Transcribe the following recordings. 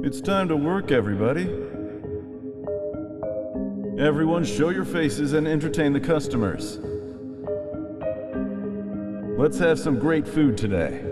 It's time to work, everybody. Everyone show your faces and entertain the customers. Let's have some great food today.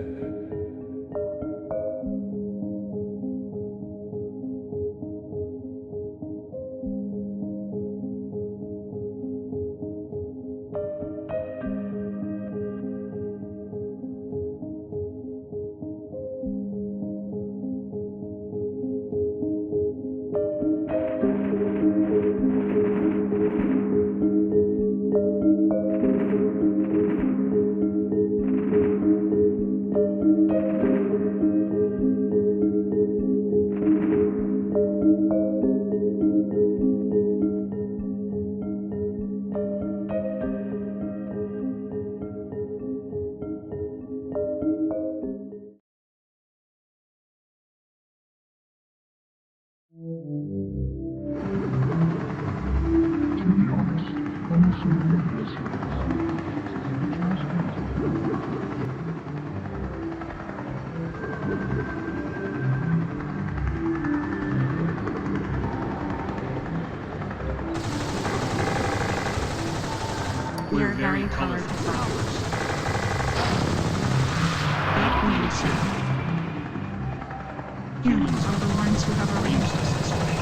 We are very colorful flowers. That means humans are the ones who have arranged us this way.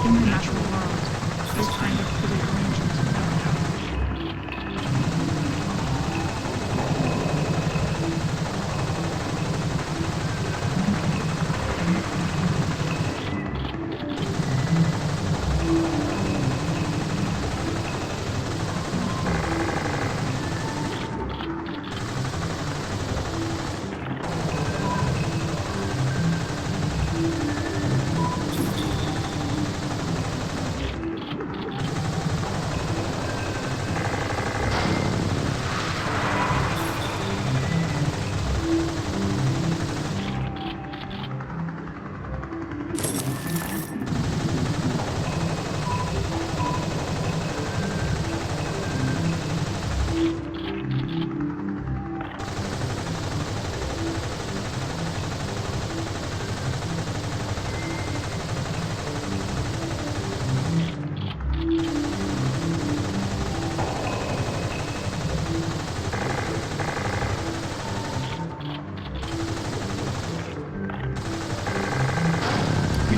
In the natural world, this kind of pretty arrangements would never happen.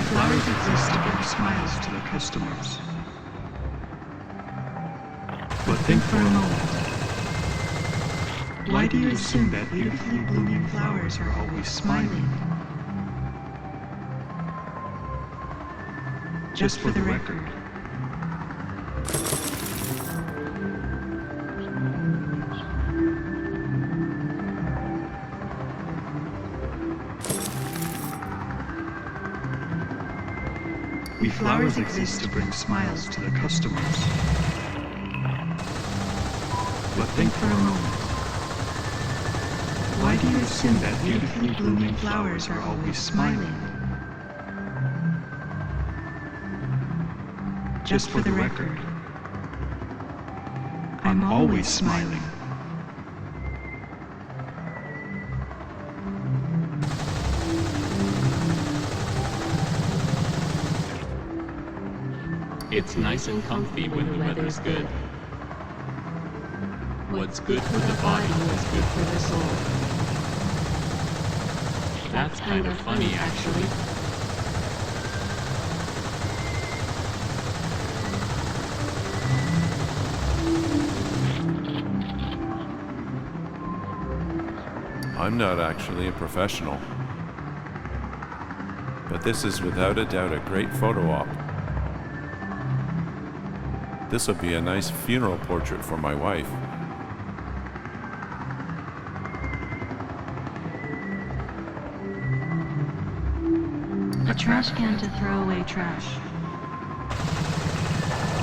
Flowers exist to bring smiles to their customers. But think for a moment. Why do you assume that beautifully blooming flowers are always smiling? Just for the record. Flowers exist to bring smiles to their customers. But think for a moment. Why do you assume that beautifully blooming flowers are always smiling? Just for the record, I'm always smiling. It's nice and comfy when the weather's good. What's good for the body is good for the soul. That's kind of funny, actually. I'm not actually a professional, but this is without a doubt a great photo op. This will be a nice funeral portrait for my wife. A trash can to throw away trash.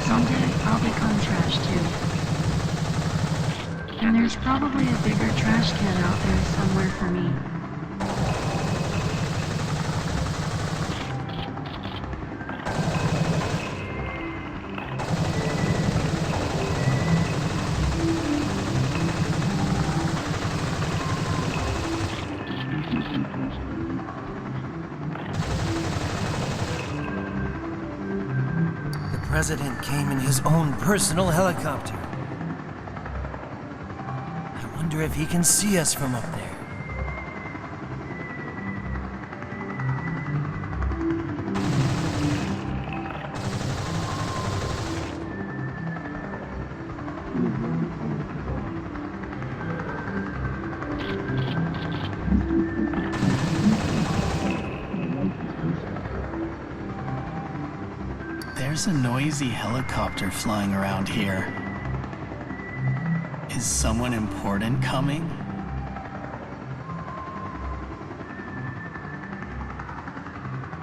Someday I'll become trash too. And there's probably a bigger trash can out there somewhere for me. president came in his own personal helicopter. I wonder if he can see us from up there. There's a noisy helicopter flying around here. Is someone important coming?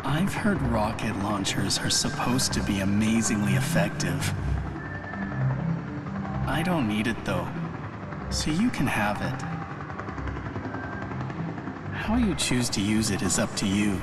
I've heard rocket launchers are supposed to be amazingly effective. I don't need it though, so you can have it. How you choose to use it is up to you.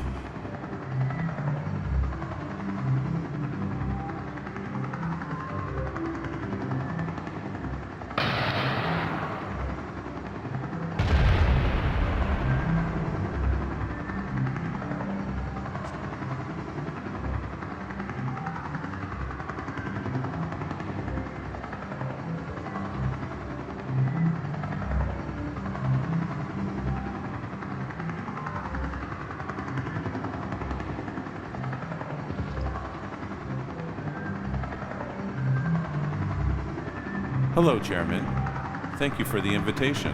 Hello, Chairman. Thank you for the invitation.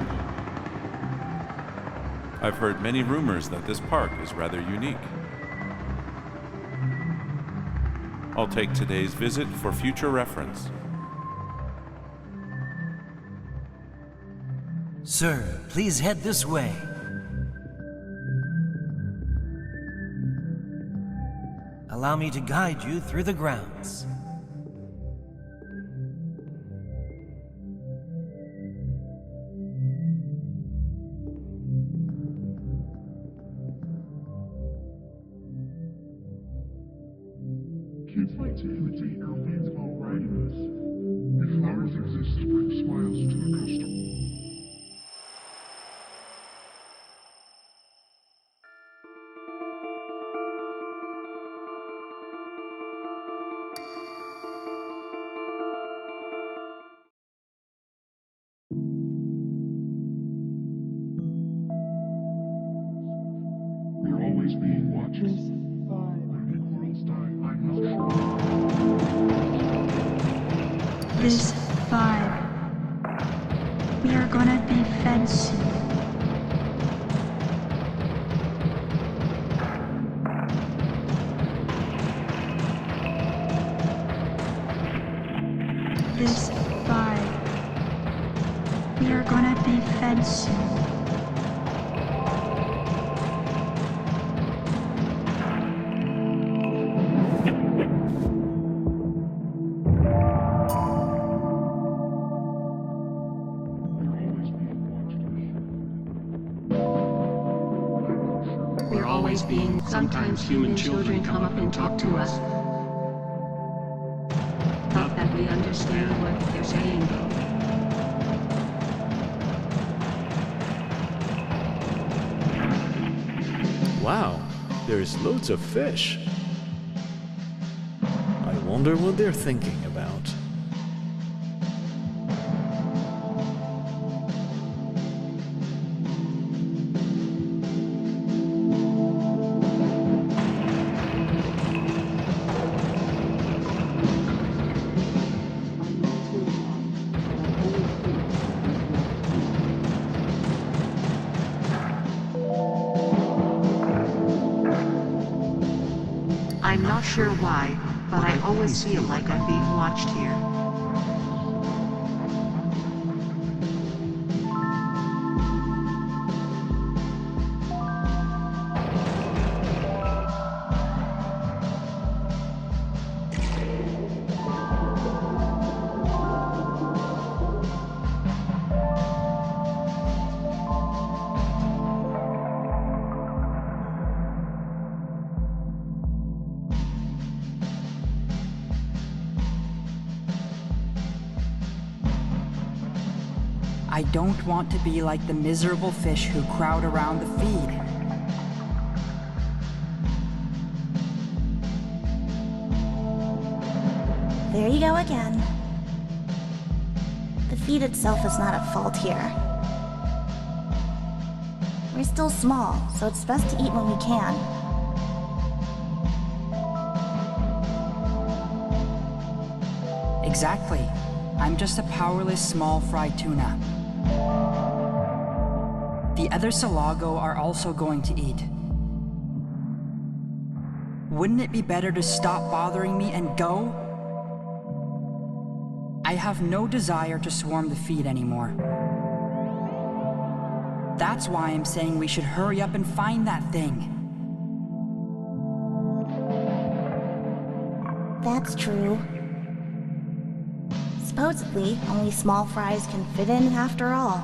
I've heard many rumors that this park is rather unique. I'll take today's visit for future reference. Sir, please head this way. Allow me to guide you through the grounds. Kids like to imitate airplanes while riding this. If flowers exist to bring smiles to the customer. We're always being watched. When big worlds die, I'm not sure. This vibe. We are gonna be fed soon. This vibe. We are gonna be fed soon. We're always being watched. Sometimes human children come up and talk to us. Not that we understand what they're saying, though. Wow, there's loads of fish. I wonder what they're thinking about. I'm not sure why, but I always feel like I'm being watched here. I don't want to be like the miserable fish who crowd around the feed. There you go again. The feed itself is not at fault here. We're still small, so it's best to eat when we can. Exactly. I'm just a powerless small fried tuna. The other Salago are also going to eat. Wouldn't it be better to stop bothering me and go? I have no desire to swarm the feed anymore. That's why I'm saying we should hurry up and find that thing. That's true. Supposedly, only small fries can fit in after all.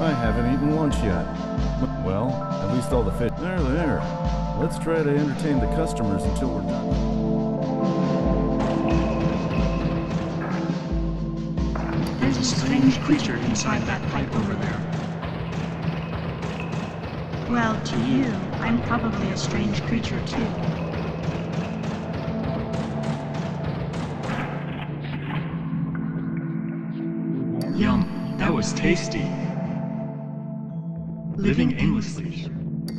I haven't eaten lunch yet. Well, at least all the fish. There. Let's try to entertain the customers until we're done. There's a strange creature inside that pipe over there. Well, to you, I'm probably a strange creature too. Yum, that was tasty. Living aimlessly.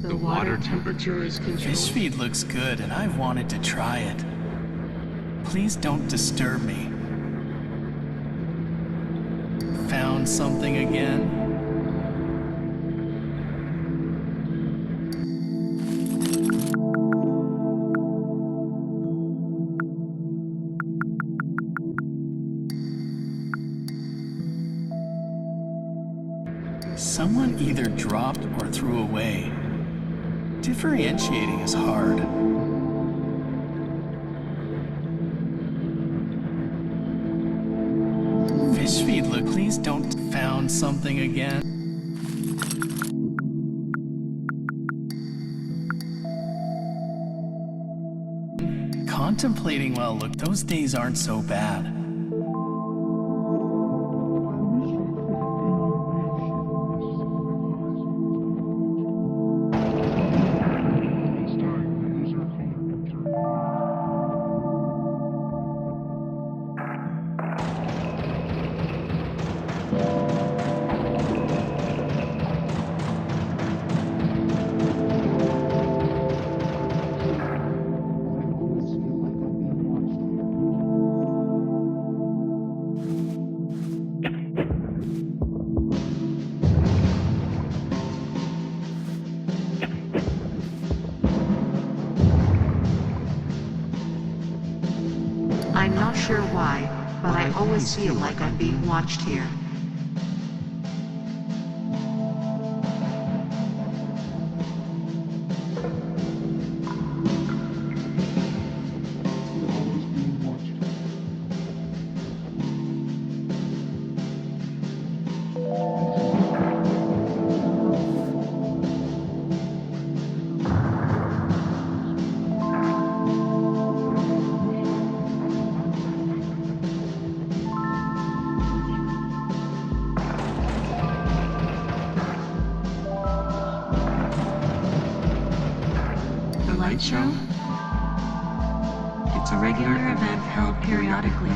The water temperature is controlled. Fish feed looks good, and I've wanted to try it. Please don't disturb me. Found something again? Someone either dropped or threw away. Differentiating is hard. Fish feed, look, please don't. Found something again. Contemplating, well, look, those days aren't so bad. I'm not sure why, but I always feel like I'm being watched here. Light show? It's a regular event held periodically.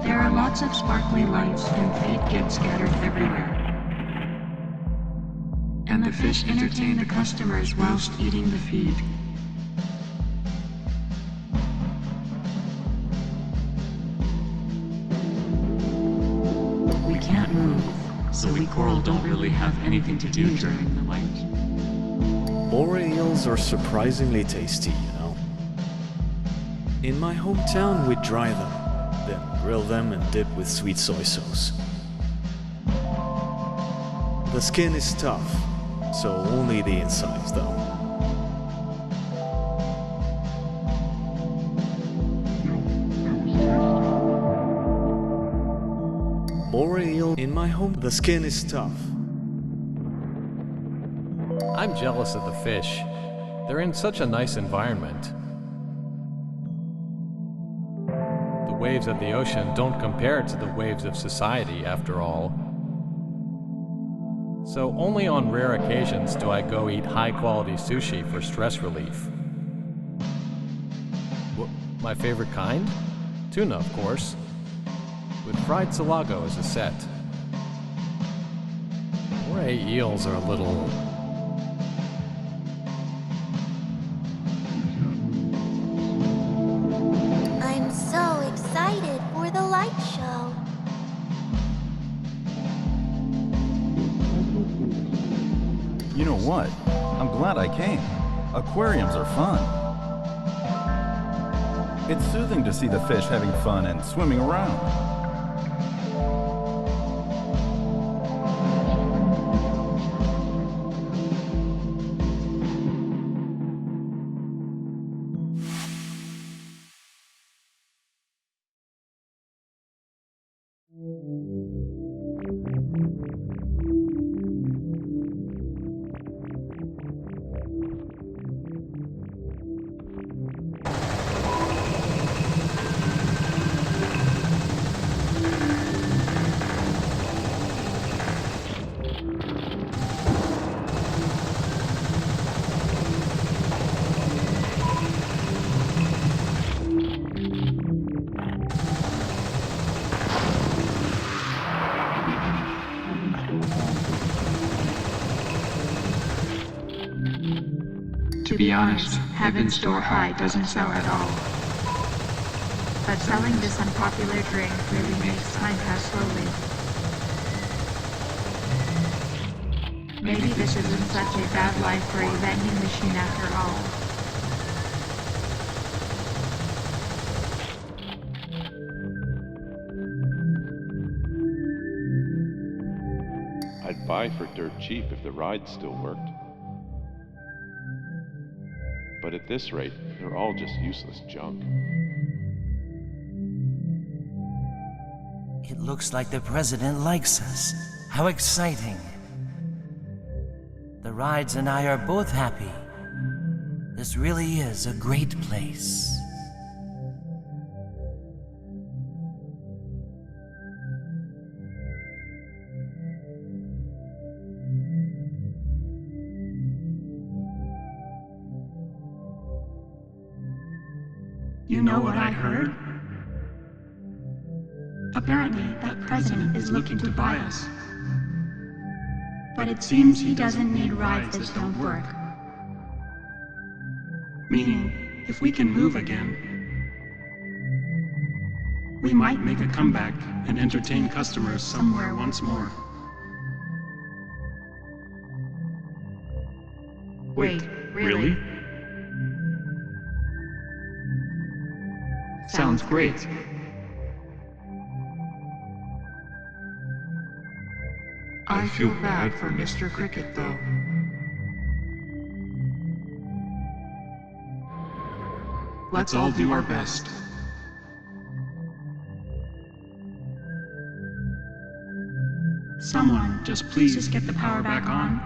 There are lots of sparkly lights and feed get scattered everywhere. And the fish entertain the customers whilst eating the feed. We can't move, so we coral don't really have anything to do during the light. Moray eels are surprisingly tasty, you know. In my hometown, we dry them, then grill them and dip with sweet soy sauce. The skin is tough, so only the insides though. In my home, the skin is tough. I'm jealous of the fish. They're in such a nice environment. The waves of the ocean don't compare to the waves of society, after all. So only on rare occasions do I go eat high-quality sushi for stress relief. My favorite kind? Tuna, of course. With fried salago as a set. Moray eels are a little... I'm so excited for the light show. You know what? I'm glad I came. Aquariums are fun. It's soothing to see the fish having fun and swimming around. To be honest, Heaven's Door High doesn't sell at all. But selling this unpopular drink really makes time pass slowly. Maybe this isn't such a bad life for a vending machine after all. I'd buy for dirt cheap if the ride still worked. But at this rate, they're all just useless junk. It looks like the president likes us. How exciting. The rides and I are both happy. This really is a great place. You know what I heard? Apparently, that president is looking to buy us. But it seems he doesn't need rides that don't work. Meaning, if we can move again, we might make a comeback and entertain customers somewhere once more. Wait, really? Sounds great. I feel bad for Mr. Cricket, though. Let's all do our best. Someone, just please get the power back on.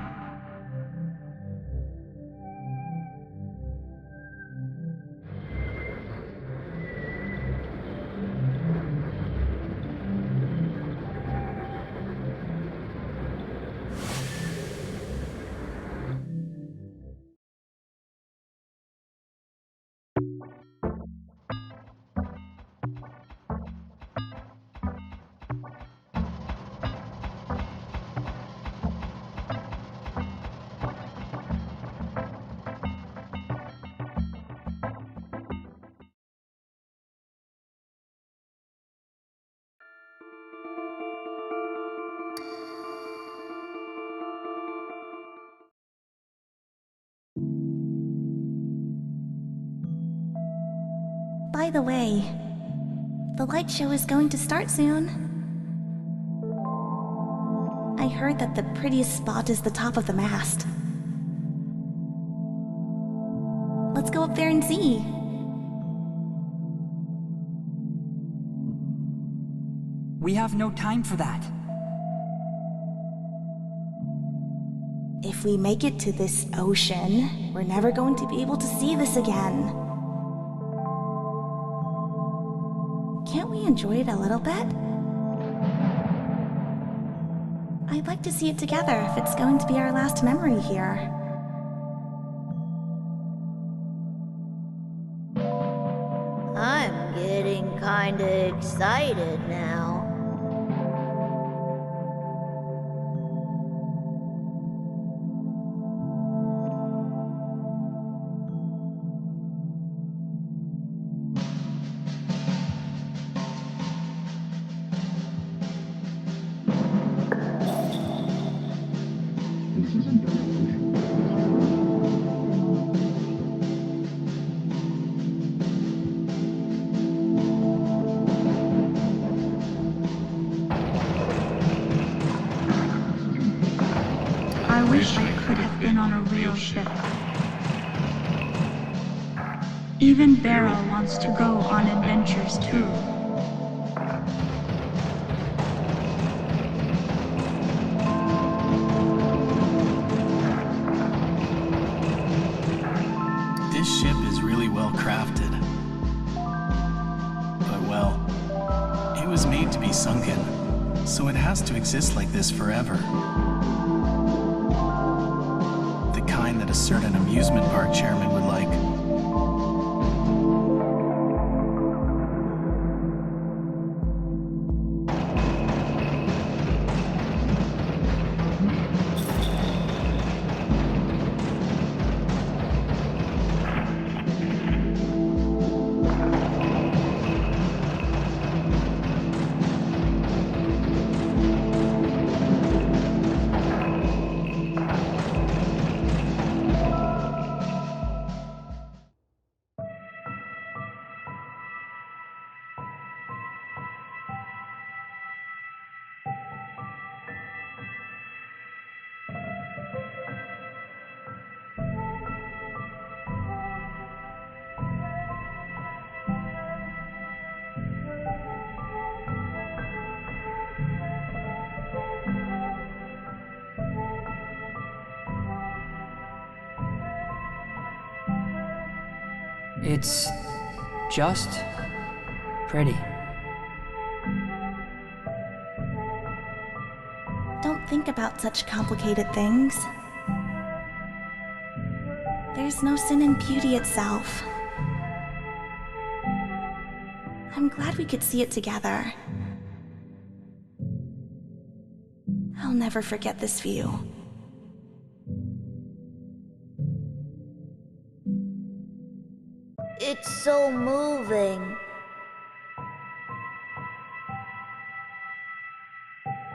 By the way, the light show is going to start soon. I heard that the prettiest spot is the top of the mast. Let's go up there and see. We have no time for that. If we make it to this ocean, we're never going to be able to see this again. Can't we enjoy it a little bit? I'd like to see it together if it's going to be our last memory here. I'm getting kinda excited now. I wish I could have been on a real ship. Even Beryl wants to go on adventures too. This ship is really well crafted. But well, it was made to be sunken, so it has to exist like this forever. The kind that a certain amusement park chairman would like. It's just pretty. Don't think about such complicated things. There's no sin in beauty itself. I'm glad we could see it together. I'll never forget this view. It's so moving.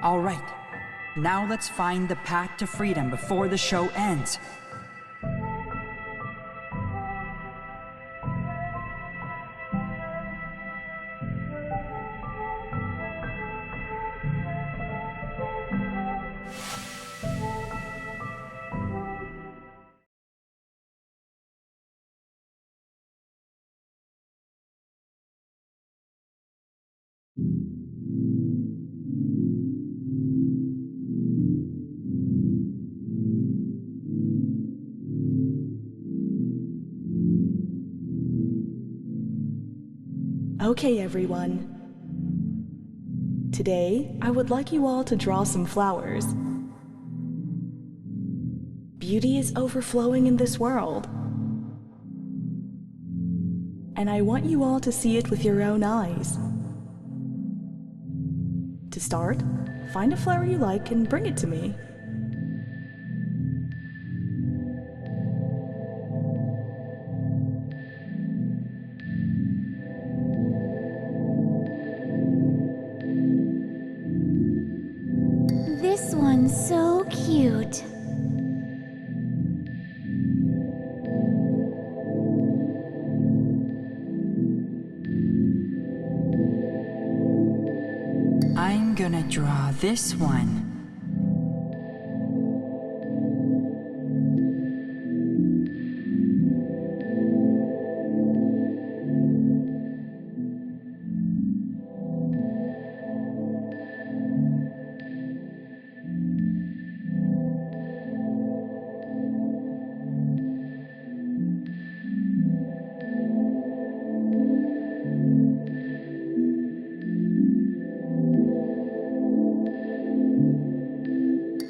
All right, now let's find the path to freedom before the show ends. Okay, everyone. Today, I would like you all to draw some flowers. Beauty is overflowing in this world. And I want you all to see it with your own eyes. To start, find a flower you like and bring it to me. This one's so cute. I'm gonna draw this one.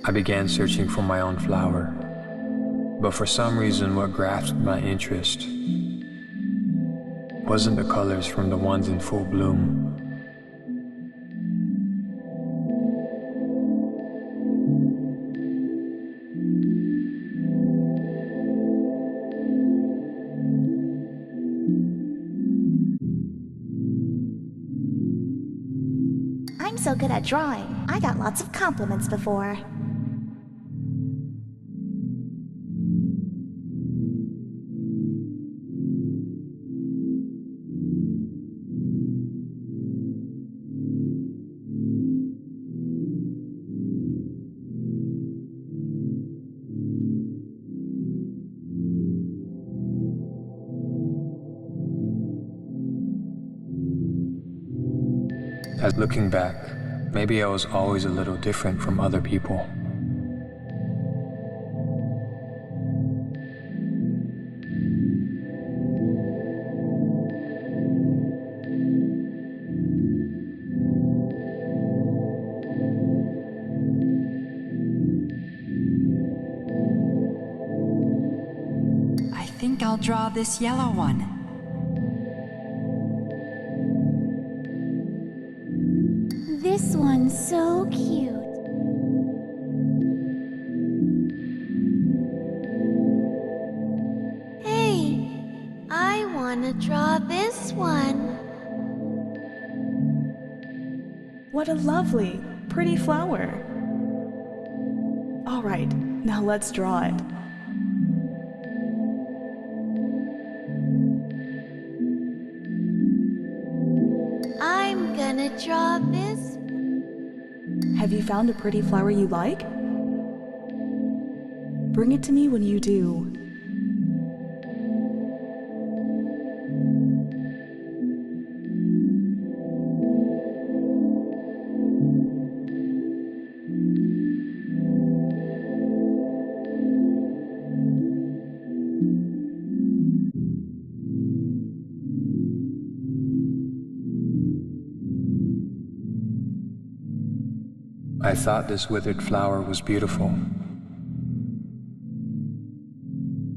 I began searching for my own flower. But for some reason, what grasped my interest wasn't the colors from the ones in full bloom. I'm so good at drawing. I got lots of compliments before. As looking back, maybe I was always a little different from other people. I think I'll draw this yellow one. This one's so cute. Hey, I want to draw this one. What a lovely, pretty flower. All right, now let's draw it. I'm gonna draw this. Have you found a pretty flower you like? Bring it to me when you do. I thought this withered flower was beautiful.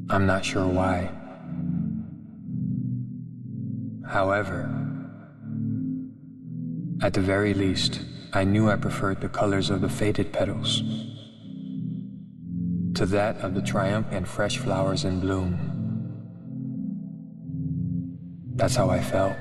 I'm not sure why. However, at the very least, I knew I preferred the colors of the faded petals to that of the triumphant fresh flowers in bloom. That's how I felt.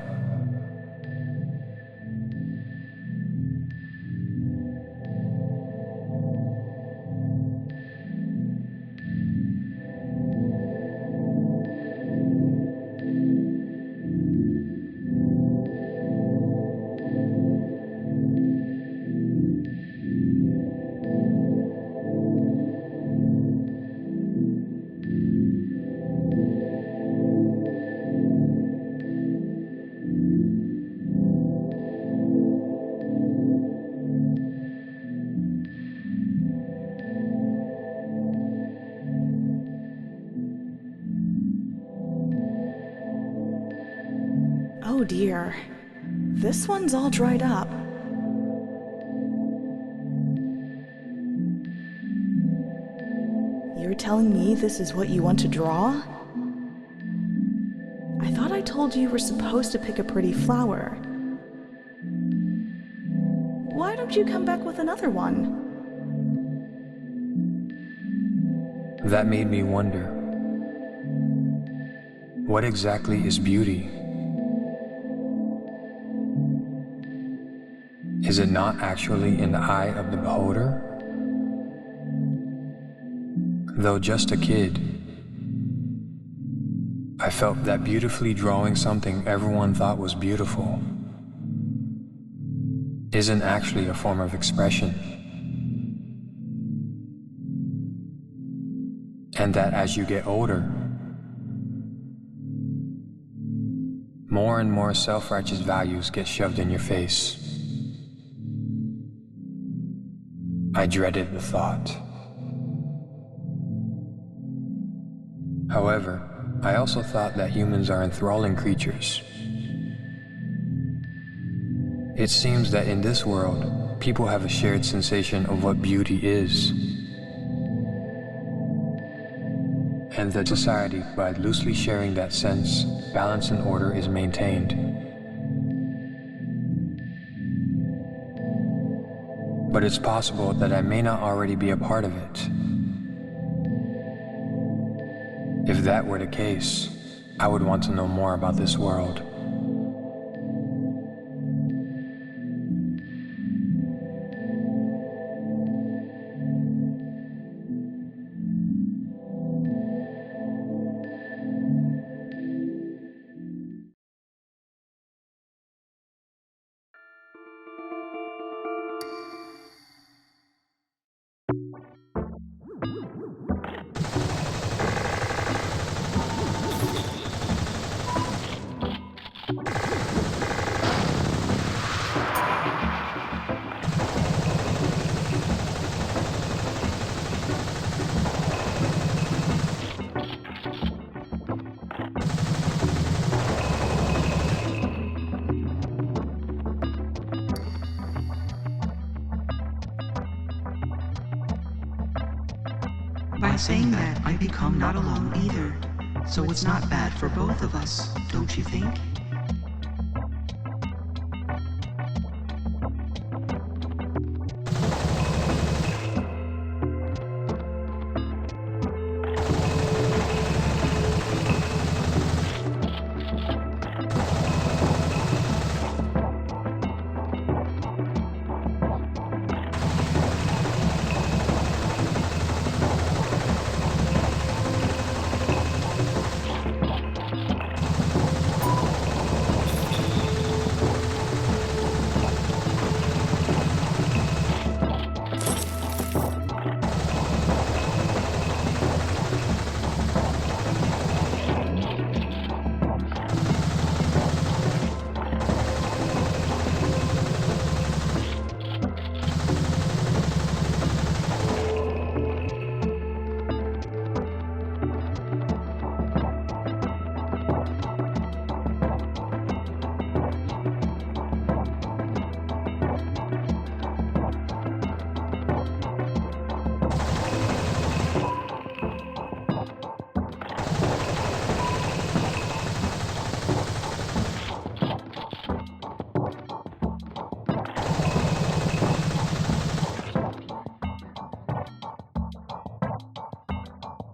Oh dear. This one's all dried up. You're telling me this is what you want to draw? I thought I told you were supposed to pick a pretty flower. Why don't you come back with another one? That made me wonder, what exactly is beauty? Is it not actually in the eye of the beholder? Though just a kid, I felt that beautifully drawing something everyone thought was beautiful isn't actually a form of expression. And that as you get older, more and more self-righteous values get shoved in your face. I dreaded the thought. However, I also thought that humans are enthralling creatures. It seems that in this world, people have a shared sensation of what beauty is. and the society, by loosely sharing that sense, balance and order is maintained. But it's possible that I may not already be a part of it. If that were the case, I would want to know more about this world. By saying that, I become not alone either. So it's not bad for both of us, don't you think?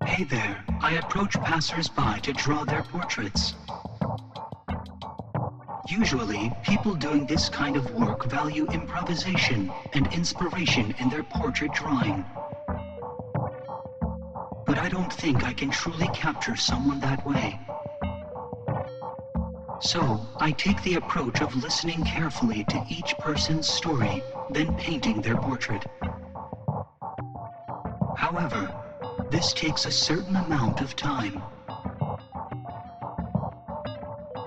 Hey there, I approach passers-by to draw their portraits. Usually, people doing this kind of work value improvisation and inspiration in their portrait drawing. But I don't think I can truly capture someone that way. So, I take the approach of listening carefully to each person's story, then painting their portrait. However, this takes a certain amount of time.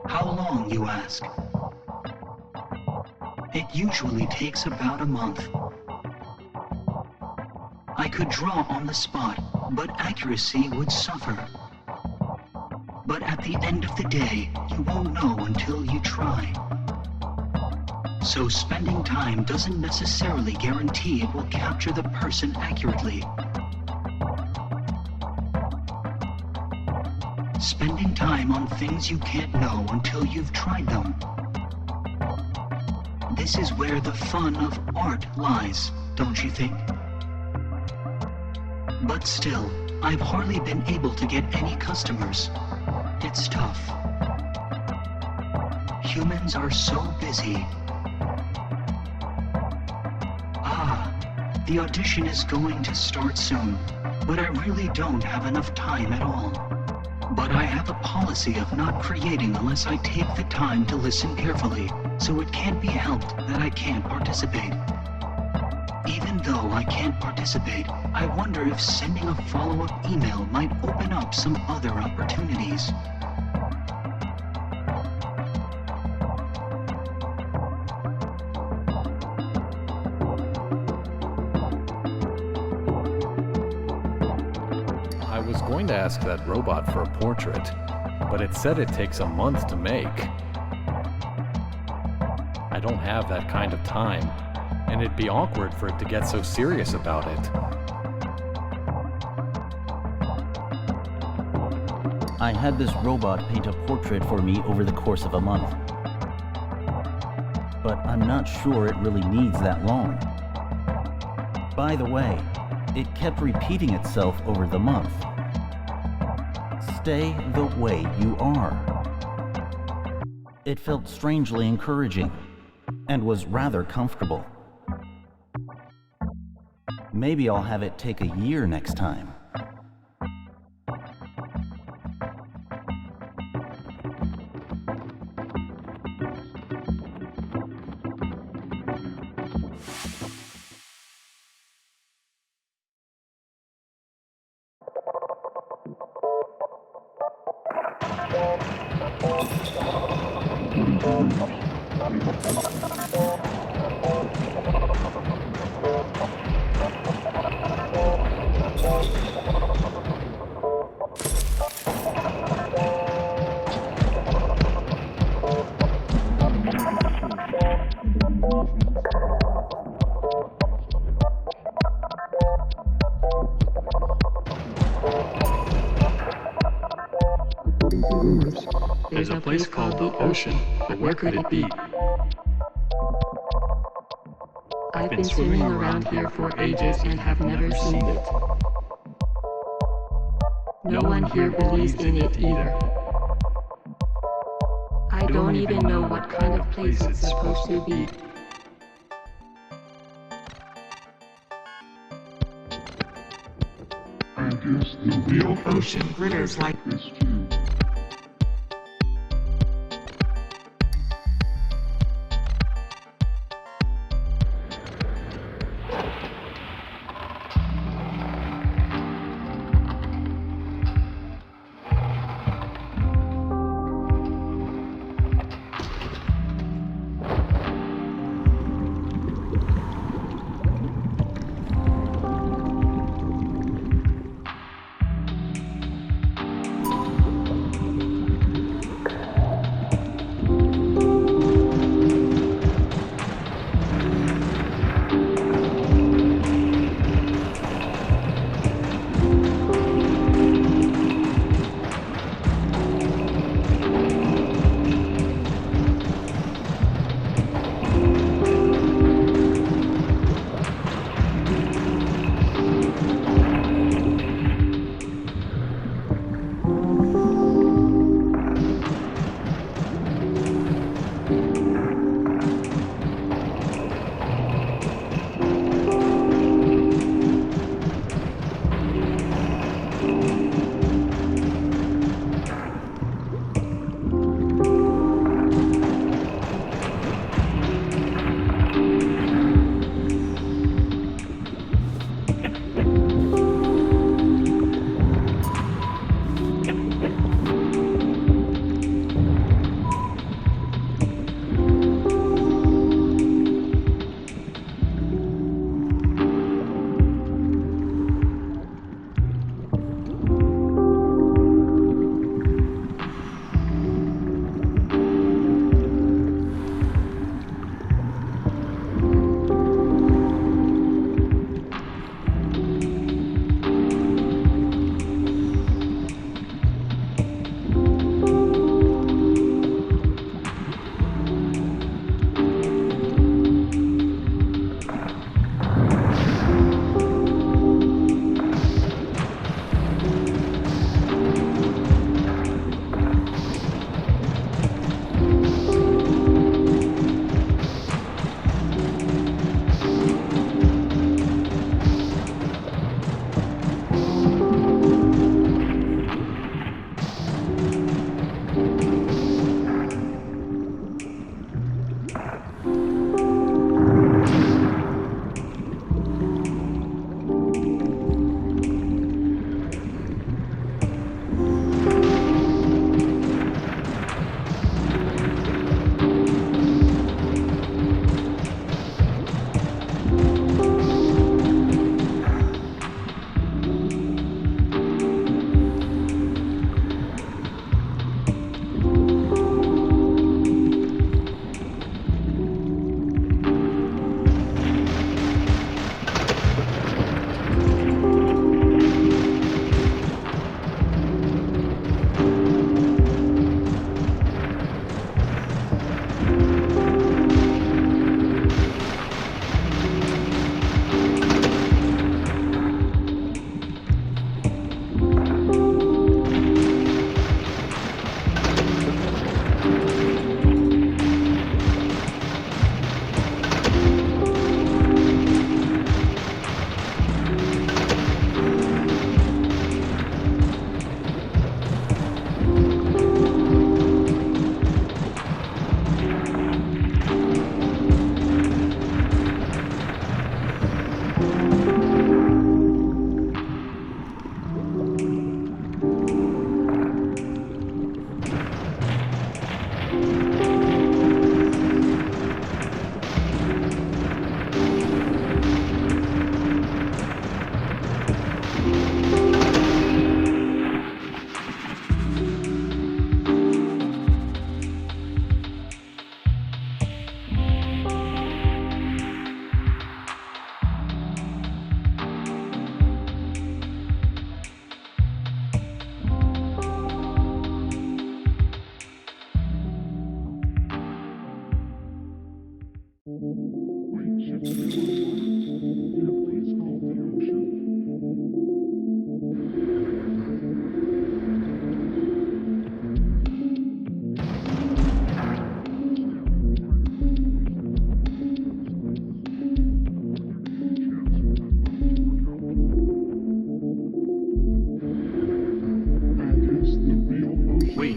How long, you ask? It usually takes about a month. I could draw on the spot, but accuracy would suffer. But at the end of the day, you won't know until you try. So spending time doesn't necessarily guarantee it will capture the person accurately. Spending time on things you can't know until you've tried them. This is where the fun of art lies, don't you think? But still, I've hardly been able to get any customers. It's tough. Humans are so busy. The audition is going to start soon, but I really don't have enough time at all. But I have a policy of not creating unless I take the time to listen carefully, so it can't be helped that I can't participate. Even though I can't participate, I wonder if sending a follow-up email might open up some other opportunities. I was going to ask that robot for a portrait, but it said it takes a month to make. I don't have that kind of time, and it'd be awkward for it to get so serious about it. I had this robot paint a portrait for me over the course of a month. But I'm not sure it really needs that long. By the way, it kept repeating itself over the month. Stay the way you are. It felt strangely encouraging, and was rather comfortable. Maybe I'll have it take a year next time. There's a place called the ocean, but where could it be? I've been swimming around here for ages and have never seen it. No one here believes in it either. I don't even know what kind of place it's supposed to be. I guess the real Ocean glitters like is too.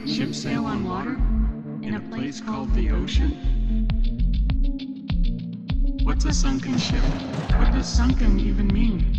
ships sail on water? In a place called the ocean? What's a sunken ship? What does sunken even mean?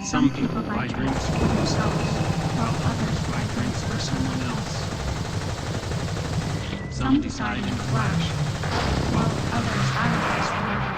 Some people buy drinks for themselves, while others buy drinks for someone else. Some decide in a flash, while others idolize forever.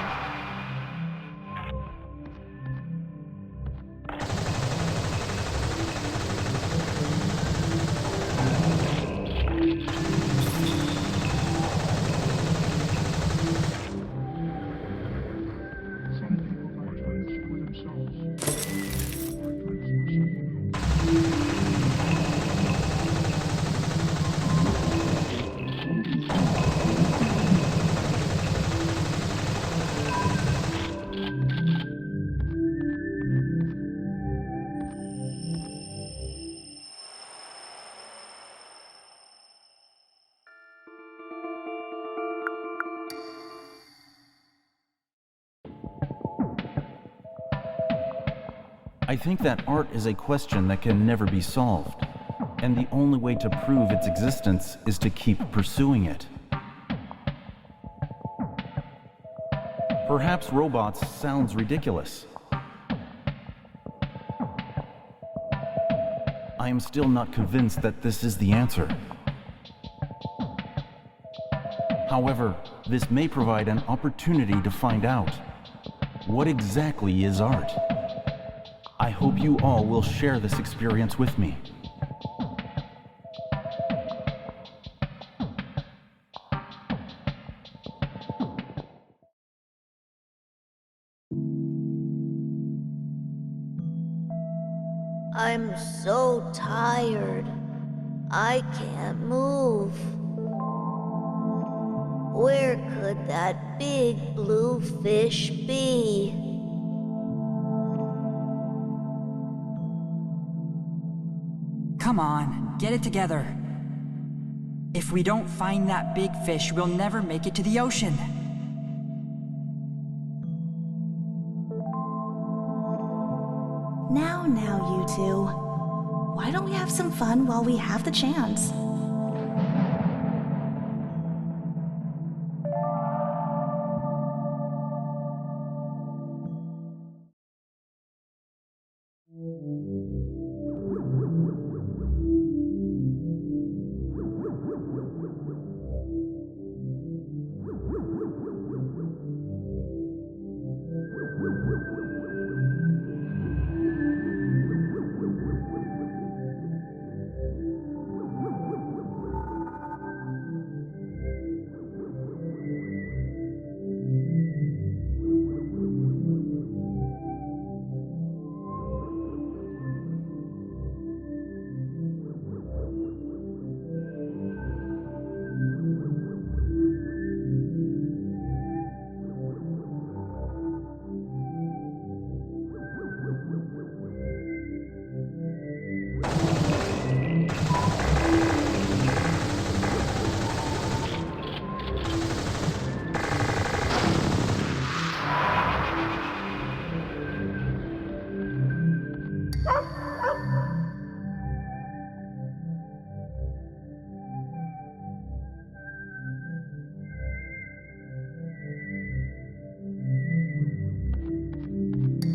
I think that art is a question that can never be solved, and the only way to prove its existence is to keep pursuing it. Perhaps robots sounds ridiculous. I am still not convinced that this is the answer. However, this may provide an opportunity to find out what exactly is art. I hope you all will share this experience with me. I'm so tired. I can't move. Where could that big blue fish be? Come on, get it together. If we don't find that big fish, we'll never make it to the ocean. Now, you two. Why don't we have some fun while we have the chance?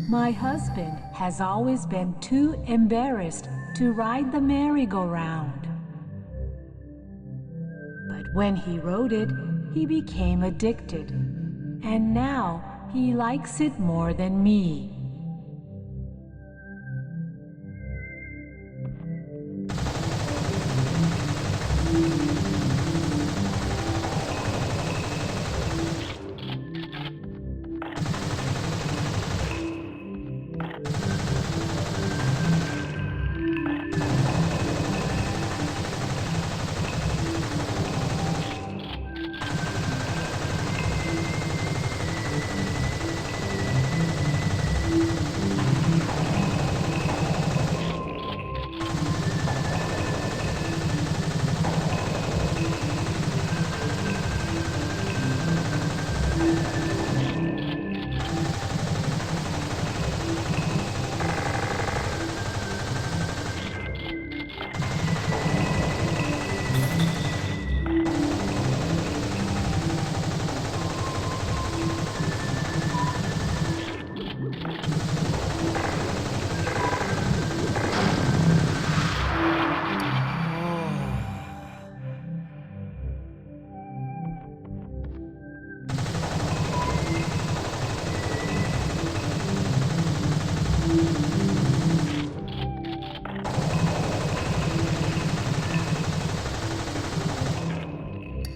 My husband has always been too embarrassed to ride the merry-go-round. But when he rode it, he became addicted, and now he likes it more than me.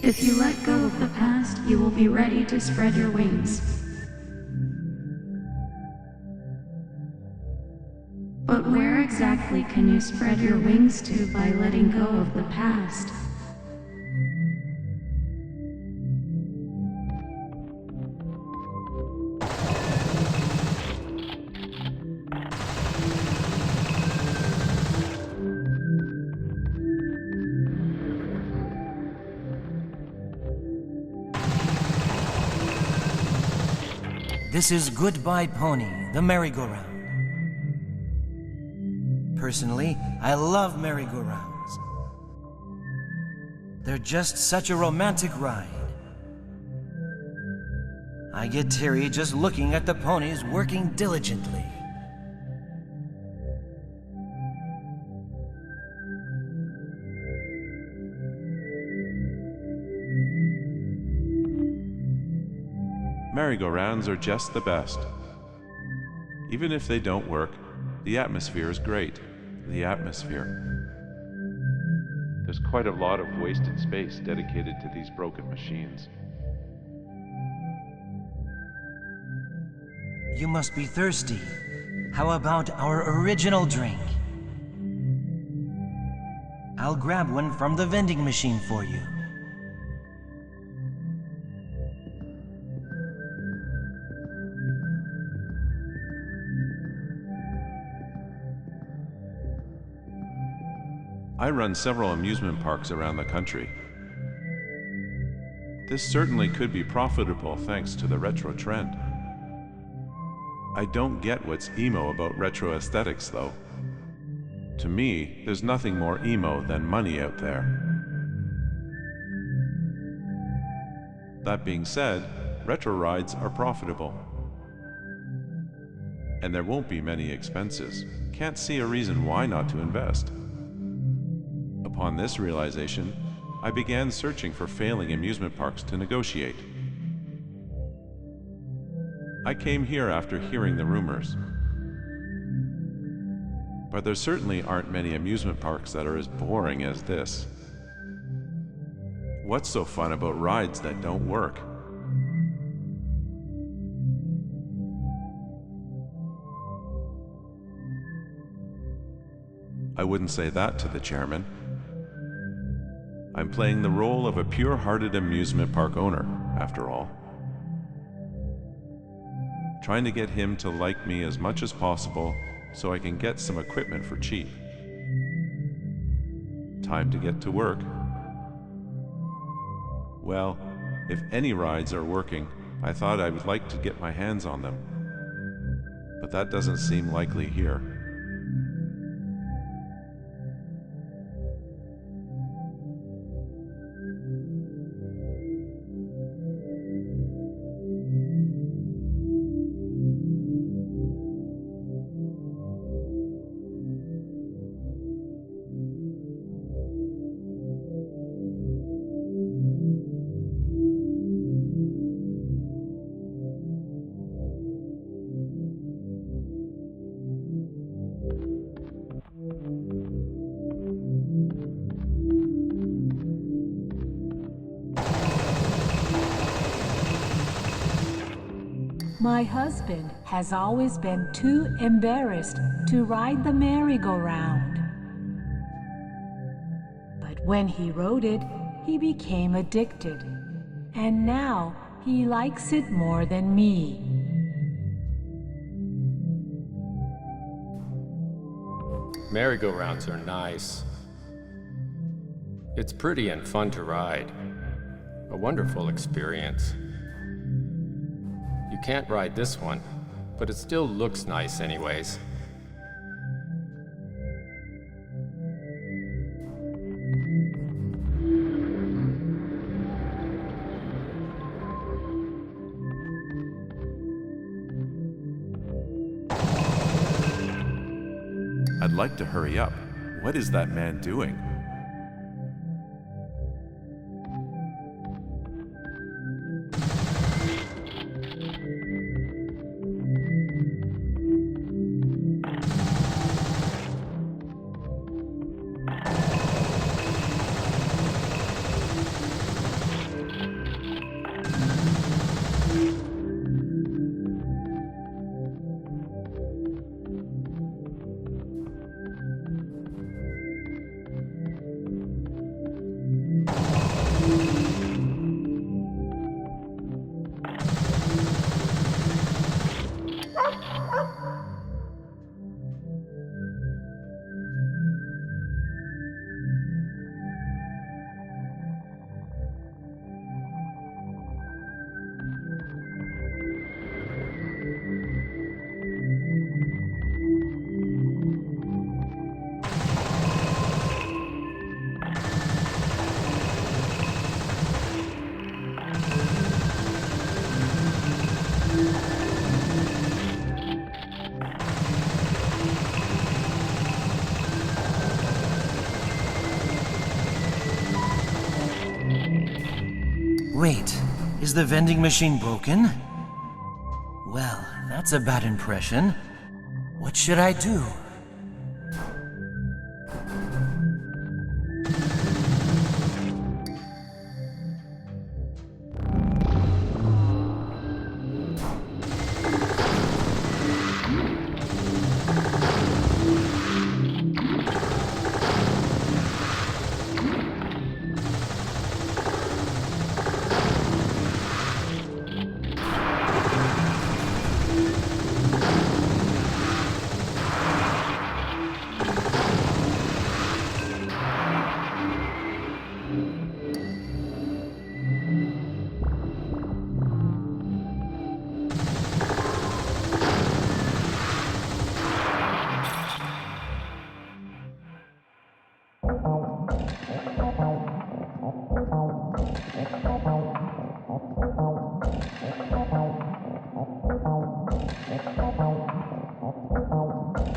If you let go of the past, you will be ready to spread your wings. But where exactly can you spread your wings to by letting go of the past? This is Goodbye Pony, the merry-go-round. Personally, I love merry-go-rounds. They're just such a romantic ride. I get teary just looking at the ponies working diligently. Merry-go-rounds are just the best. Even if they don't work, the atmosphere is great. The atmosphere. There's quite a lot of wasted space dedicated to these broken machines. You must be thirsty. How about our original drink? I'll grab one from the vending machine for you. I run several amusement parks around the country. This certainly could be profitable thanks to the retro trend. I don't get what's emo about retro aesthetics, though. To me, there's nothing more emo than money out there. That being said, retro rides are profitable. And there won't be many expenses. Can't see a reason why not to invest. Upon this realization, I began searching for failing amusement parks to negotiate. I came here after hearing the rumors. But there certainly aren't many amusement parks that are as boring as this. What's so fun about rides that don't work? I wouldn't say that to the chairman. I'm playing the role of a pure-hearted amusement park owner, after all. Trying to get him to like me as much as possible so I can get some equipment for cheap. Time to get to work. Well, if any rides are working, I thought I would like to get my hands on them. But that doesn't seem likely here. My husband has always been too embarrassed to ride the merry-go-round. But when he rode it, he became addicted. And now he likes it more than me. Merry-go-rounds are nice. It's pretty and fun to ride. A wonderful experience. You can't ride this one, but it still looks nice anyways. I'd like to hurry up. What is that man doing? Wait, is the vending machine broken? Well, that's a bad impression. What should I do?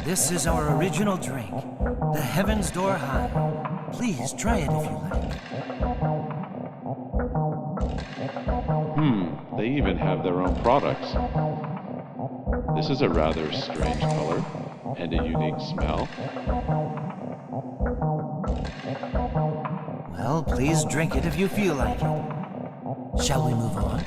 This is our original drink, the Heaven's Door High. Please try it if you like. They even have their own products. This is a rather strange color and a unique smell. Well, please drink it if you feel like it. Shall we move on?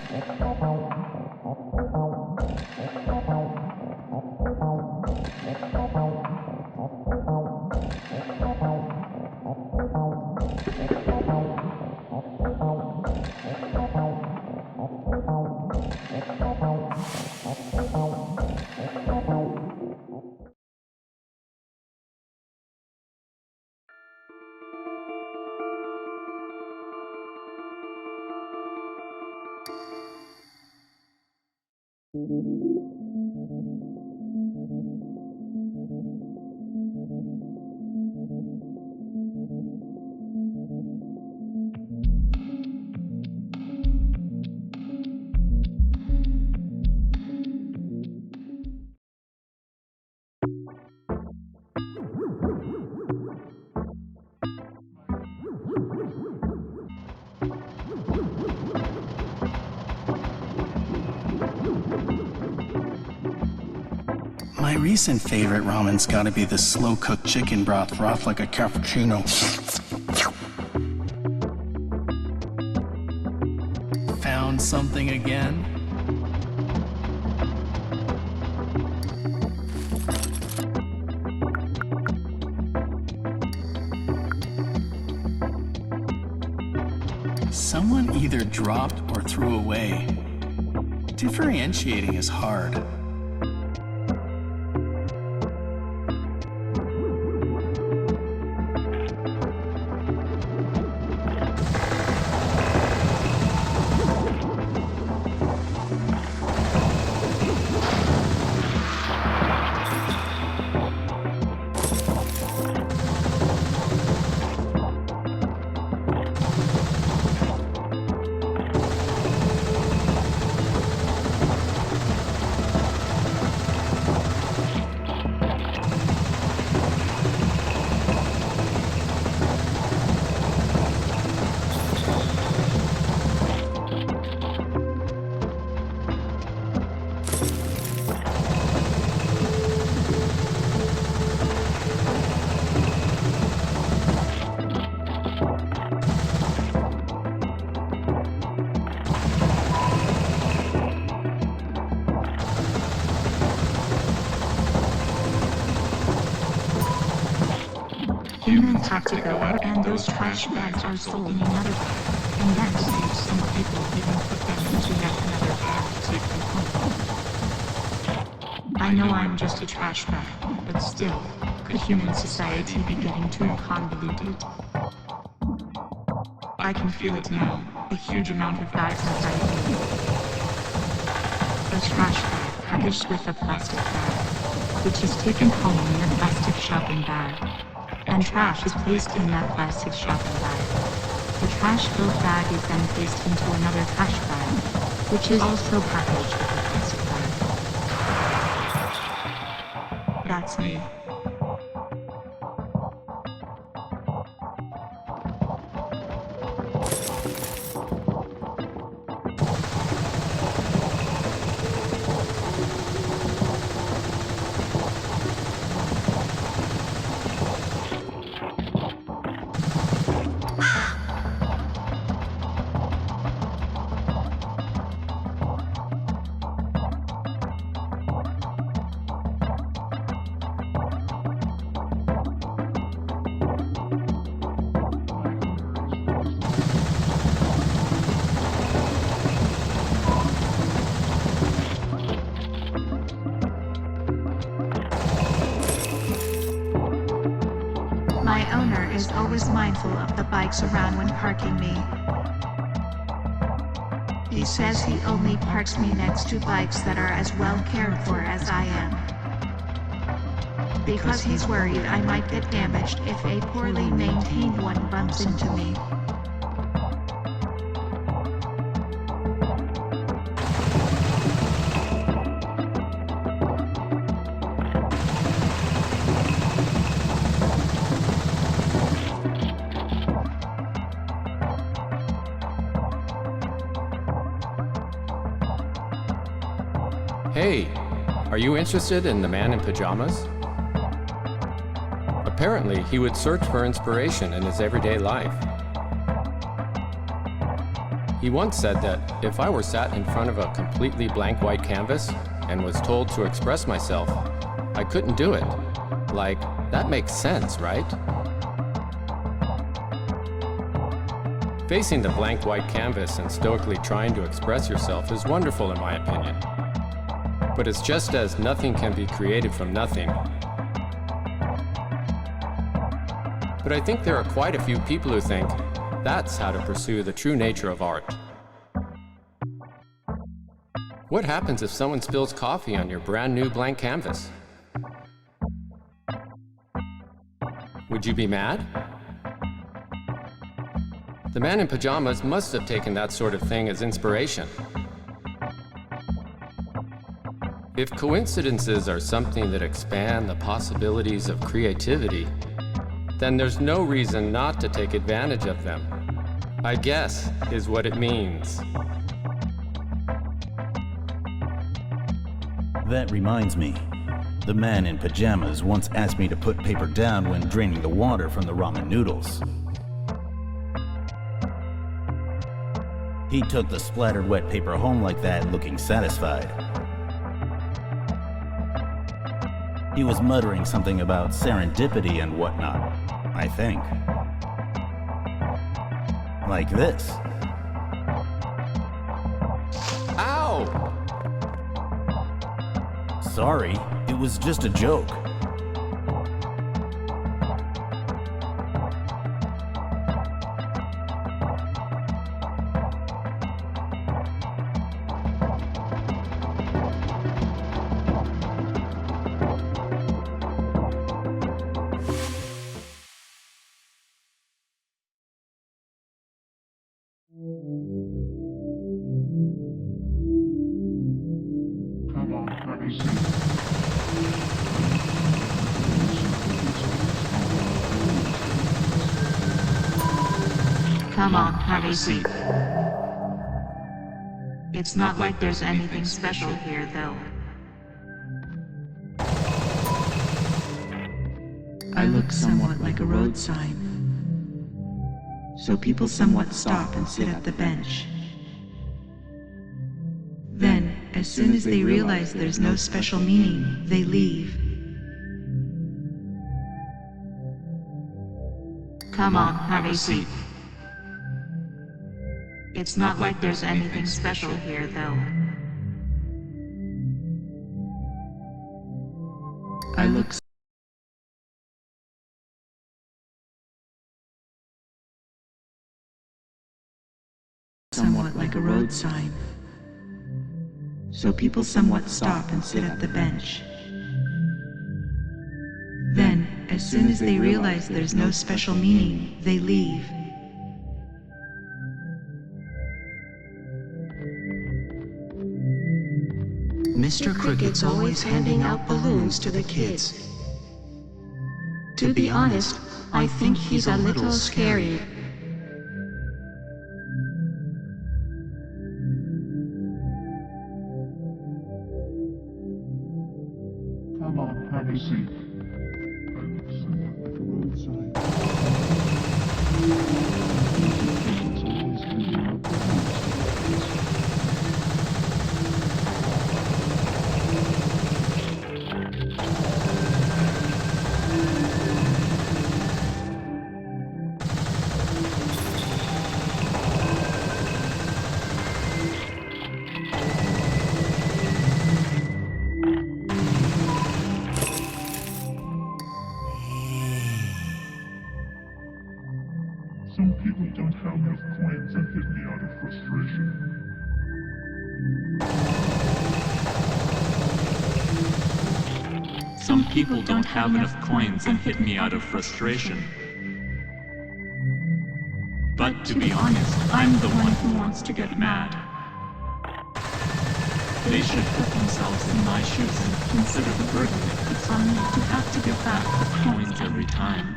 My recent favorite ramen's gotta be the slow-cooked chicken broth frothed like a cappuccino. Found something again? Someone either dropped or threw away. Differentiating is hard. Humans have to go out and those trash bags are sold in another bag. And then some people even put them into yet another bag to take them home. I know I'm just a trash bag, but still, could human society be getting too convoluted? I can feel it now, a huge amount of bags inside me. A trash bag packaged with a plastic bag, which is taken home in a plastic shopping bag. And trash is placed in that plastic shopping bag. The trash-filled bag is then placed into another trash bag, which is also packaged with a plastic bag. That's me. always mindful of the bikes around when parking me. He says he only parks me next to bikes that are as well cared for as I am. Because he's worried I might get damaged if a poorly maintained one bumps into me. Hey, are you interested in the man in pajamas? Apparently, he would search for inspiration in his everyday life. He once said that if I were sat in front of a completely blank white canvas and was told to express myself, I couldn't do it. Like, that makes sense, right? Facing the blank white canvas and stoically trying to express yourself is wonderful in my opinion. But it's just as nothing can be created from nothing. But I think there are quite a few people who think that's how to pursue the true nature of art. What happens if someone spills coffee on your brand new blank canvas? Would you be mad? The man in pajamas must have taken that sort of thing as inspiration. If coincidences are something that expand the possibilities of creativity, then there's no reason not to take advantage of them, I guess, is what it means. That reminds me. The man in pajamas once asked me to put paper down when draining the water from the ramen noodles. He took the splattered wet paper home like that, looking satisfied. He was muttering something about serendipity and whatnot, I think. Like this. Ow! Sorry, it was just a joke. Come on, have a seat. It's not like there's anything special here, though. I look somewhat like a road sign, so people somewhat stop and sit at the bench. Then, as soon as they realize there's no special meaning, they leave. Come on, have a seat. It's not like there's anything special here, though. I look somewhat like a road sign, so people somewhat stop and sit at the bench. Then, as soon as they realize there's no special meaning, they leave. Mr. Cricket's always handing out balloons to the kids. To be honest, I think he's a little scary. Come on, have a seat. don't have enough coins and hit me out of frustration. Some people don't have enough coins and hit me out of frustration. But to be honest, I'm the one who wants to get mad. They should put themselves in my shoes and consider the burden it puts on me to have to give back the coins every time.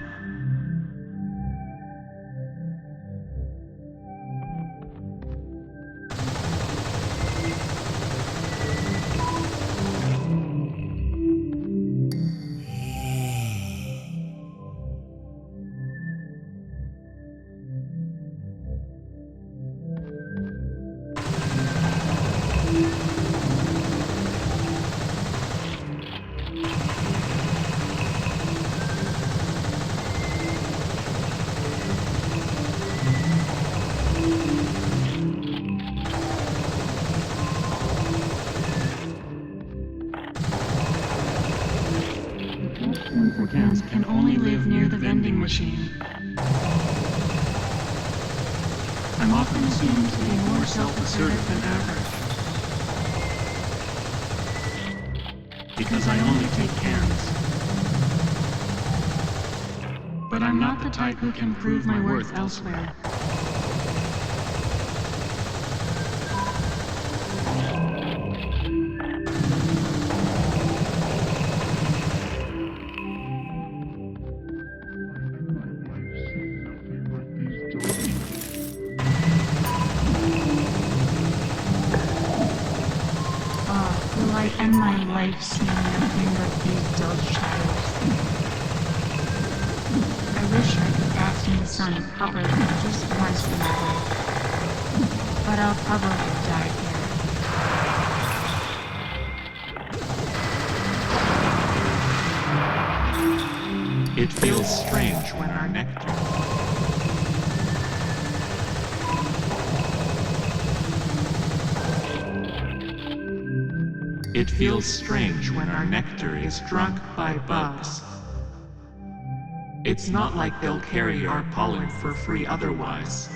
Organs can only live near the vending machine. I'm often assumed to be more self-assertive than average. Because I only take cans. But I'm not the type who can prove my worth elsewhere. And my life seeing nothing but these dull shadows. I wish I could bask in the sun properly just once in my life. But I'll probably die here. It feels strange when our nectar It feels strange when our nectar is drunk by bugs. It's not like they'll carry our pollen for free otherwise.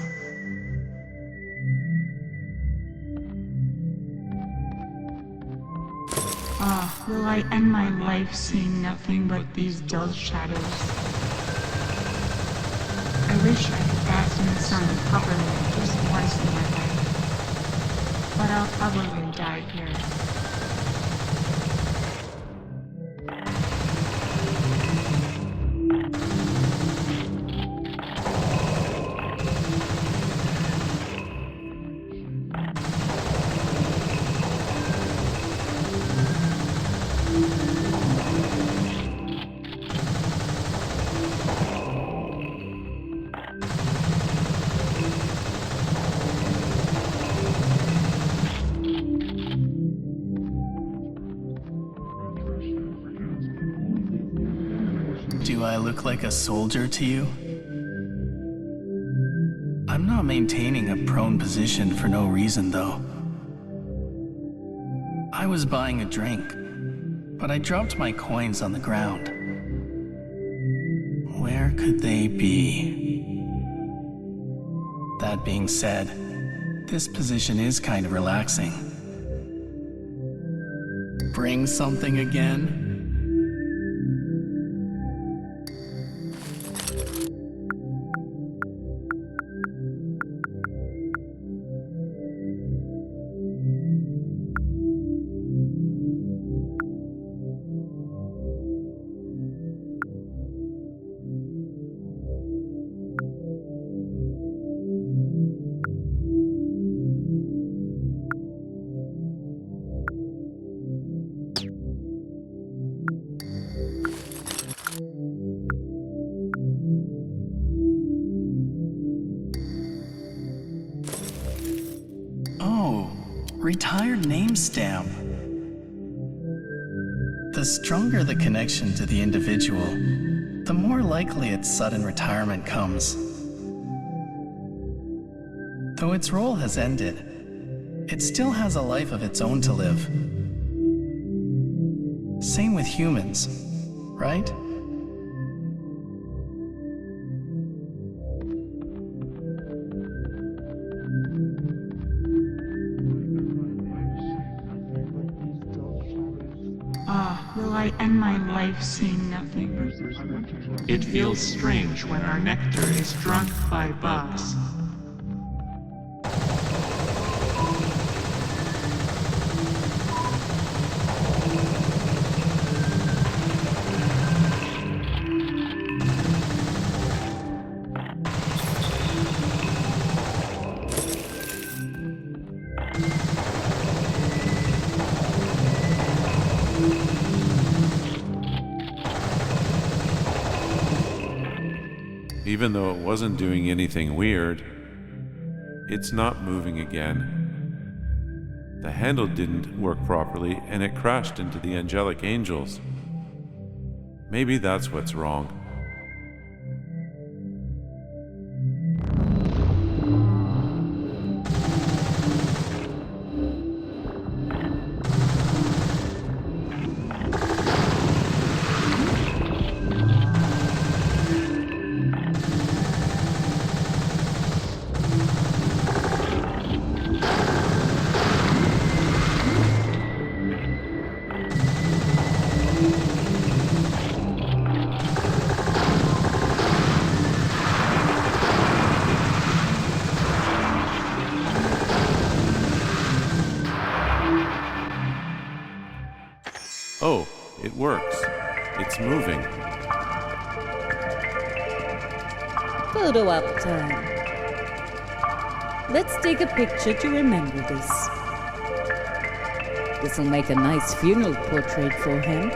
Will I end my life seeing nothing but these dull shadows? I wish I could bask in the sun properly just once in my life. But I'll probably die here. Do I look like a soldier to you? I'm not maintaining a prone position for no reason, though. I was buying a drink, but I dropped my coins on the ground. Where could they be? That being said, this position is kind of relaxing. Bring something again? Retired name stamp. The stronger the connection to the individual, the more likely its sudden retirement comes. Though its role has ended, it still has a life of its own to live. Same with humans, right? I end my life seeing nothing. It feels strange when our nectar is drunk by bugs. Even though it wasn't doing anything weird, it's not moving again. The handle didn't work properly and it crashed into the angelic angels. Maybe that's what's wrong. Oh, it works. It's moving. Photo op time. Let's take a picture to remember this. This'll make a nice funeral portrait for him.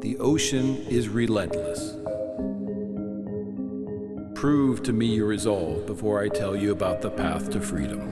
The ocean is relentless. Prove to me your resolve before I tell you about the path to freedom.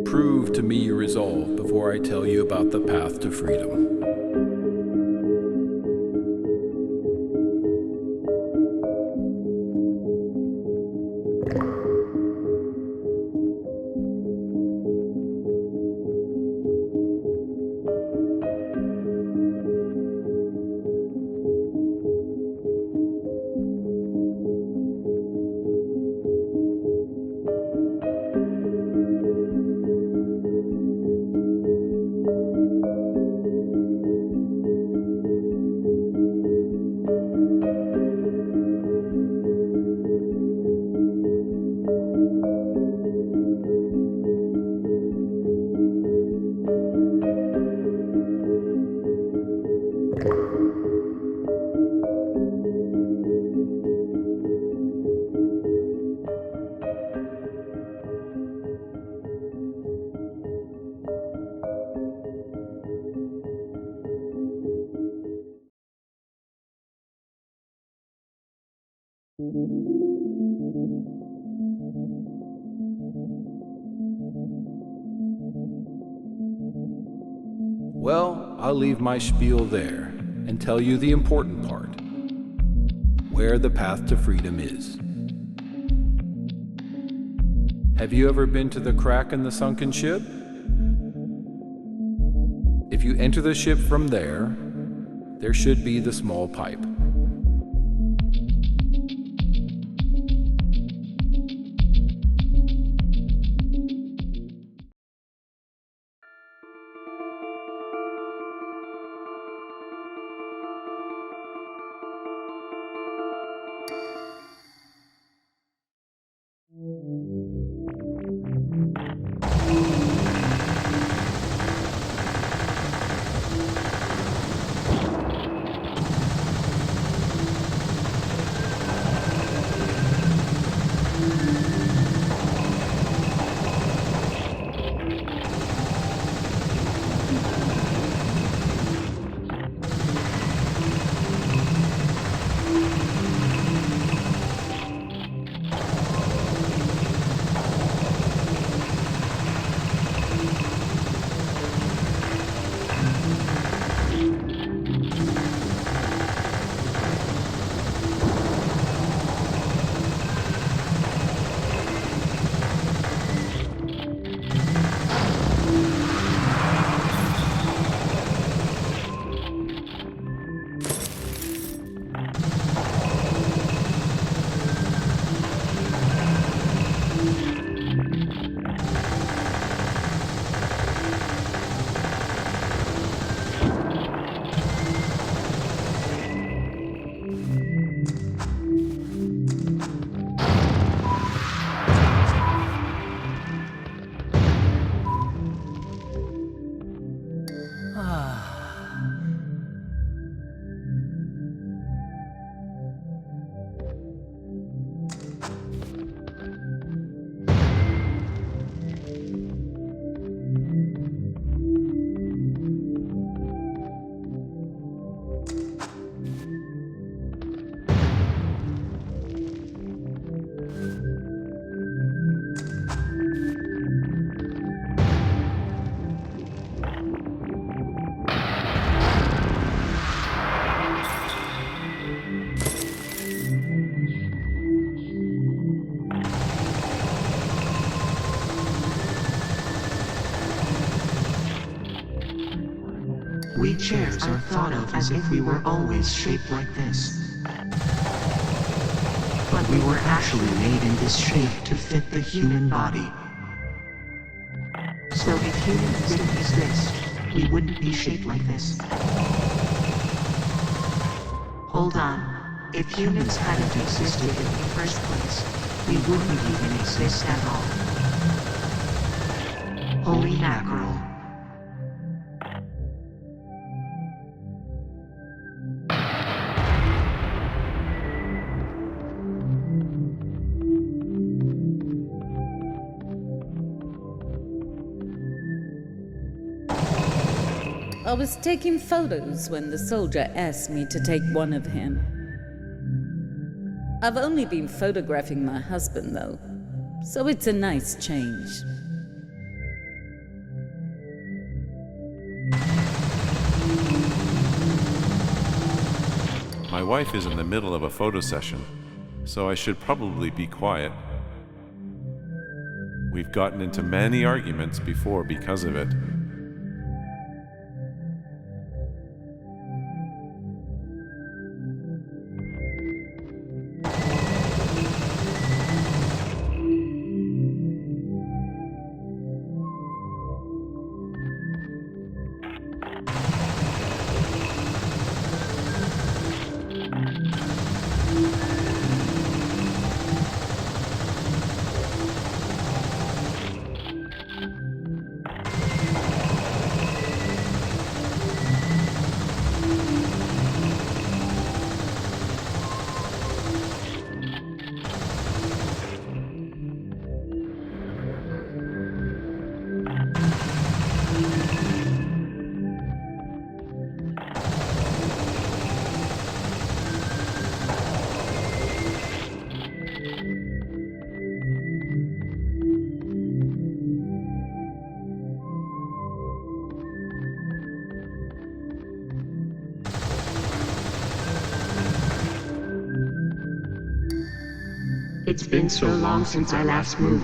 Prove to me your resolve before I tell you about the path to freedom. Well, I'll leave my spiel there and tell you the important part. Where the path to freedom is. Have you ever been to the crack in the sunken ship? If you enter the ship from there, there should be the small pipe. We chairs are thought of as if we were always shaped like this. But we were actually made in this shape to fit the human body. So if humans didn't exist, we wouldn't be shaped like this. Hold on. If humans hadn't existed in the first place, we wouldn't even exist at all. Holy mackerel. I was taking photos when the soldier asked me to take one of him. I've only been photographing my husband, though, so it's a nice change. My wife is in the middle of a photo session, so I should probably be quiet. We've gotten into many arguments before because of it. It's been so long since I last moved.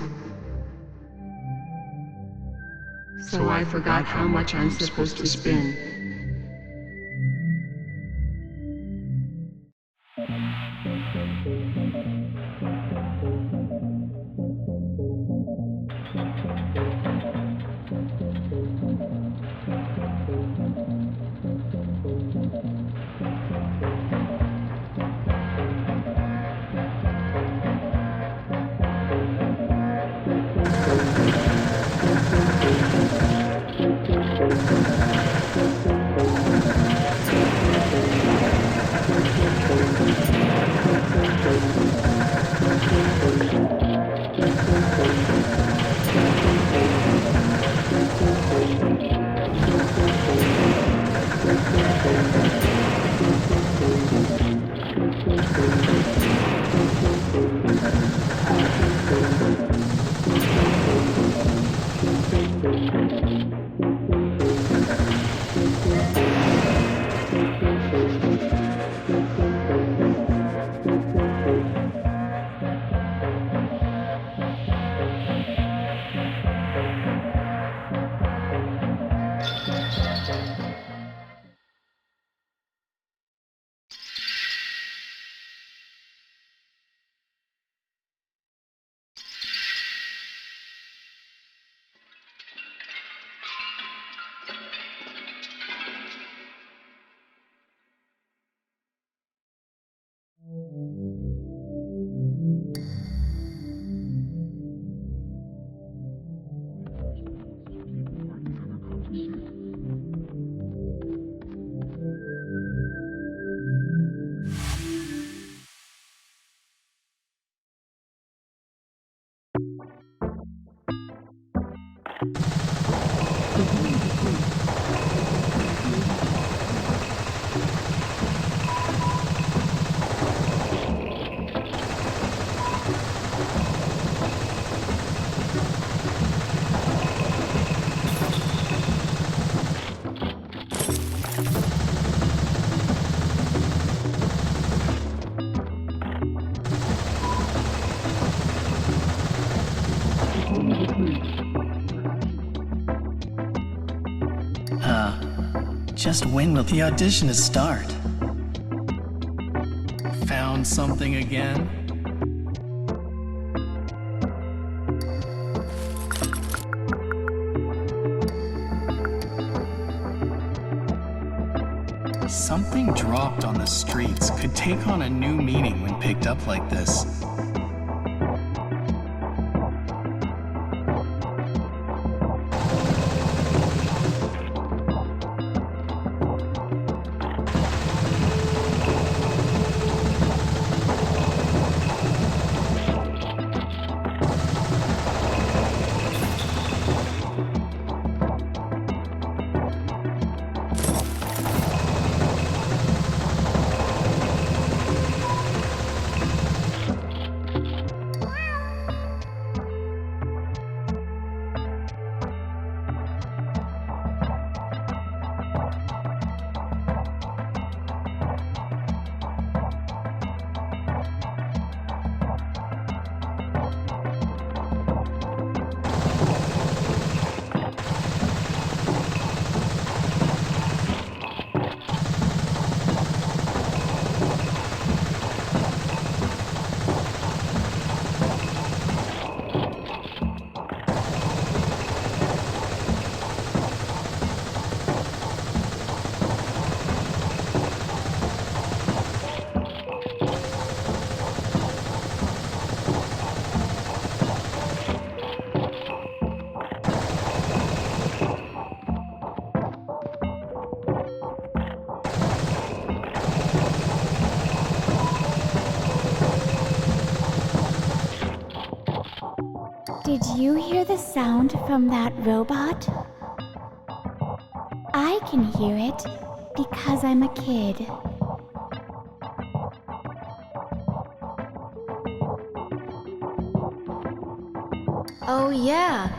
So I forgot how much I'm supposed to spin. Just when will the audition start? Found something again? Something dropped on the streets could take on a new meaning when picked up like this. Did you hear the sound from that robot? I can hear it because I'm a kid. Oh yeah.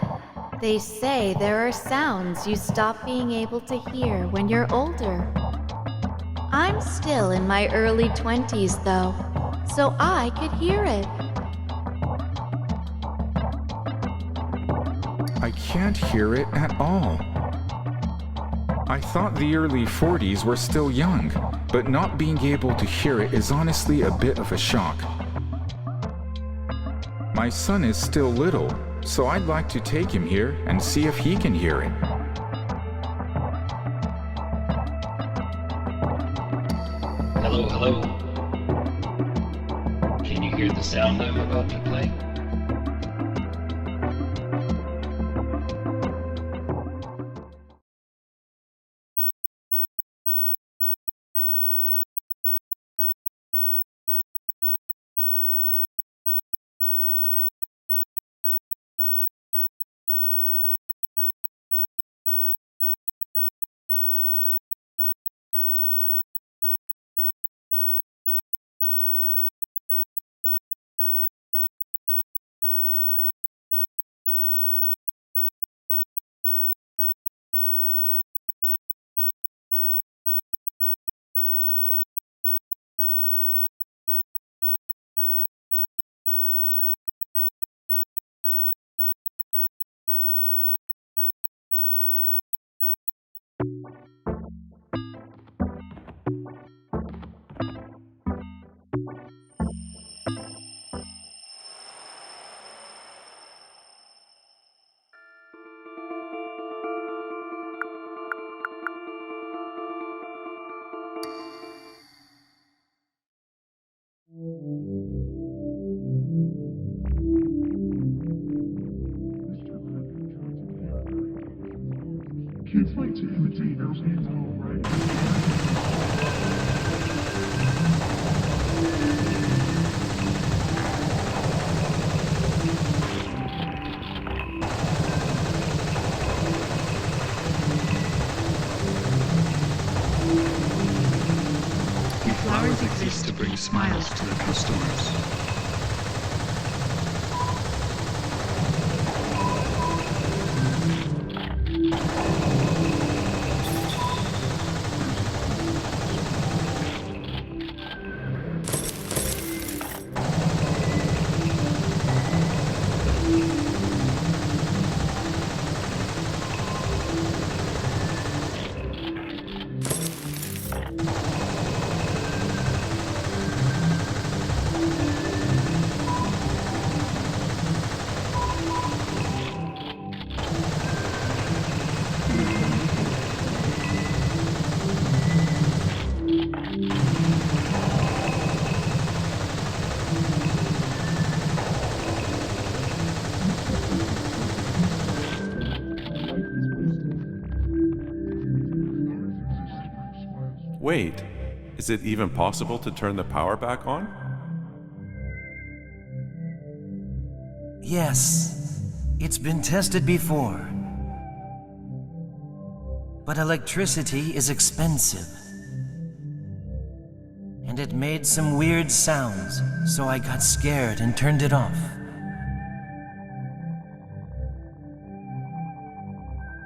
They say there are sounds you stop being able to hear when you're older. I'm still in my early 20s though, so I could hear it. can't hear it at all. I thought the early 40s were still young, but not being able to hear it is honestly a bit of a shock. My son is still little, so I'd like to take him here and see if he can hear it. Hello, hello. Can you hear the sound I'm about to play? Kids like to imitate their people, right? The flowers exist to bring smiles to the customers. Wait, is it even possible to turn the power back on? Yes, it's been tested before. But electricity is expensive. And it made some weird sounds, so I got scared and turned it off.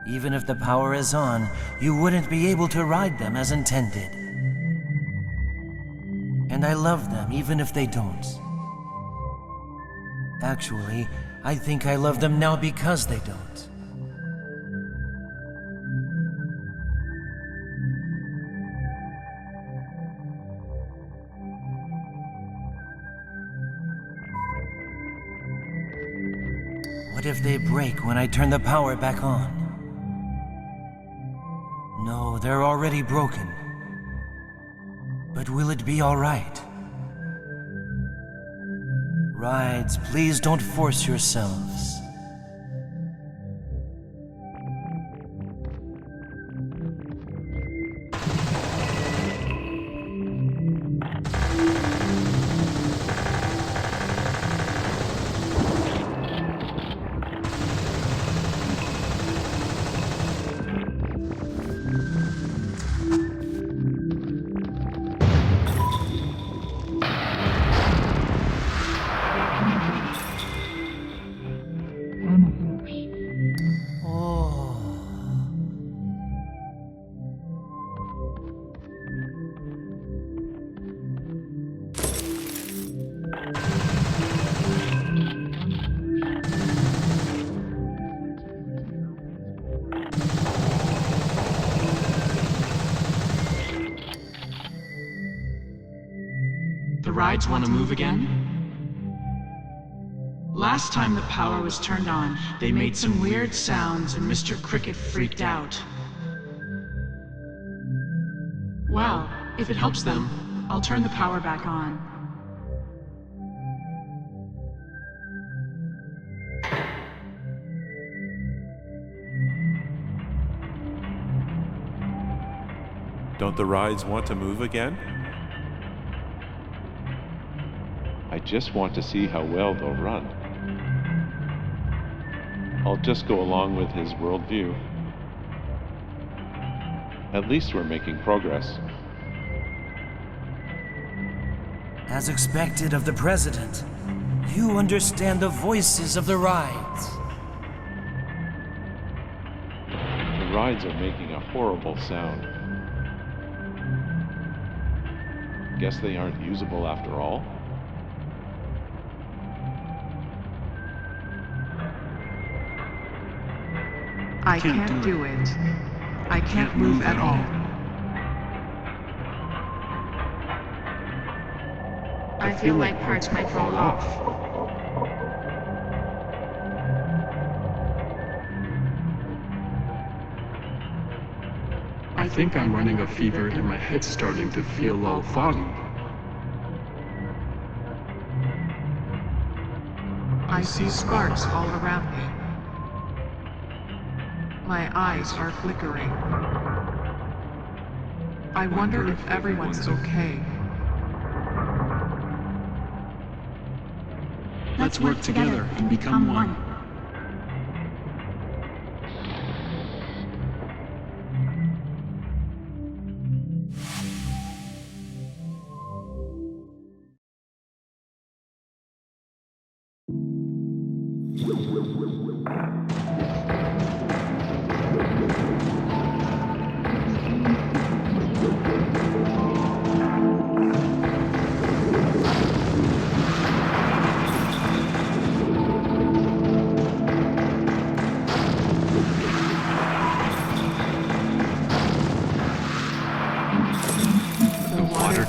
Even if the power is on, you wouldn't be able to ride them as intended. And I love them even if they don't. Actually, I think I love them now because they don't. What if they break when I turn the power back on? No, they're already broken. But will it be all right? Rides, please don't force yourselves. rides want to move again? Last time the power was turned on, they made some weird sounds and Mr. Cricket freaked out. Well, if it helps them, I'll turn the power back on. Don't the rides want to move again? I just want to see how well they'll run. I'll just go along with his worldview. At least we're making progress. As expected of the President, you understand the voices of the rides. The rides are making a horrible sound. Guess they aren't usable after all? I can't do it. I can't move at all. I feel like parts might fall off. I think I'm running a fever and my head's starting to feel all foggy. I see sparks all around me. My eyes are flickering. I wonder if everyone's okay. Let's work together and become one.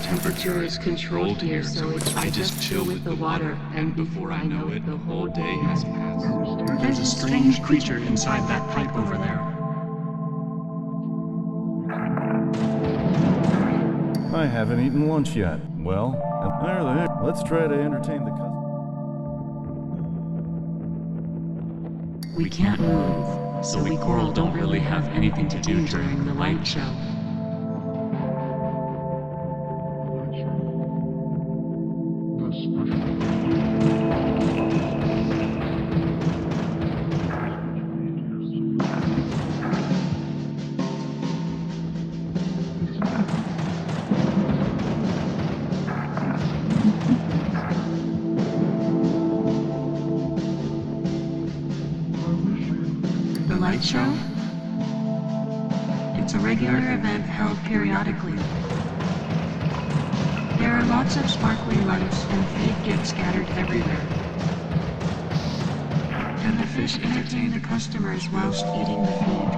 Temperature is controlled here, so I just chill with the water, and before I know it, the whole day has passed. There's a strange creature inside that pipe over there. I haven't eaten lunch yet. Well, there they are. Let's try to entertain the customers. We can't move, so we Coral don't really have anything to do during the light show. Light show? It's a regular event held periodically. There are lots of sparkly lights and feed get scattered everywhere. And the fish entertain the customers whilst eating the feed.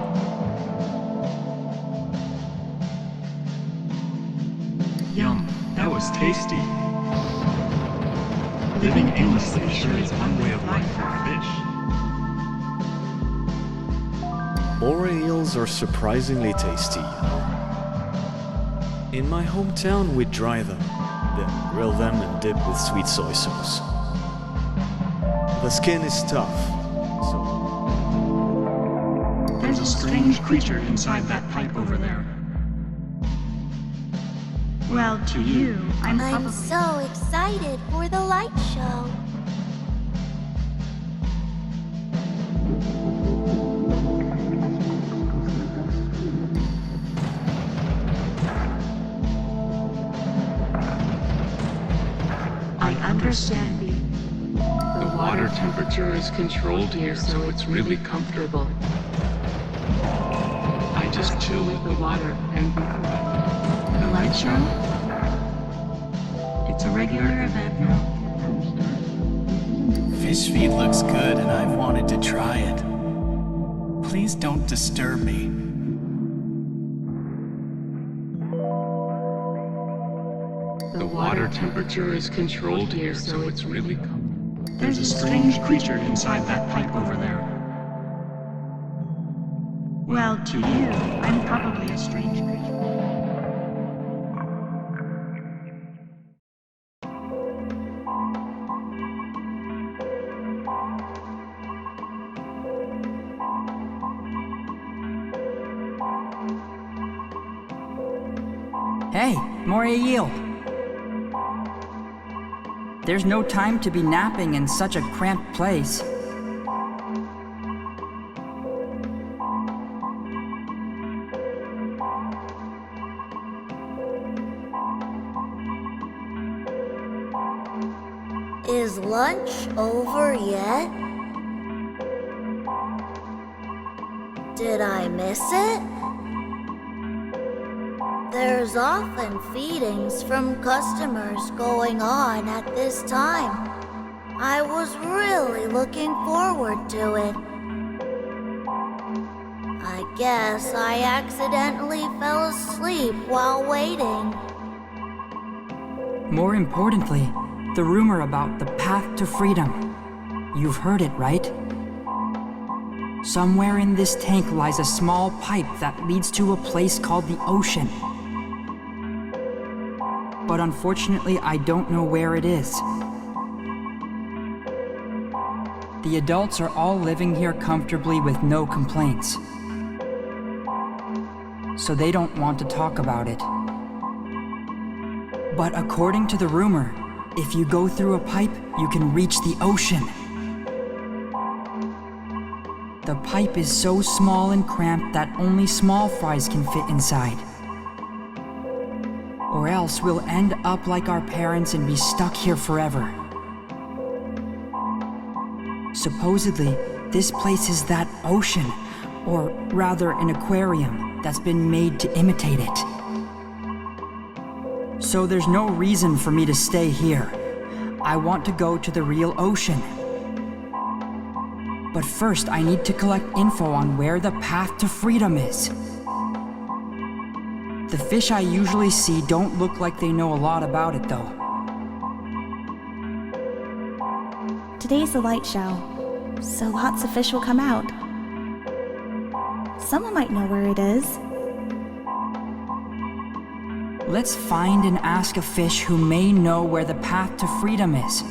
Yum, that was tasty. Living aimlessly sure is one way of life for a fish. Moray eels are surprisingly tasty, you know. In my hometown, we dry them, then grill them and dip with sweet soy sauce. The skin is tough, so... There's a strange creature inside that pipe over there. Well, to you, I'm so excited for the light show. Understand me. The water temperature is controlled here, so it's really comfortable. I just chill with the water and the light show? It's a regular event now. Fish feed looks good and I've wanted to try it. Please don't disturb me. The water temperature is controlled here, so it's really cold. There's a strange creature inside that pipe over there. Well, to you, I'm probably a strange creature. Hey, more eel. There's no time to be napping in such a cramped place. Is lunch over yet? Did I miss it? There's often feedings from customers going on at this time. I was really looking forward to it. I guess I accidentally fell asleep while waiting. More importantly, the rumor about the path to freedom. You've heard it, right? Somewhere in this tank lies a small pipe that leads to a place called the ocean. But unfortunately, I don't know where it is. The adults are all living here comfortably with no complaints. So they don't want to talk about it. But according to the rumor, if you go through a pipe, you can reach the ocean. The pipe is so small and cramped that only small fries can fit inside. Or else we'll end up like our parents and be stuck here forever. Supposedly, this place is that ocean, or rather an aquarium, that's been made to imitate it. So there's no reason for me to stay here. I want to go to the real ocean. But first, I need to collect info on where the path to freedom is. The fish I usually see don't look like they know a lot about it, though. Today's the light show, so lots of fish will come out. Someone might know where it is. Let's find and ask a fish who may know where the path to freedom is.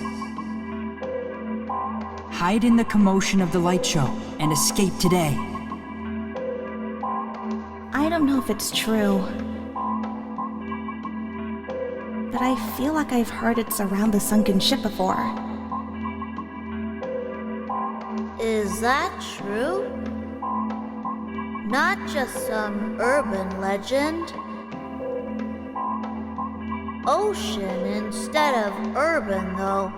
Hide in the commotion of the light show and escape today. I don't know if it's true, but I feel like I've heard it's around the sunken ship before. Is that true? Not just some urban legend. Ocean instead of urban, though.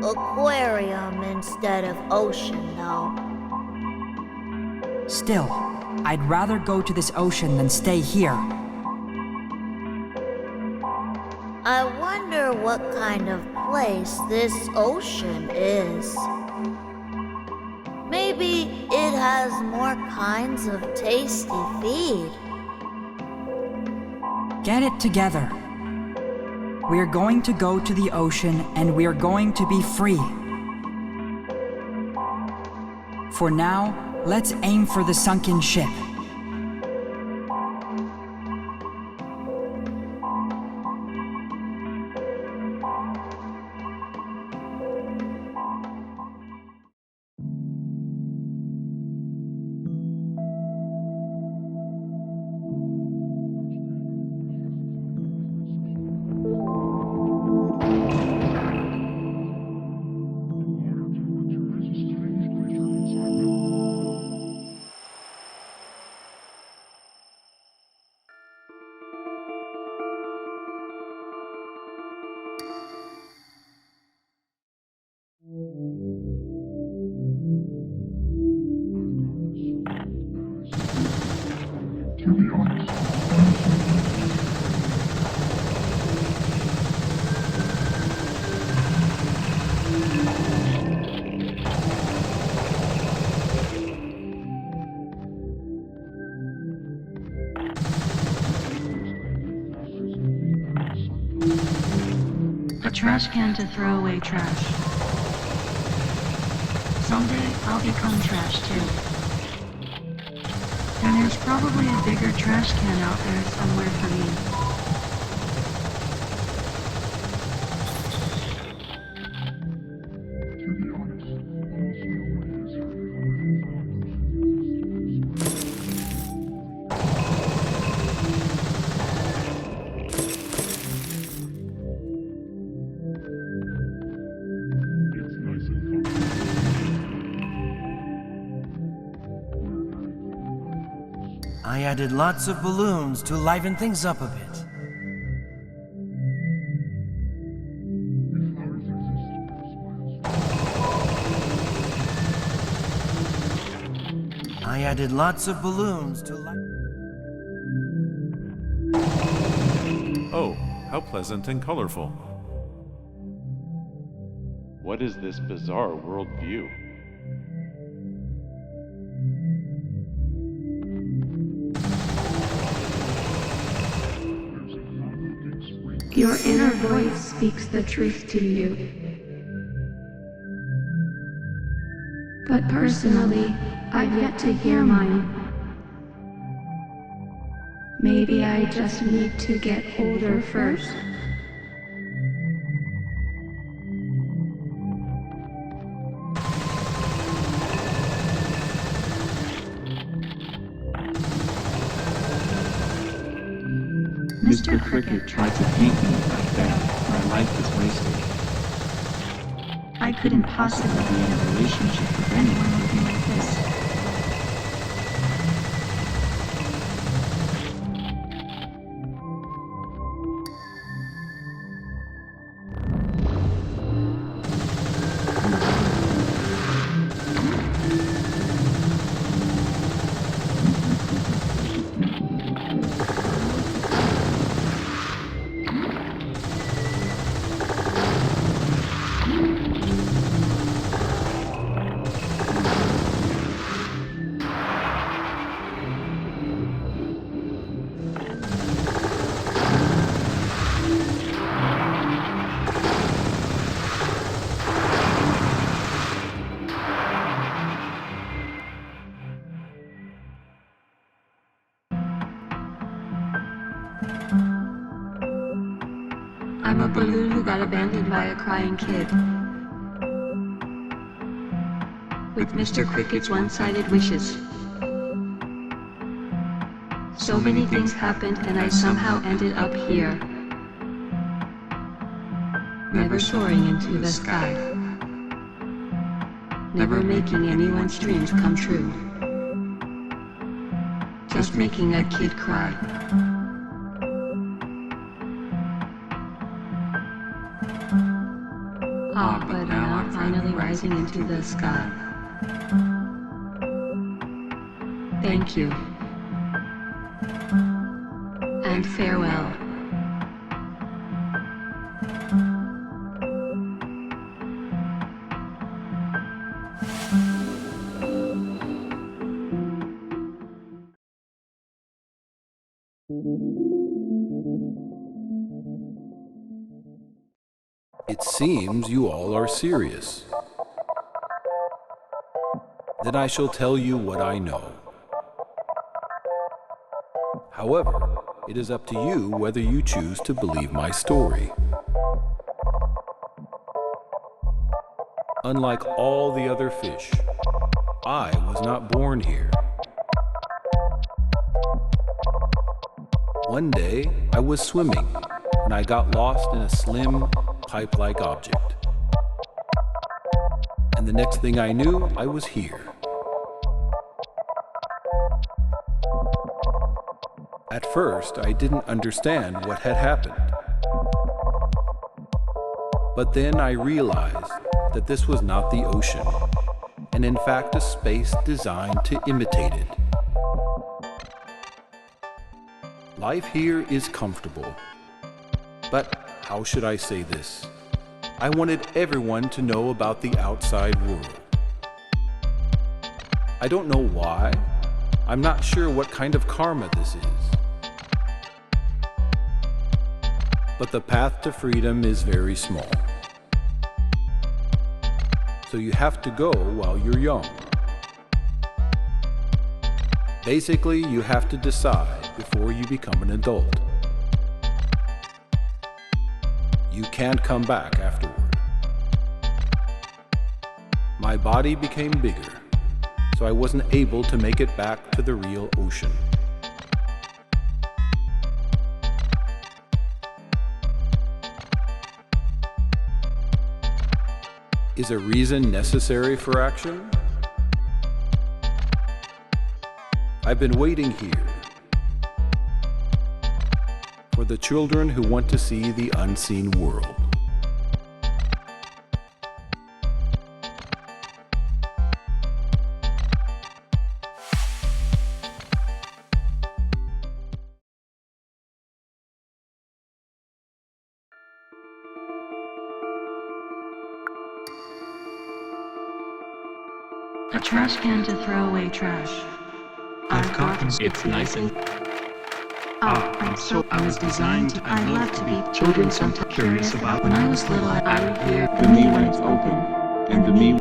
Aquarium instead of ocean, though. Still, I'd rather go to this ocean than stay here. I wonder what kind of place this ocean is. Maybe it has more kinds of tasty feed. Get it together. We're going to go to the ocean and we're going to be free. For now, let's aim for the sunken ship. trash can to throw away trash. Someday, I'll become trash too. And there's probably a bigger trash can out there somewhere for me. I added lots of balloons to liven things up a bit. I added lots of balloons to Oh, how pleasant and colorful. What is this bizarre worldview? Your inner voice speaks the truth to you. But personally, I've yet to hear mine. Maybe I just need to get older first. Mr. Cricket tried to paint me back then. My life is wasted. I couldn't possibly be in a relationship with anyone looking like this. I'm a balloon who got abandoned by a crying kid. With Mr. Cricket's one-sided wishes. So many things happened and I somehow ended up here. Never soaring into the sky. Never making anyone's dreams come true. Just making a kid cry. But now I'm finally rising into the sky. Thank you. And farewell. It seems you all are serious. Then I shall tell you what I know. However, it is up to you whether you choose to believe my story. Unlike all the other fish, I was not born here. One day, I was swimming, and I got lost in a slim, pipe-like object. And the next thing I knew, I was here. At first, I didn't understand what had happened. But then I realized that this was not the ocean, and in fact a space designed to imitate it. Life here is comfortable. But how should I say this? I wanted everyone to know about the outside world. I don't know why. I'm not sure what kind of karma this is. But the path to freedom is very small. So you have to go while you're young. Basically, you have to decide before you become an adult. You can't come back afterward. My body became bigger, so I wasn't able to make it back to the real ocean. Is a reason necessary for action? I've been waiting here for the children who want to see the unseen world. A trash can to throw away trash. I've gotten it's nice and I was designed to I love to be children, so I'm curious about When I was little, I would hear the me when it's open and the me.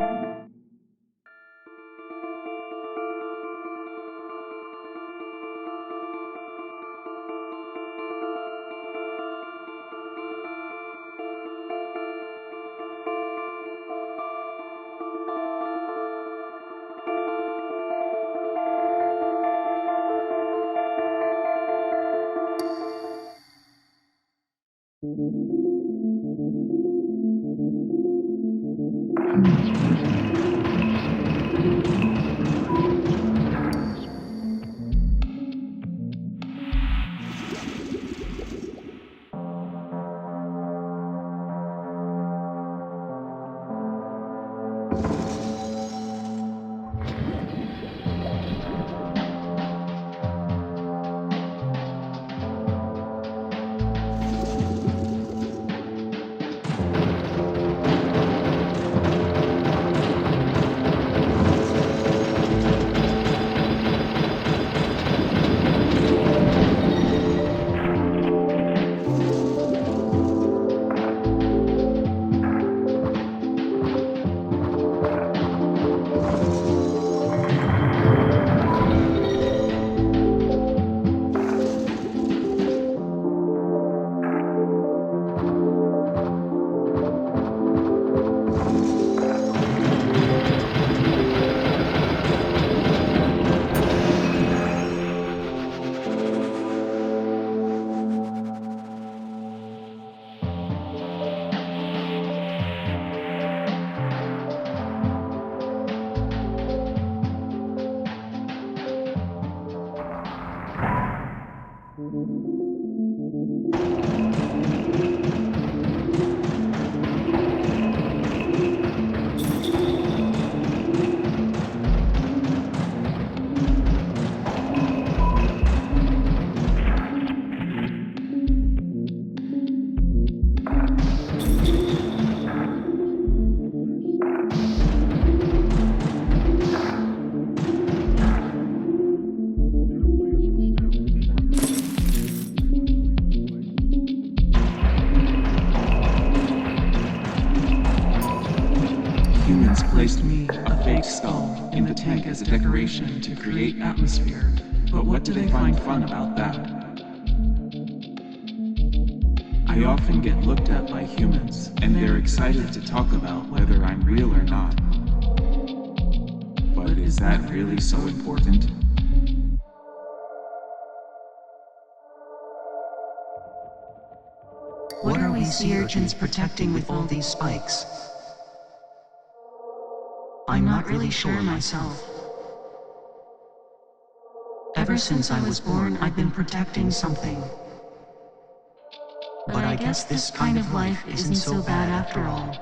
Humans placed me, a fake skull, in the tank as a decoration to create atmosphere. But what do they find fun about that? I often get looked at by humans, and they're excited to talk about whether I'm real or not. But is that really so important? What are we sea urchins protecting with all these spikes? I'm not really sure myself. Ever since I was born, I've been protecting something. But I guess this kind of life isn't so bad after all.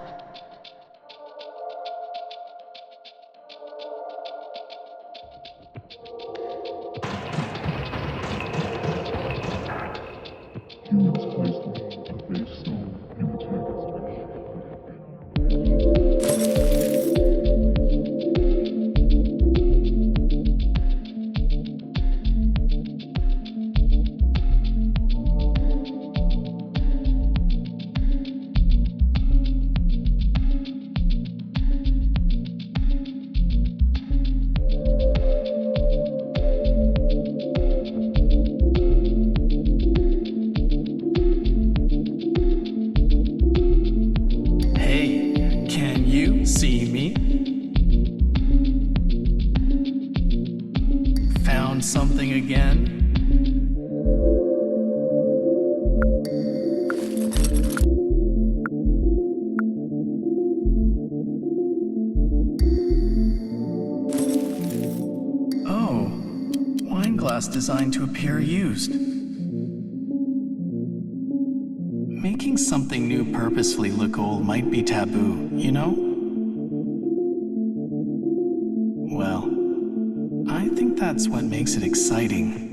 found something again? Oh, wine glass designed to appear used. Making something new purposefully look old might be taboo, you know? Well, I think that's what makes it exciting.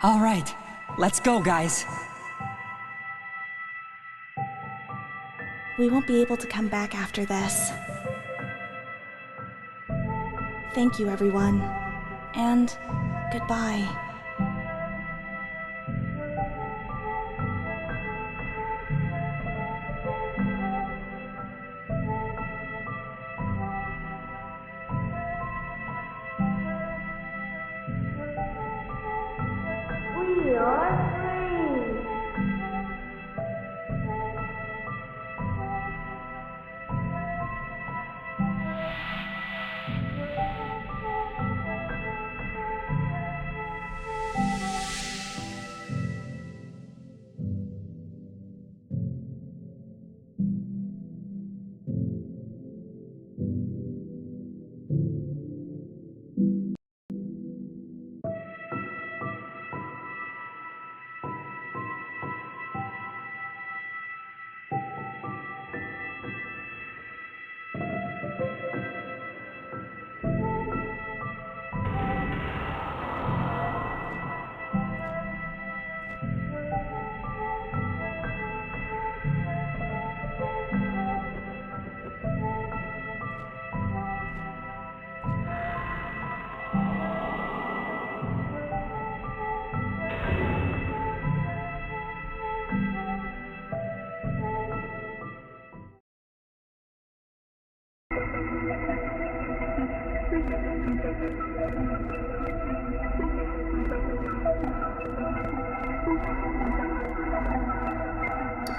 All right, let's go, guys. We won't be able to come back after this. Thank you, everyone. And goodbye. We are free.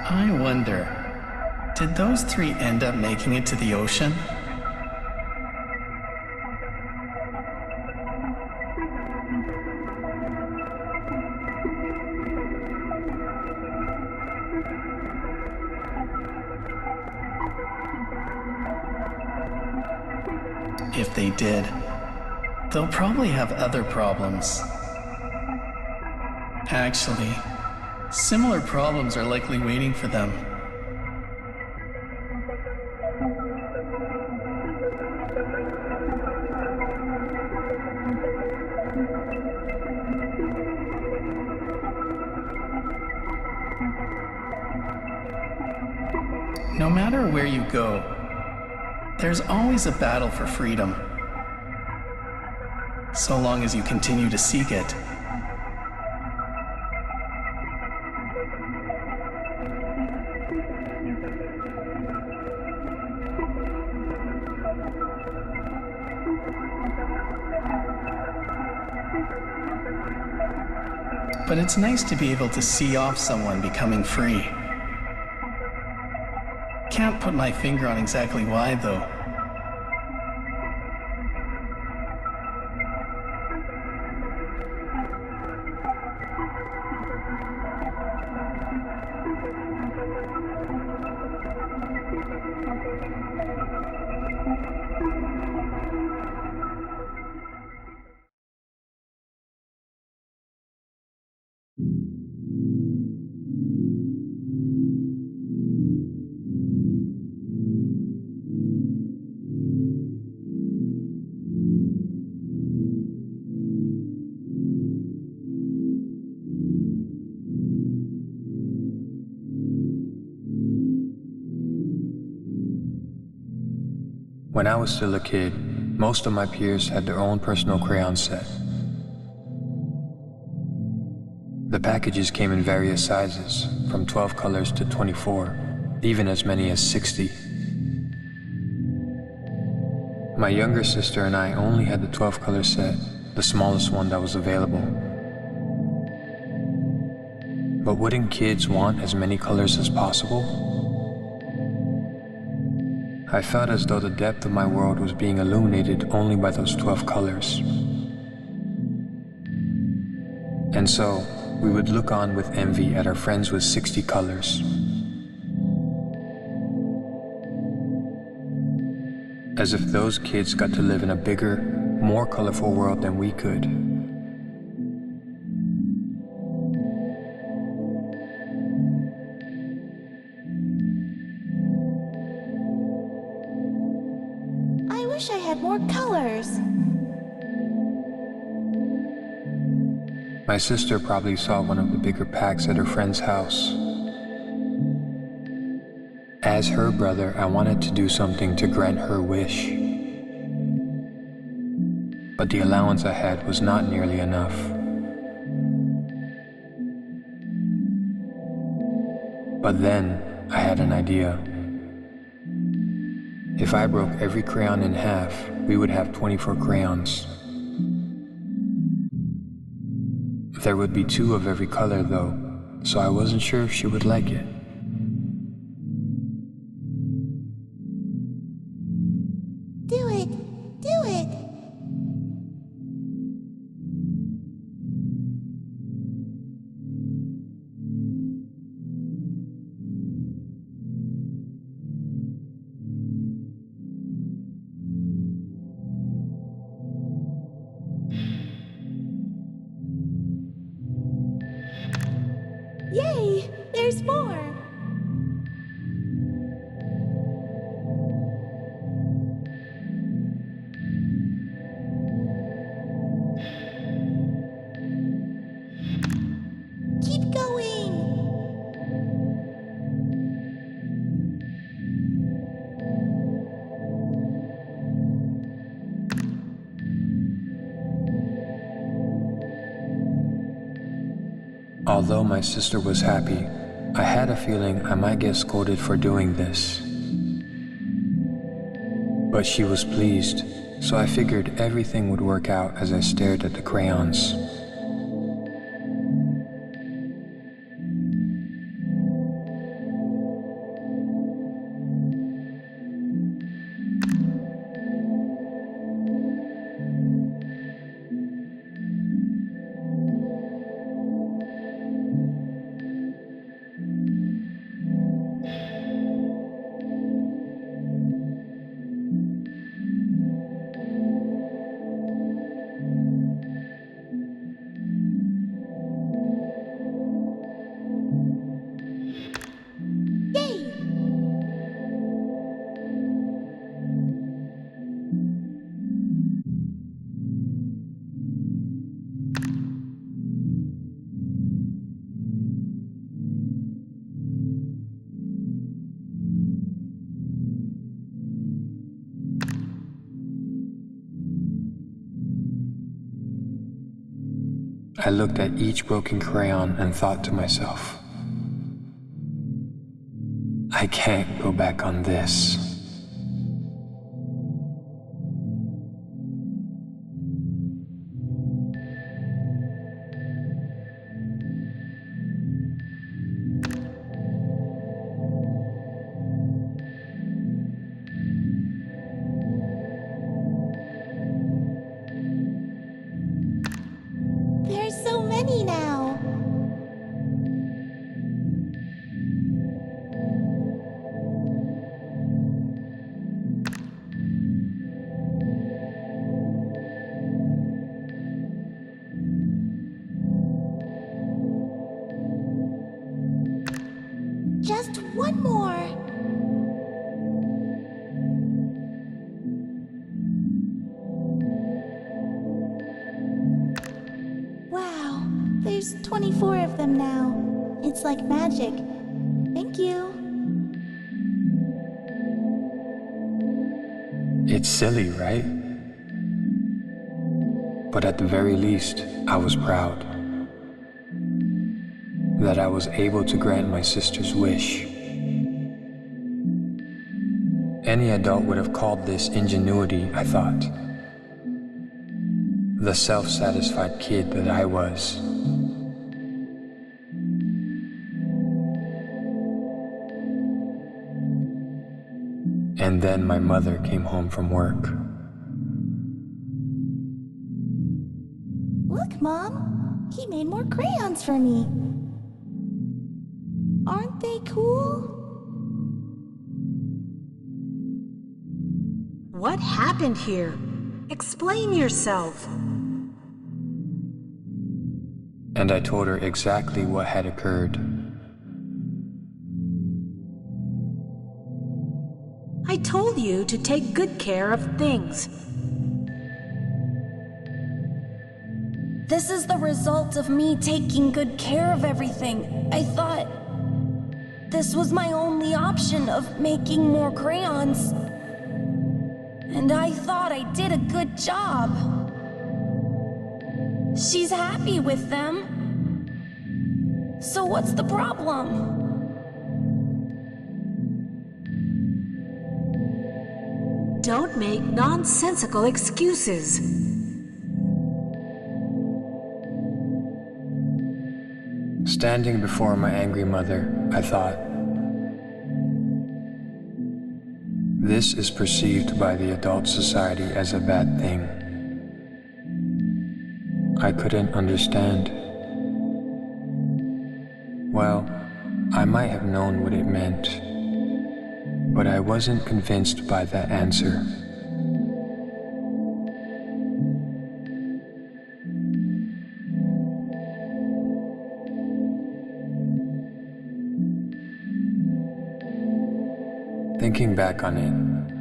I wonder, did those three end up making it to the ocean? If they did, they'll probably have other problems. Actually, similar problems are likely waiting for them. No matter where you go, there's always a battle for freedom, so long as you continue to seek it. But it's nice to be able to see off someone becoming free. Can't put my finger on exactly why, though. When I was still a kid, most of my peers had their own personal crayon set. The packages came in various sizes, from 12 colors to 24, even as many as 60. My younger sister and I only had the 12-color set, the smallest one that was available. But wouldn't kids want as many colors as possible? I felt as though the depth of my world was being illuminated only by those 12 colors. And so, we would look on with envy at our friends with 60 colors. As if those kids got to live in a bigger, more colorful world than we could. I wish I had more colors. My sister probably saw one of the bigger packs at her friend's house. As her brother, I wanted to do something to grant her wish. But the allowance I had was not nearly enough. But then, I had an idea. If I broke every crayon in half, we would have 24 crayons. There would be 2 of every color though, so I wasn't sure if she would like it. Do it! Do it! Yay! There's more! Keep going! Although my sister was happy, I had a feeling I might get scolded for doing this. But she was pleased, so I figured everything would work out as I stared at the crayons. I looked at each broken crayon and thought to myself, I can't go back on this. There's so many now! Just one more! Wow, there's 24 of them now. It's like magic. Thank you. It's silly, right? But at the very least, I was proud that I was able to grant my sister's wish. Any adult would have called this ingenuity, I thought. The self-satisfied kid that I was. And then my mother came home from work. Look, Mom. He made more crayons for me. Aren't they cool? What happened here? Explain yourself. And I told her exactly what had occurred. I told you to take good care of things. This is the result of me taking good care of everything. I thought this was my only option of making more crayons. And I thought I did a good job. She's happy with them. So what's the problem? Don't make nonsensical excuses. Standing before my angry mother, I thought, this is perceived by the adult society as a bad thing. I couldn't understand. Well, I might have known what it meant, but I wasn't convinced by that answer. Thinking back on it,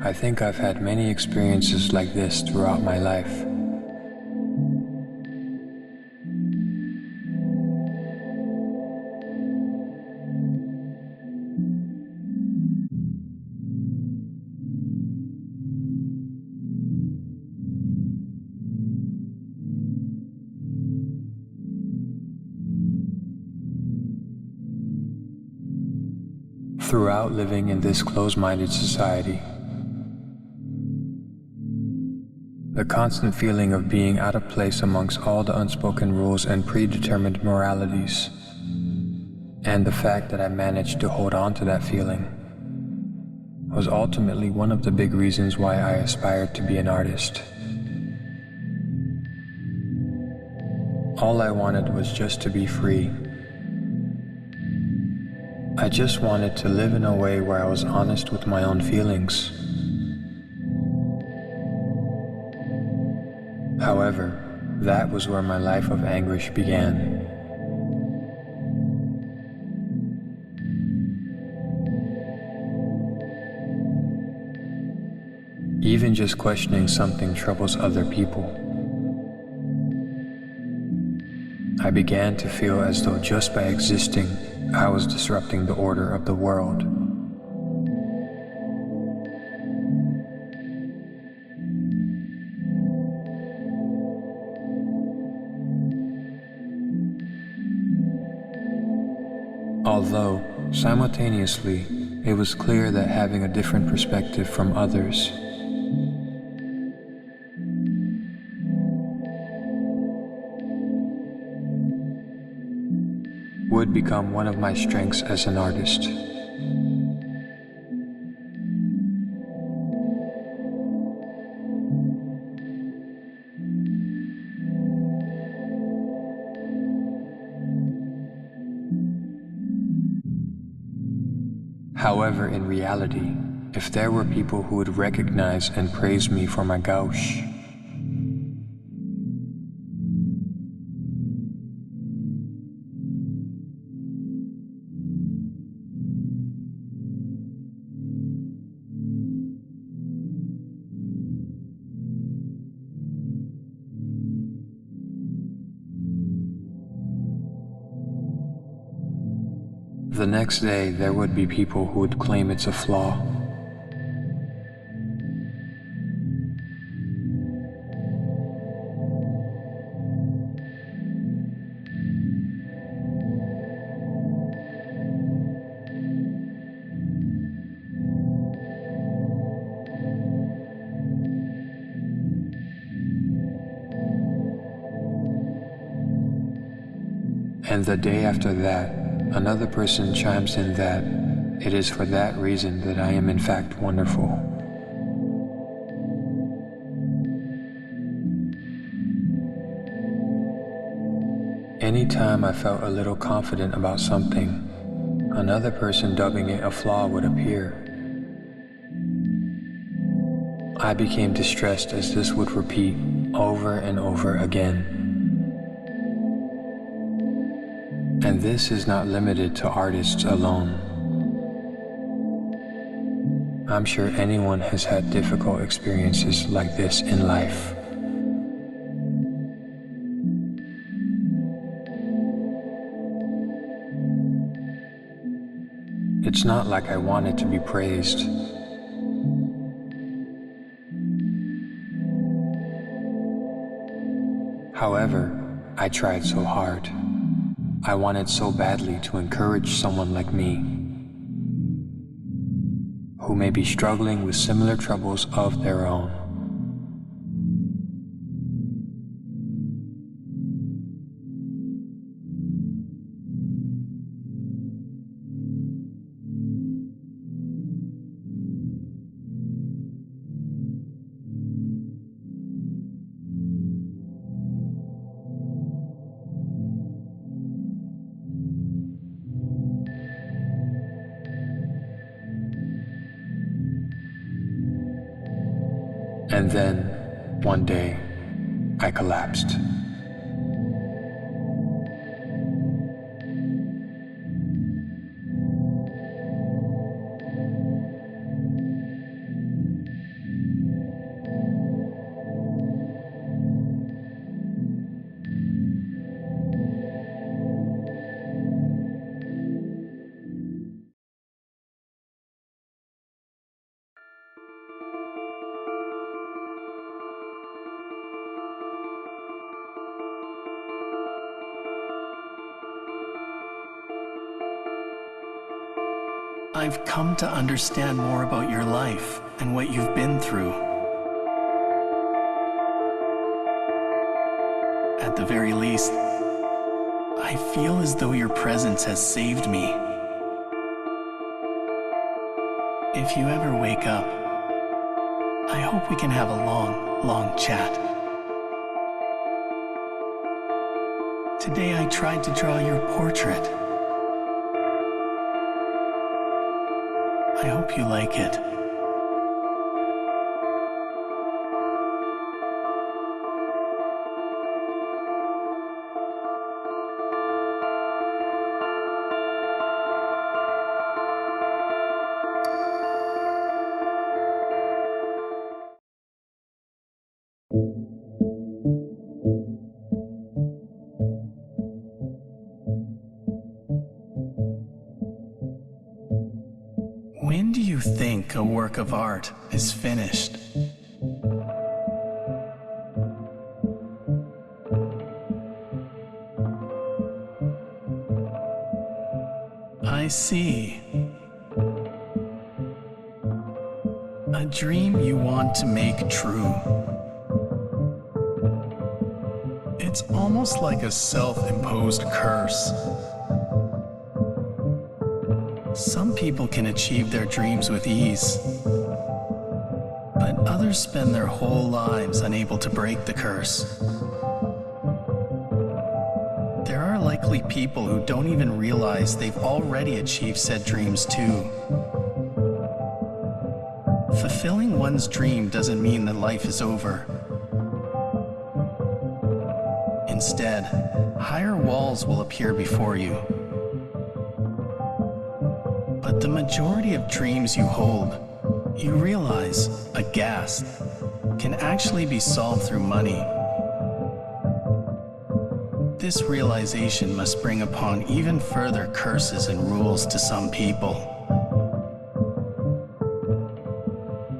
I think I've had many experiences like this throughout my life. Throughout living in this closed-minded society, the constant feeling of being out of place amongst all the unspoken rules and predetermined moralities, and the fact that I managed to hold on to that feeling, was ultimately one of the big reasons why I aspired to be an artist. All I wanted was just to be free. I just wanted to live in a way where I was honest with my own feelings. However, that was where my life of anguish began. Even just questioning something troubles other people. I began to feel as though just by existing, I was disrupting the order of the world. Although, simultaneously, it was clear that having a different perspective from others would become one of my strengths as an artist. However, in reality, if there were people who would recognize and praise me for my gouache, the next day there would be people who would claim it's a flaw. And the day after that, another person chimes in that it is for that reason that I am in fact wonderful. Anytime I felt a little confident about something, another person dubbing it a flaw would appear. I became distressed as this would repeat over and over again. And this is not limited to artists alone. I'm sure anyone has had difficult experiences like this in life. It's not like I wanted to be praised. However, I tried so hard. I wanted so badly to encourage someone like me, who may be struggling with similar troubles of their own. And then, one day, I collapsed. I've come to understand more about your life and what you've been through. At the very least, I feel as though your presence has saved me. If you ever wake up, I hope we can have a long chat. Today I tried to draw your portrait. I hope you like it. When do you think a work of art is finished? I see. A dream you want to make true. It's almost like a self-imposed curse. Some people can achieve their dreams with ease, but others spend their whole lives unable to break the curse. There are likely people who don't even realize they've already achieved said dreams too. Fulfilling one's dream doesn't mean that life is over. Instead, higher walls will appear before you. But the majority of dreams you hold, you realize, aghast, can actually be solved through money. This realization must bring upon even further curses and rules to some people.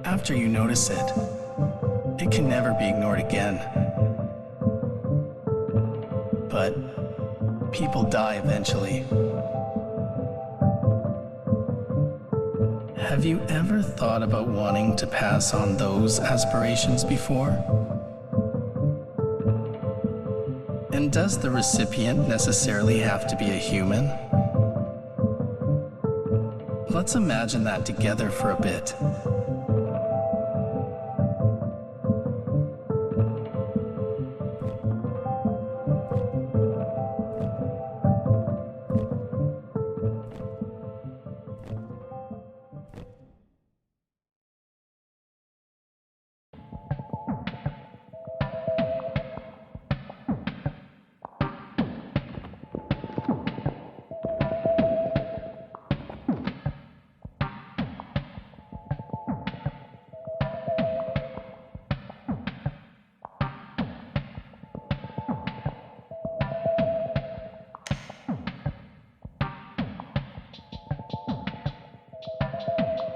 After you notice it, it can never be ignored again. But people die eventually. Have you ever thought about wanting to pass on those aspirations before? And does the recipient necessarily have to be a human? Let's imagine that together for a bit.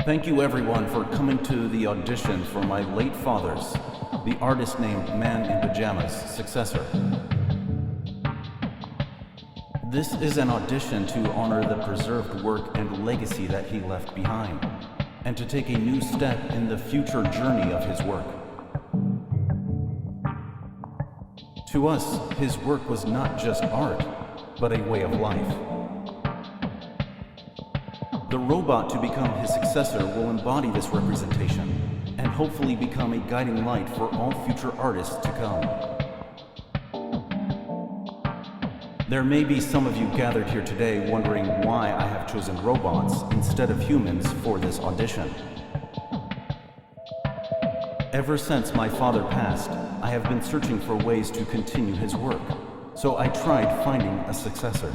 Thank you everyone for coming to the audition for my late father's, the artist named Man in Pajamas, successor. This is an audition to honor the preserved work and legacy that he left behind, and to take a new step in the future journey of his work. To us, his work was not just art, but a way of life. The robot to become his successor will embody this representation, and hopefully become a guiding light for all future artists to come. There may be some of you gathered here today wondering why I have chosen robots instead of humans for this audition. Ever since my father passed, I have been searching for ways to continue his work, so I tried finding a successor.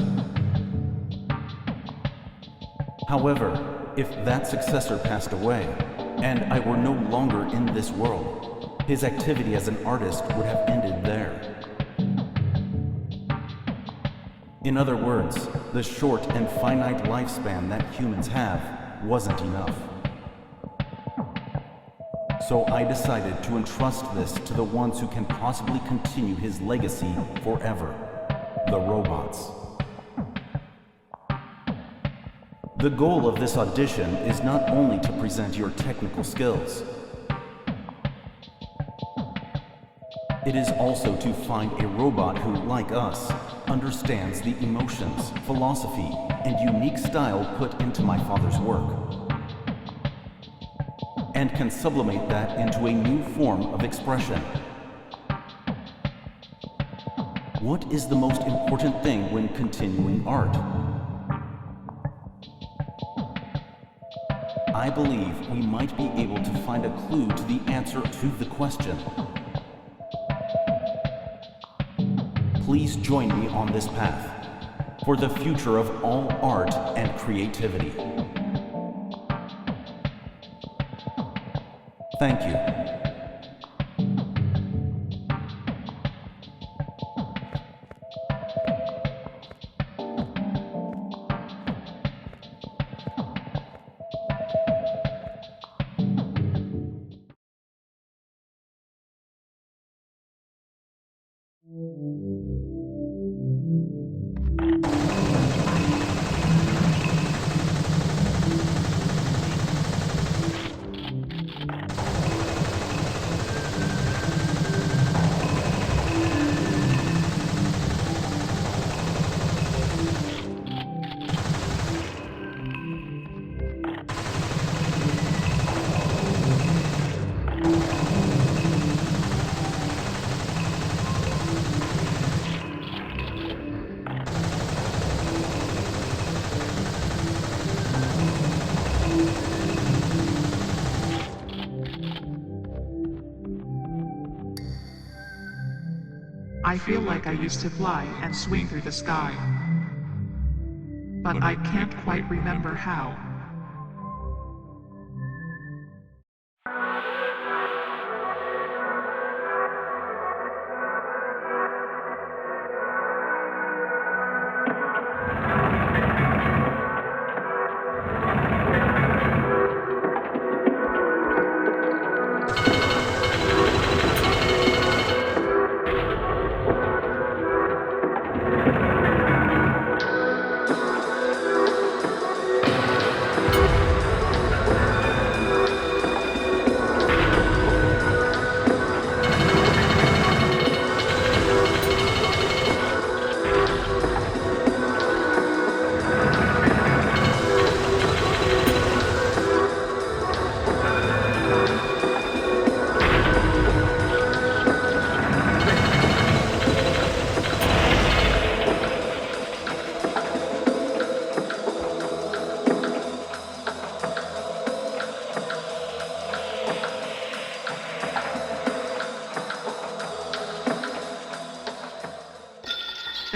However, if that successor passed away, and I were no longer in this world, his activity as an artist would have ended there. In other words, the short and finite lifespan that humans have wasn't enough. So I decided to entrust this to the ones who can possibly continue his legacy forever, the robots. The goal of this audition is not only to present your technical skills. It is also to find a robot who, like us, understands the emotions, philosophy, and unique style put into my father's work, and can sublimate that into a new form of expression. What is the most important thing when continuing art? I believe we might be able to find a clue to the answer to the question. Please join me on this path for the future of all art and creativity. Thank you. I feel like I used to fly and swing through the sky, but I can't quite remember how.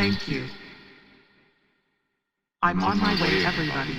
Thank you. I'm on my way, everybody.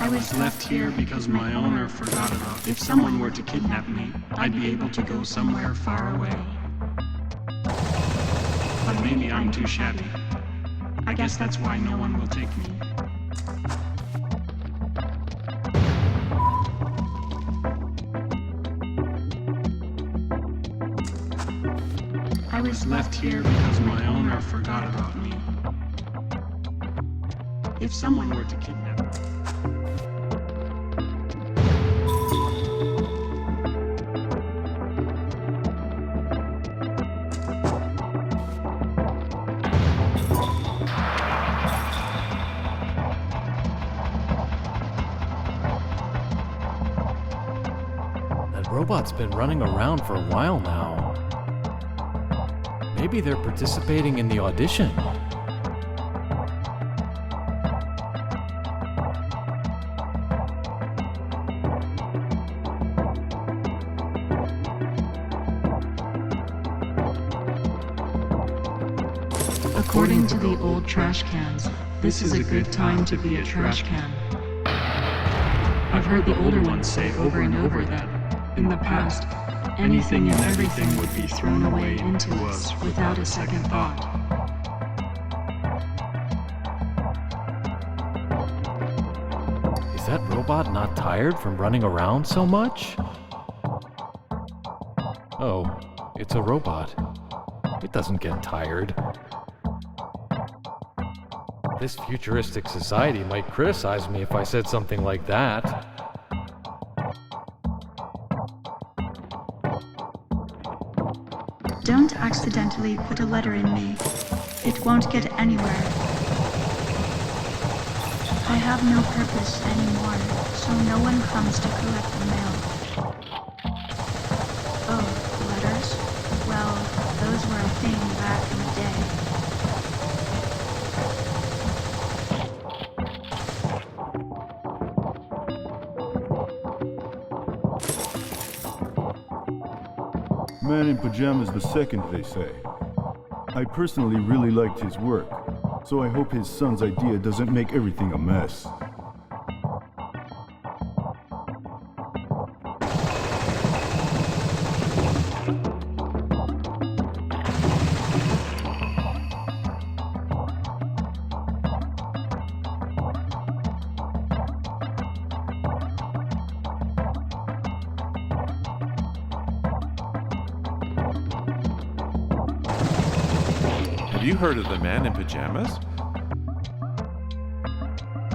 I was left here because my owner forgot about it. If someone were to kidnap me, I'd be able to go somewhere far away. But maybe I'm too shabby. I guess that's why no one will take me. I was left here because my owner forgot about me. If someone were to kidnap me. That robot's been running around for a while now. Maybe they're participating in the audition. According to the old trash cans, this is a good time to be a trash can. I've heard the older ones say over and over that, in the past, anything and everything would be thrown away into us without a second thought. Is that robot not tired from running around so much? Oh, it's a robot. It doesn't get tired. This futuristic society might criticize me if I said something like that. Don't accidentally put a letter in me. It won't get anywhere. I have no purpose anymore, so no one comes to collect the mail. Oh, letters? Well, those were a thing back in the day. Man in Pajamas the second, they say. I personally really liked his work, so I hope his son's idea doesn't make everything a mess. Have you heard of the Man in Pajamas?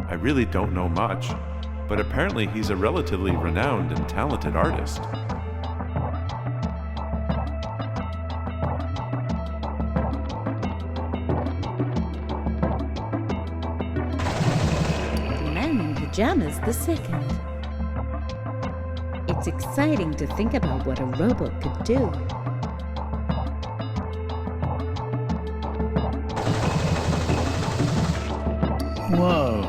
I really don't know much, but apparently he's a relatively renowned and talented artist. The Man in Pajamas the second. It's exciting to think about what a robot could do. Whoa.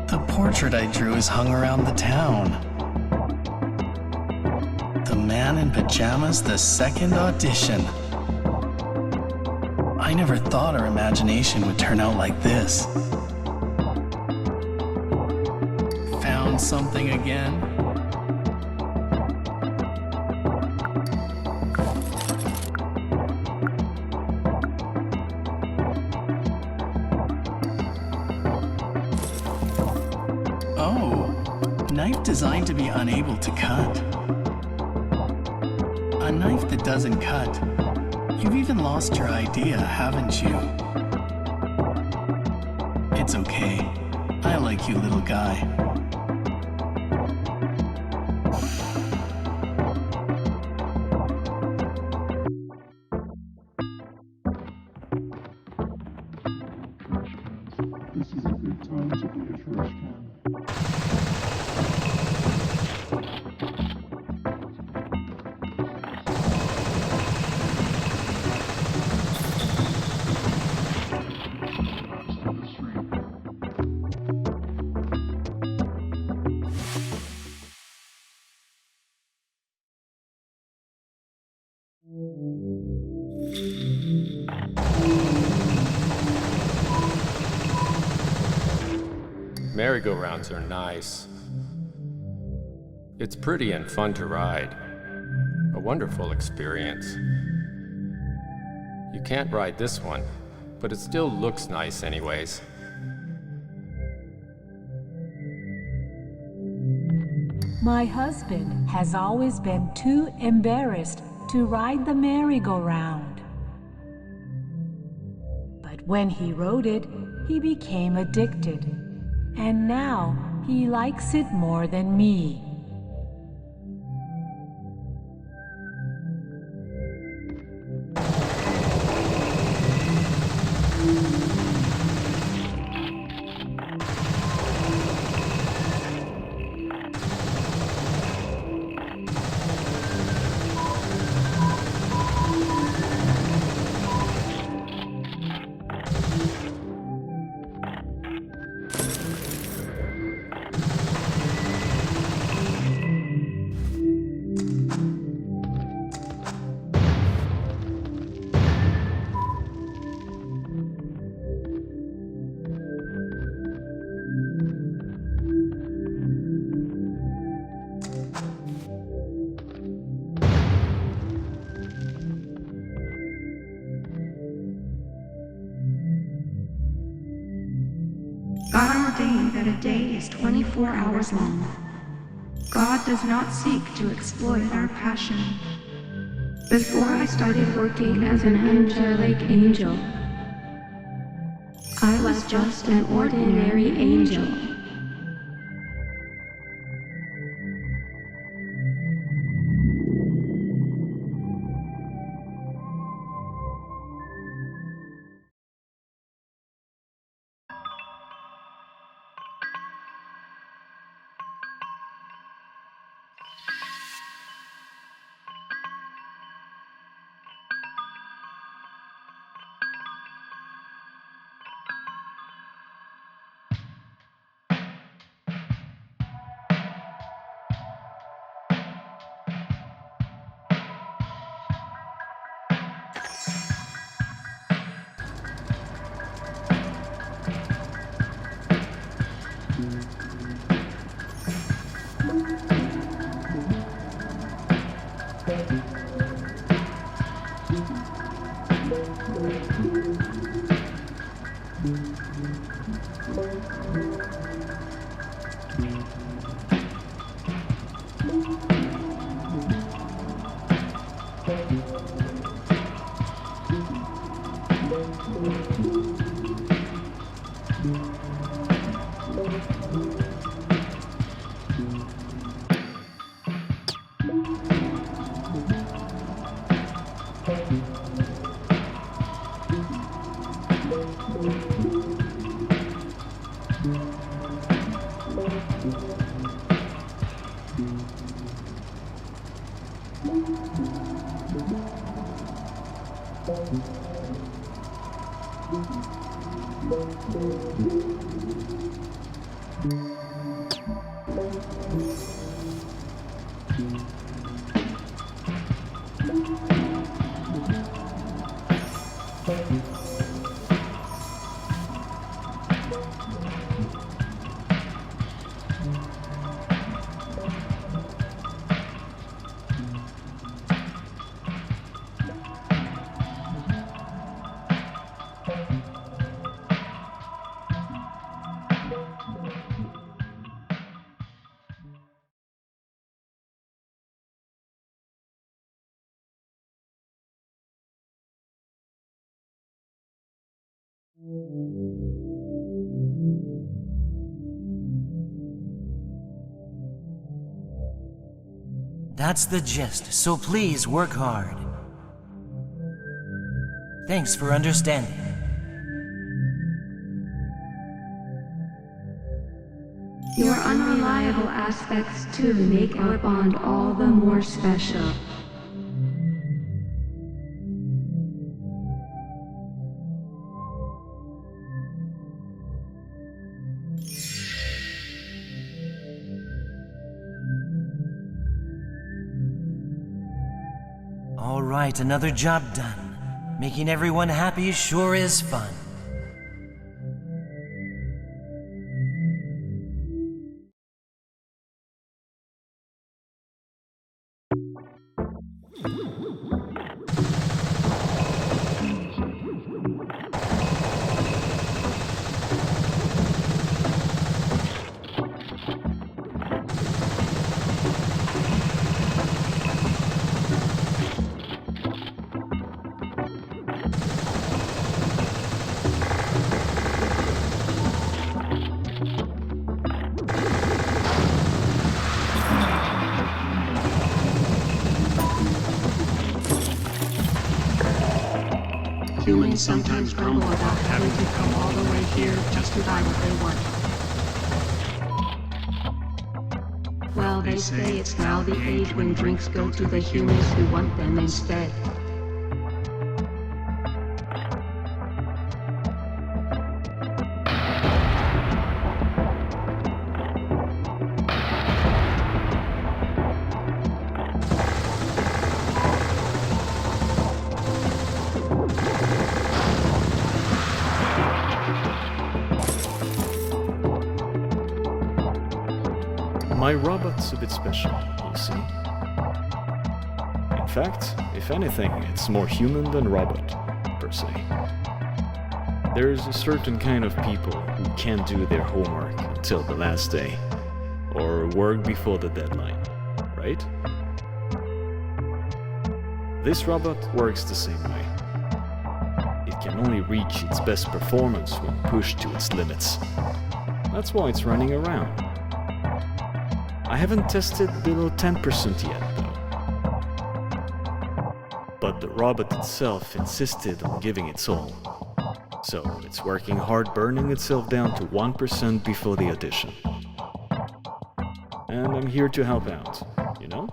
The portrait I drew is hung around the town. The Man in Pajamas, the second audition. I never thought our imagination would turn out like this. something again? Oh, knife designed to be unable to cut. A knife that doesn't cut. You've even lost your idea, haven't you? It's okay. I like you, little guy. This is a good time to be a trash can. Merry-go-rounds are nice. It's pretty and fun to ride. A wonderful experience. You can't ride this one, but it still looks nice anyways. My husband has always been too embarrassed to ride the merry-go-round. But when he rode it, he became addicted, and now he likes it more than me. God ordained that a day is 24 hours long. God does not seek to exploit our passion. Before I started working as an angelic angel, I was just an ordinary angel. That's the gist, so please work hard. Thanks for understanding. Your unreliable aspects too make our bond all the more special. All right, another job done. Making everyone happy sure is fun. Humans sometimes grumble about having to come all the way here just to buy what they want. Well, they say it's now the age when drinks go to the humans who want them instead. My robot's a bit special, you see. In fact, if anything, it's more human than robot, per se. There's a certain kind of people who can't do their homework until the last day, or work before the deadline, right? This robot works the same way. It can only reach its best performance when pushed to its limits. That's why it's running around. I haven't tested below 10% yet, though. But the robot itself insisted on giving its all. So it's working hard, burning itself down to 1% before the addition. And I'm here to help out, you know?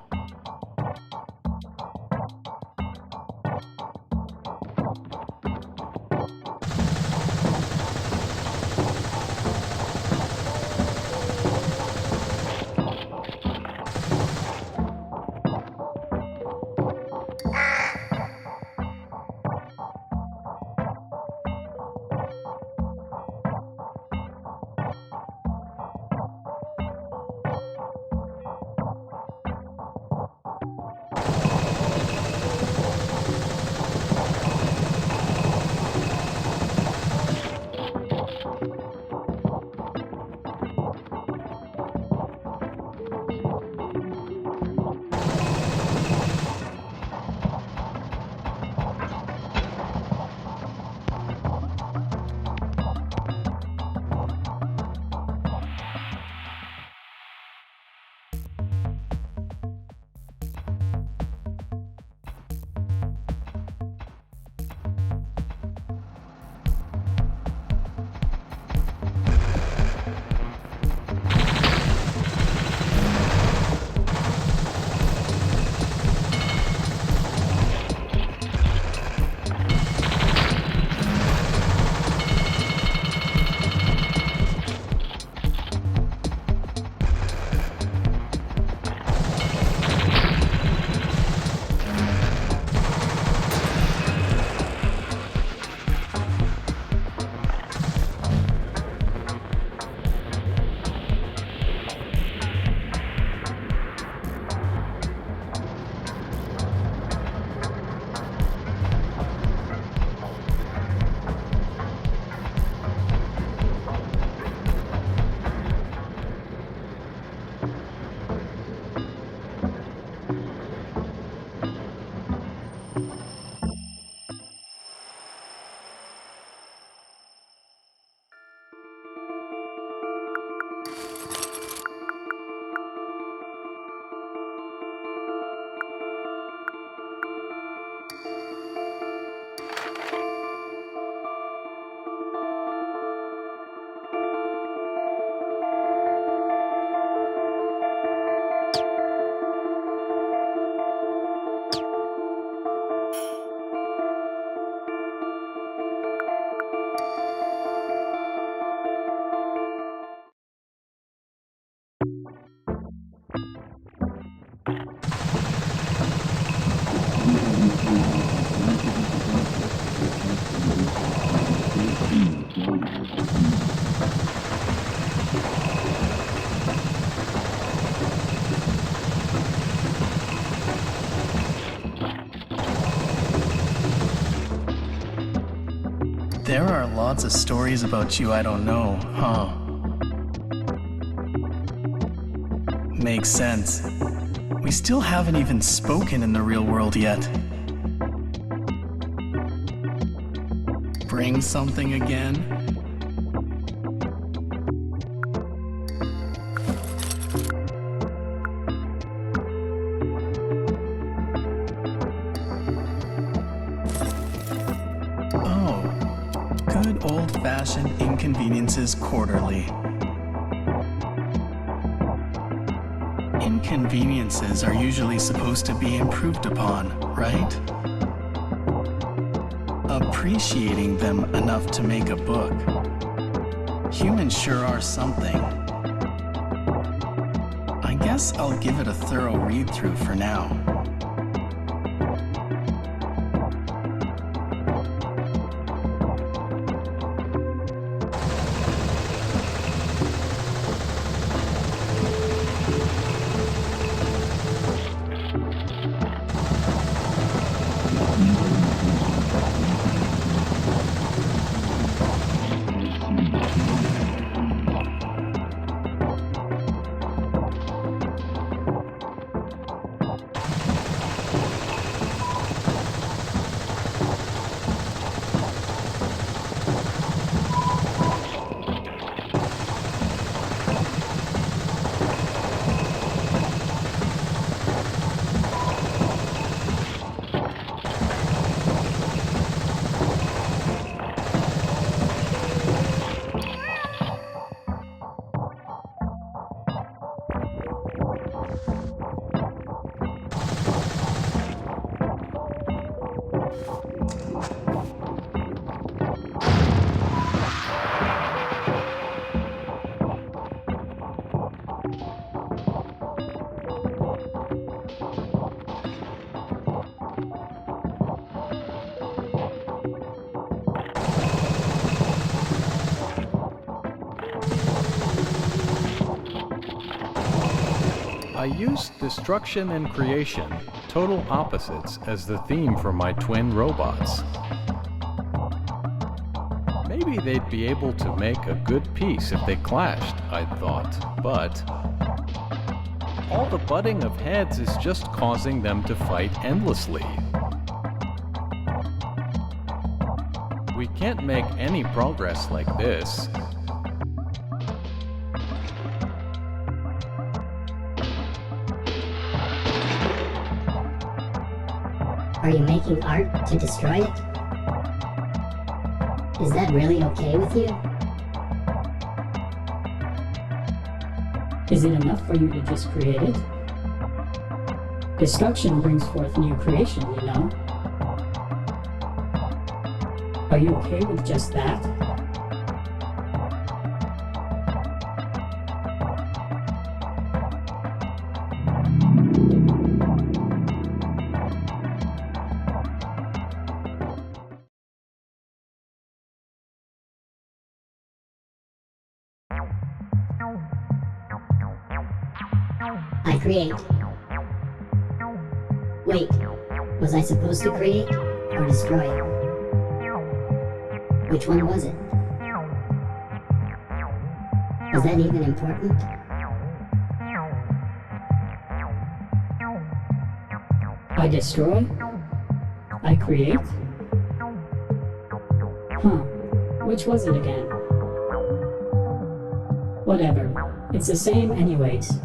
There are lots of stories about you I don't know, huh? Makes sense. We still haven't even spoken in the real world yet. Bring something again? Good old-fashioned Inconveniences Quarterly. Inconveniences are usually supposed to be improved upon, right? Appreciating them enough to make a book. Humans sure are something. I guess I'll give it a thorough read-through for now. I used destruction and creation, total opposites, as the theme for my twin robots. Maybe they'd be able to make a good piece if they clashed, I thought, but all the butting of heads is just causing them to fight endlessly. We can't make any progress like this. Are you making art to destroy it? Is that really okay with you? Is it enough for you to just create it? Destruction brings forth new creation, you know? Are you okay with just that? I create. Wait, was I supposed to create or destroy? Which one was it? Was that even important? I destroy? I create? Huh, which was it again? Whatever, it's the same anyways.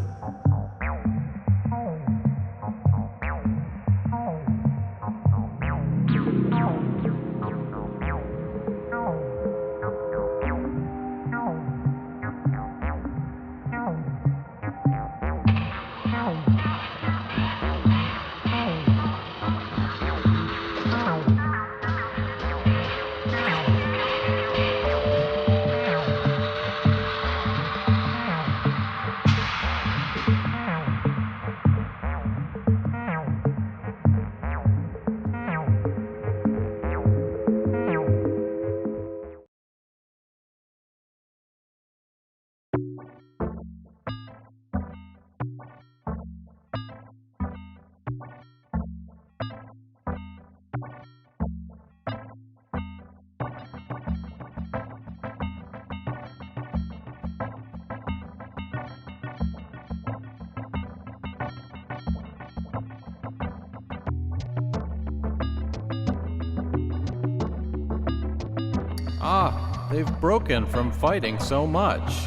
Ah, they've broken from fighting so much.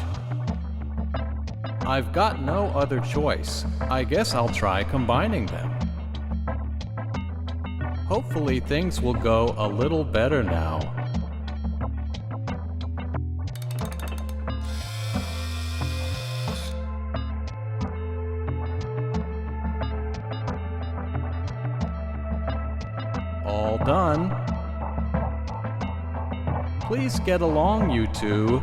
I've got no other choice. I guess I'll try combining them. Hopefully things will go a little better now. All done. Please get along, you two.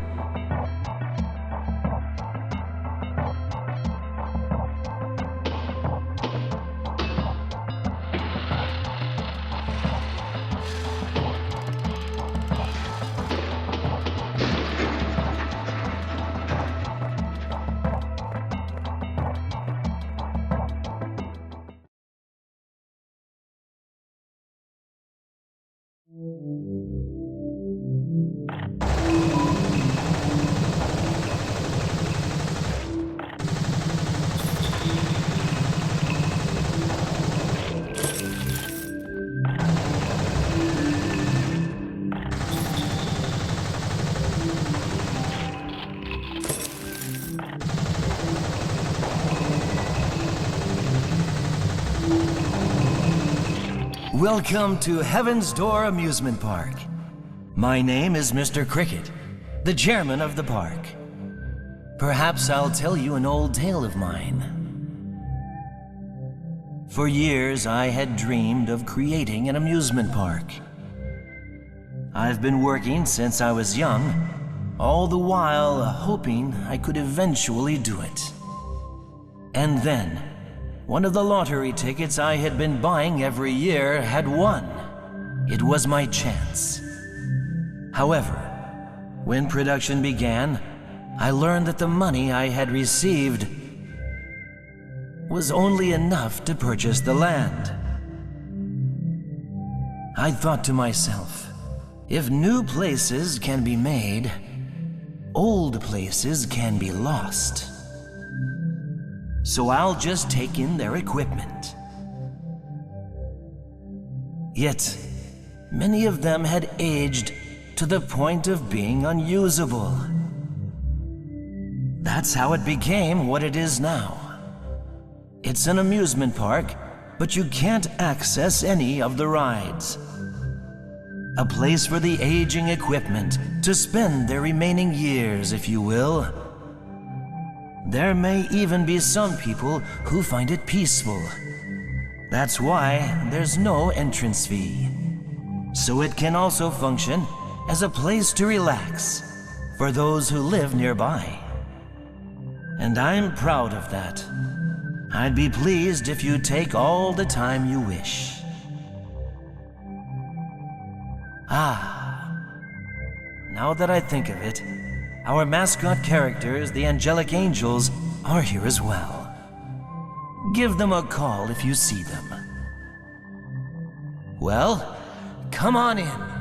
Welcome to Heaven's Door Amusement Park. My name is Mr. Cricket, the chairman of the park. Perhaps I'll tell you an old tale of mine. For years, I had dreamed of creating an amusement park. I've been working since I was young, all the while hoping I could eventually do it. And then, one of the lottery tickets I had been buying every year had won. It was my chance. However, when production began, I learned that the money I had received was only enough to purchase the land. I thought to myself, if new places can be made, old places can be lost. So I'll just take in their equipment. Yet, many of them had aged to the point of being unusable. That's how it became what it is now. It's an amusement park, but you can't access any of the rides. A place for the aging equipment to spend their remaining years, if you will. There may even be some people who find it peaceful. That's why there's no entrance fee. So it can also function as a place to relax for those who live nearby. And I'm proud of that. I'd be pleased if you take all the time you wish. Now that I think of it, our mascot characters, the angelic angels, are here as well. Give them a call if you see them. Well, come on in.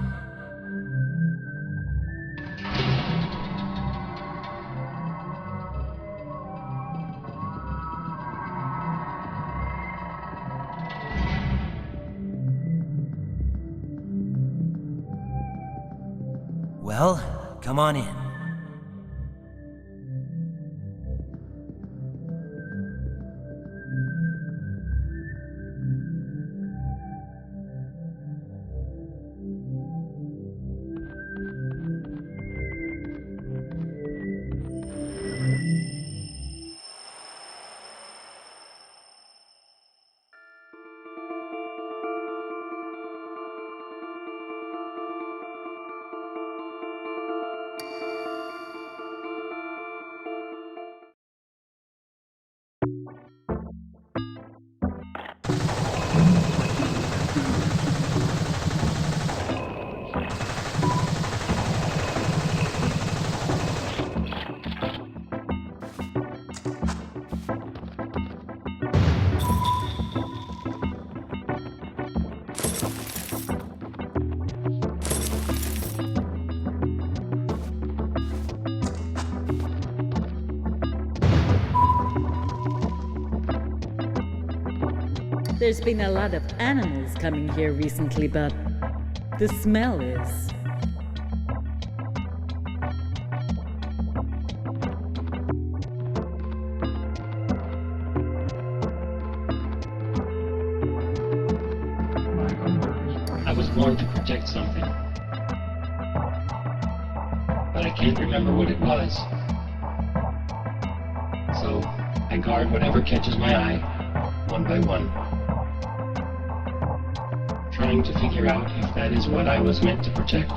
Well, come on in. There's been a lot of animals coming here recently, but the smell is can't remember what it was. So I guard whatever catches my eye, one by one, trying to figure out if that is what I was meant to protect.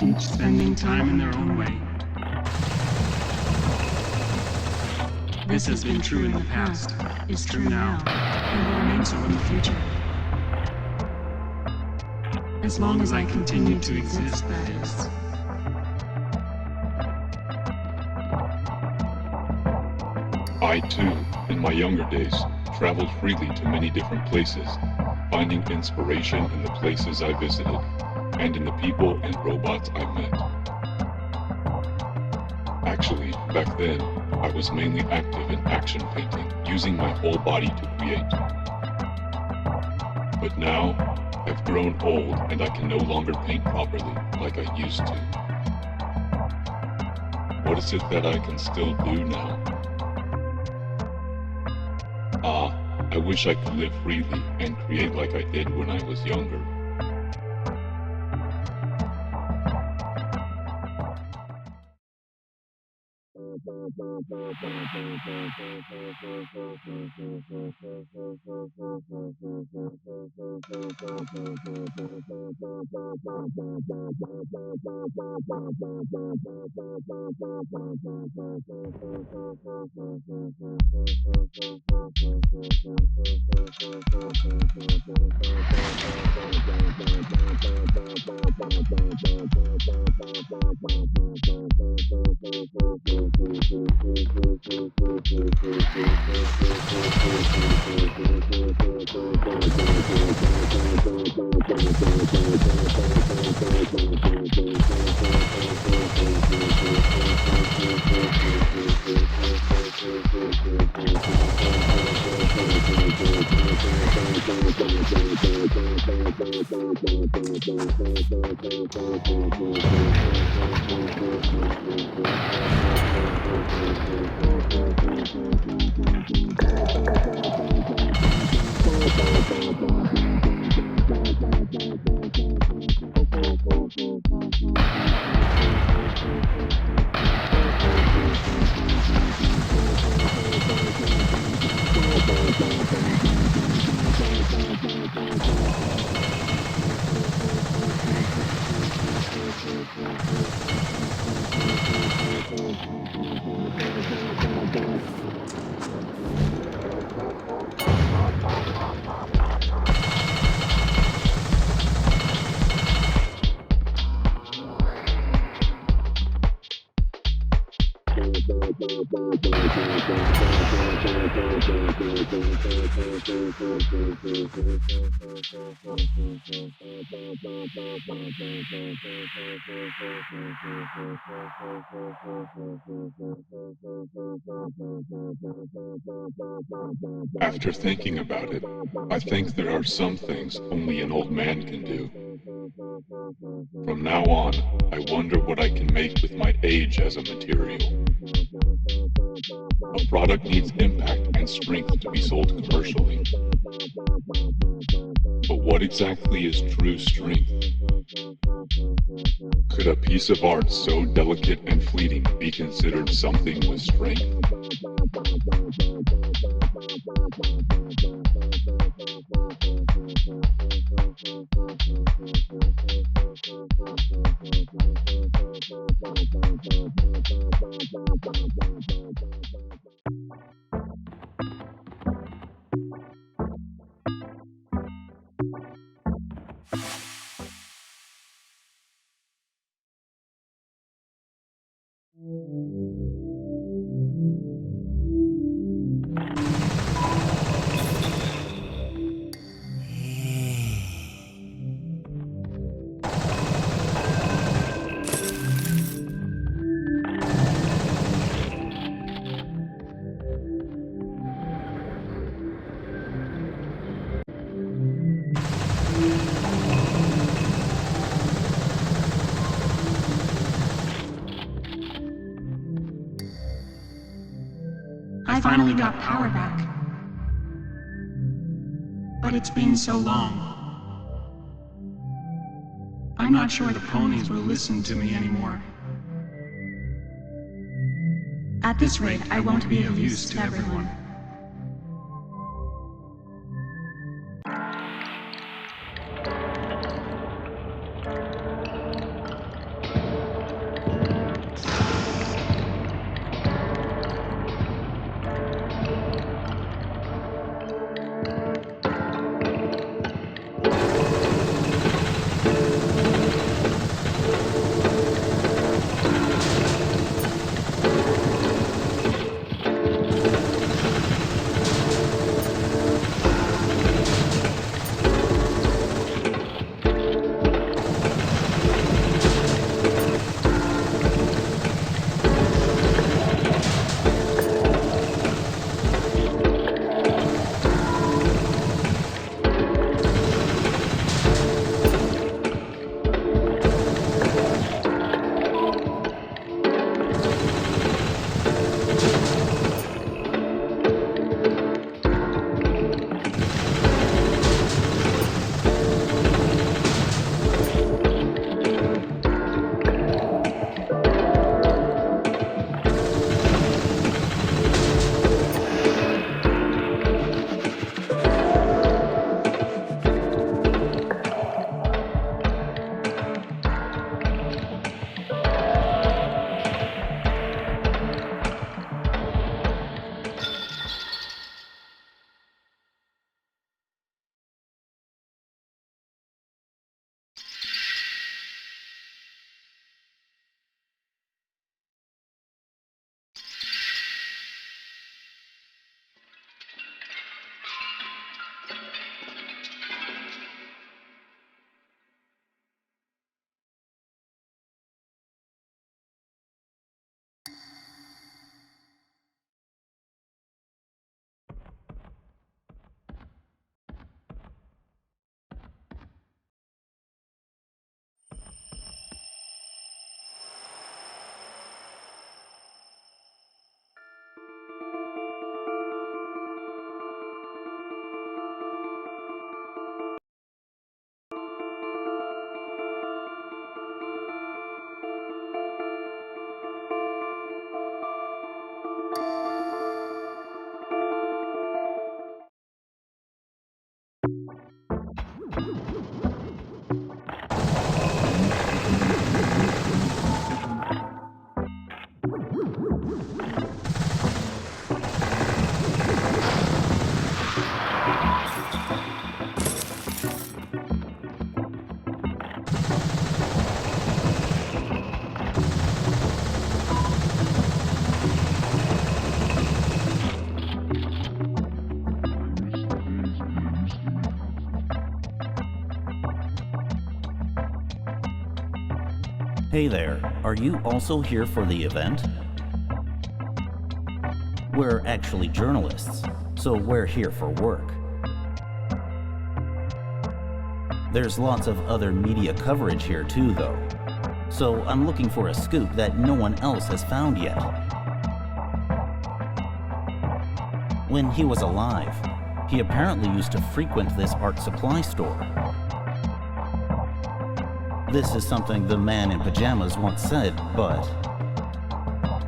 Each spending time in their own way. This has been true in the past, is true now, and will remain so in the future. As long as I continue to exist, that is. I too, in my younger days, traveled freely to many different places, finding inspiration in the places I visited, and in the people and robots I met. Actually, back then, I was mainly active in action painting, using my whole body to create. But now, I've grown old and I can no longer paint properly like I used to. What is it that I can still do now? I wish I could live freely and create like I did when I was younger. After thinking about it, I think there are some things only an old man can do. From now on, I wonder what I can make with my age as a material. A product needs impact and strength to be sold commercially. But what exactly is true strength? Could a piece of art so delicate and fleeting be considered something with strength? I finally got power back. But it's been so long. I'm not sure the ponies will listen to me anymore. At this rate, I won't be of use to everyone. Hey there, are you also here for the event? We're actually journalists, so we're here for work. There's lots of other media coverage here too, though. So I'm looking for a scoop that no one else has found yet. When he was alive, he apparently used to frequent this art supply store. This is something the man in pajamas once said, but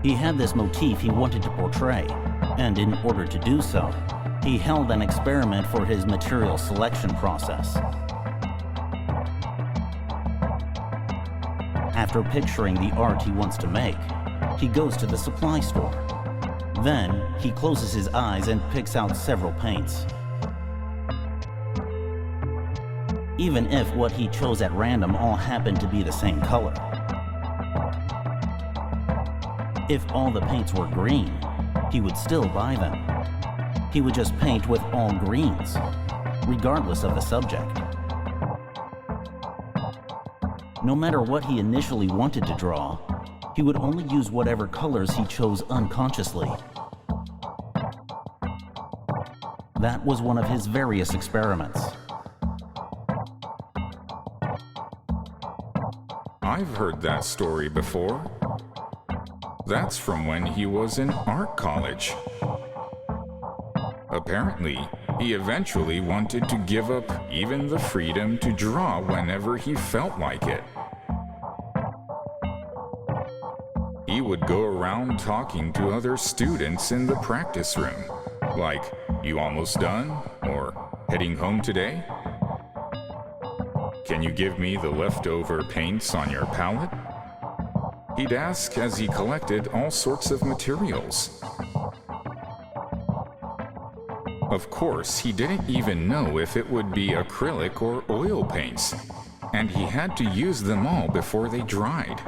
he had this motif he wanted to portray, and in order to do so, he held an experiment for his material selection process. After picturing the art he wants to make, he goes to the supply store. Then, he closes his eyes and picks out several paints. Even if what he chose at random all happened to be the same color. If all the paints were green, he would still buy them. He would just paint with all greens, regardless of the subject. No matter what he initially wanted to draw, he would only use whatever colors he chose unconsciously. That was one of his various experiments. I've heard that story before. That's from when he was in art college. Apparently, he eventually wanted to give up even the freedom to draw whenever he felt like it. He would go around talking to other students in the practice room, like, "You almost done?" or "Heading home today? Can you give me the leftover paints on your palette?" He'd ask as he collected all sorts of materials. Of course, he didn't even know if it would be acrylic or oil paints, and he had to use them all before they dried.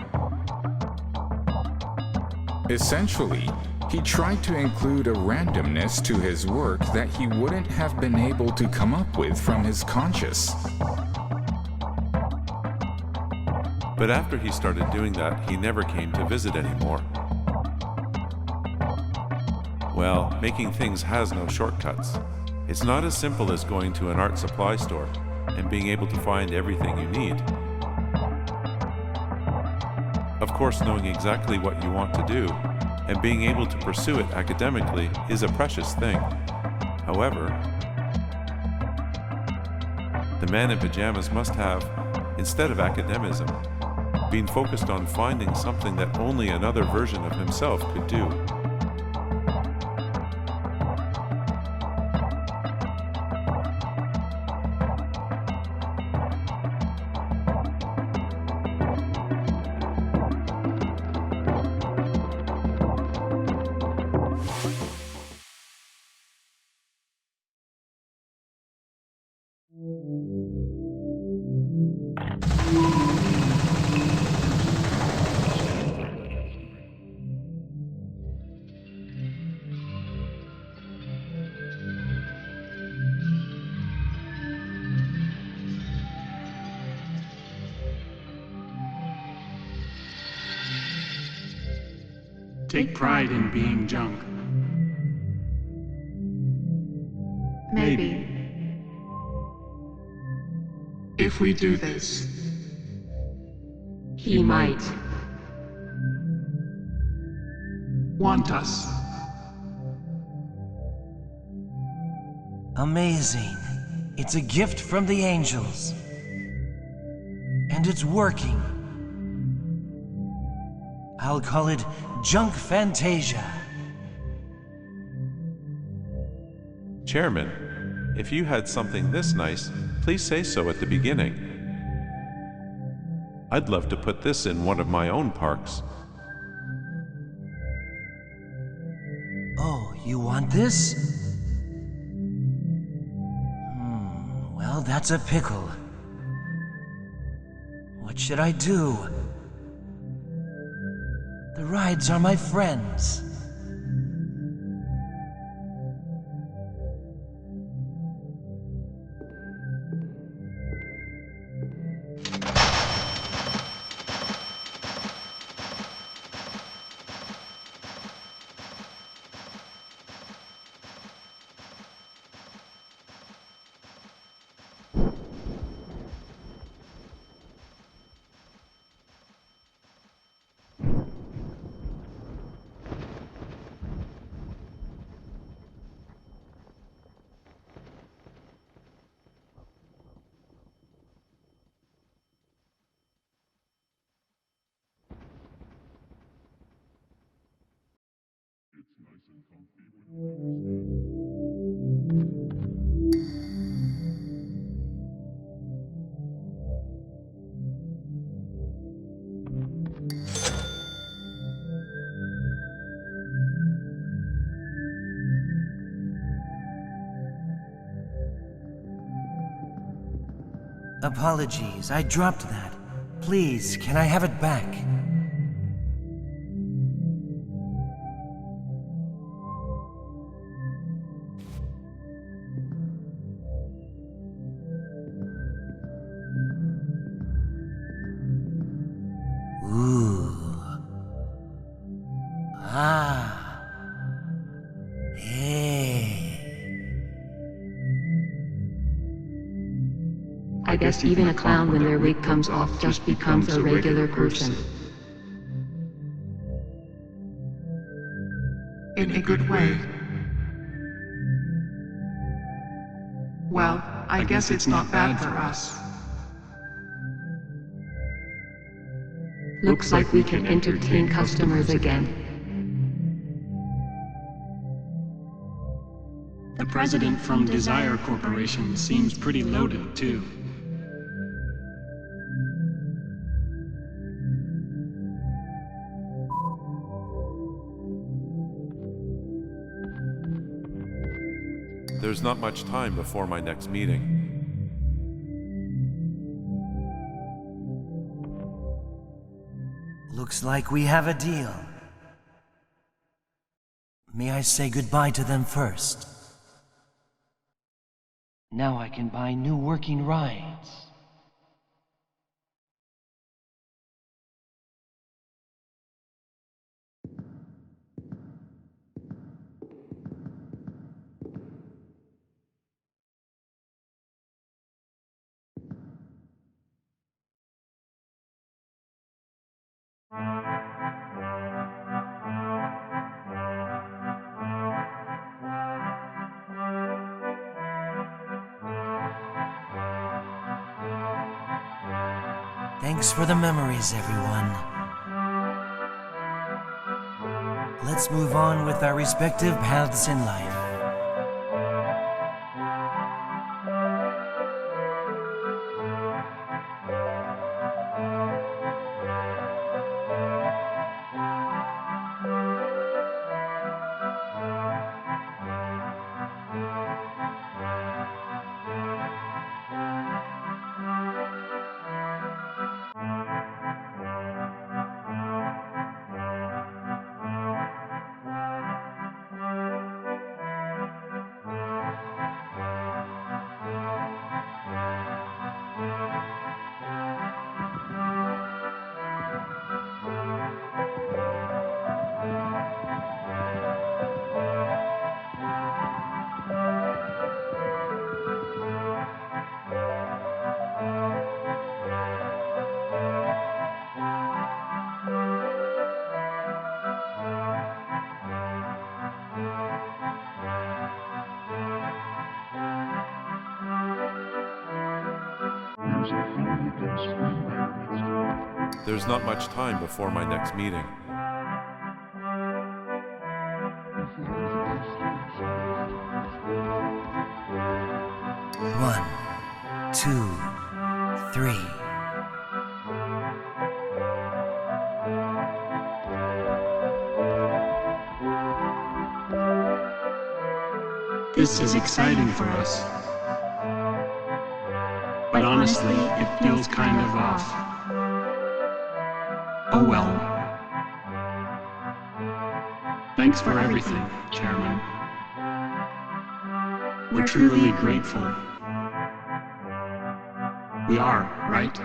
Essentially, he tried to include a randomness to his work that he wouldn't have been able to come up with from his conscious. But after he started doing that, he never came to visit anymore. Well, making things has no shortcuts. It's not as simple as going to an art supply store and being able to find everything you need. Of course, knowing exactly what you want to do and being able to pursue it academically is a precious thing. However, the man in pajamas must have, instead of academicism, been focused on finding something that only another version of himself could do. Take pride in being junk. Maybe. If we do this, He might. want us. Amazing. It's a gift from the angels. And it's working. I'll call it Junk Fantasia. Chairman, if you had something this nice, please say so at the beginning. I'd love to put this in one of my own parks. Oh, you want this? Well, that's a pickle. What should I do? The rides are my friends. Apologies, I dropped that. Please, can I have it back? Ooh. Ah. Hey. I guess even a clown, when their wig comes off, just becomes a regular person. In a good way. Well, I guess it's not bad for us. Looks like we can entertain customers again. The president from Desire Corporation seems pretty loaded, too. There's not much time before my next meeting. Looks like we have a deal. May I say goodbye to them first? Now I can buy new working rides. Thanks for the memories, everyone. Let's move on with our respective paths in life. There's not much time before my next meeting. One, two, three. This is exciting for us. But honestly, it feels kind of off. Oh well. Thanks for everything, Chairman. We're truly grateful. We are, right?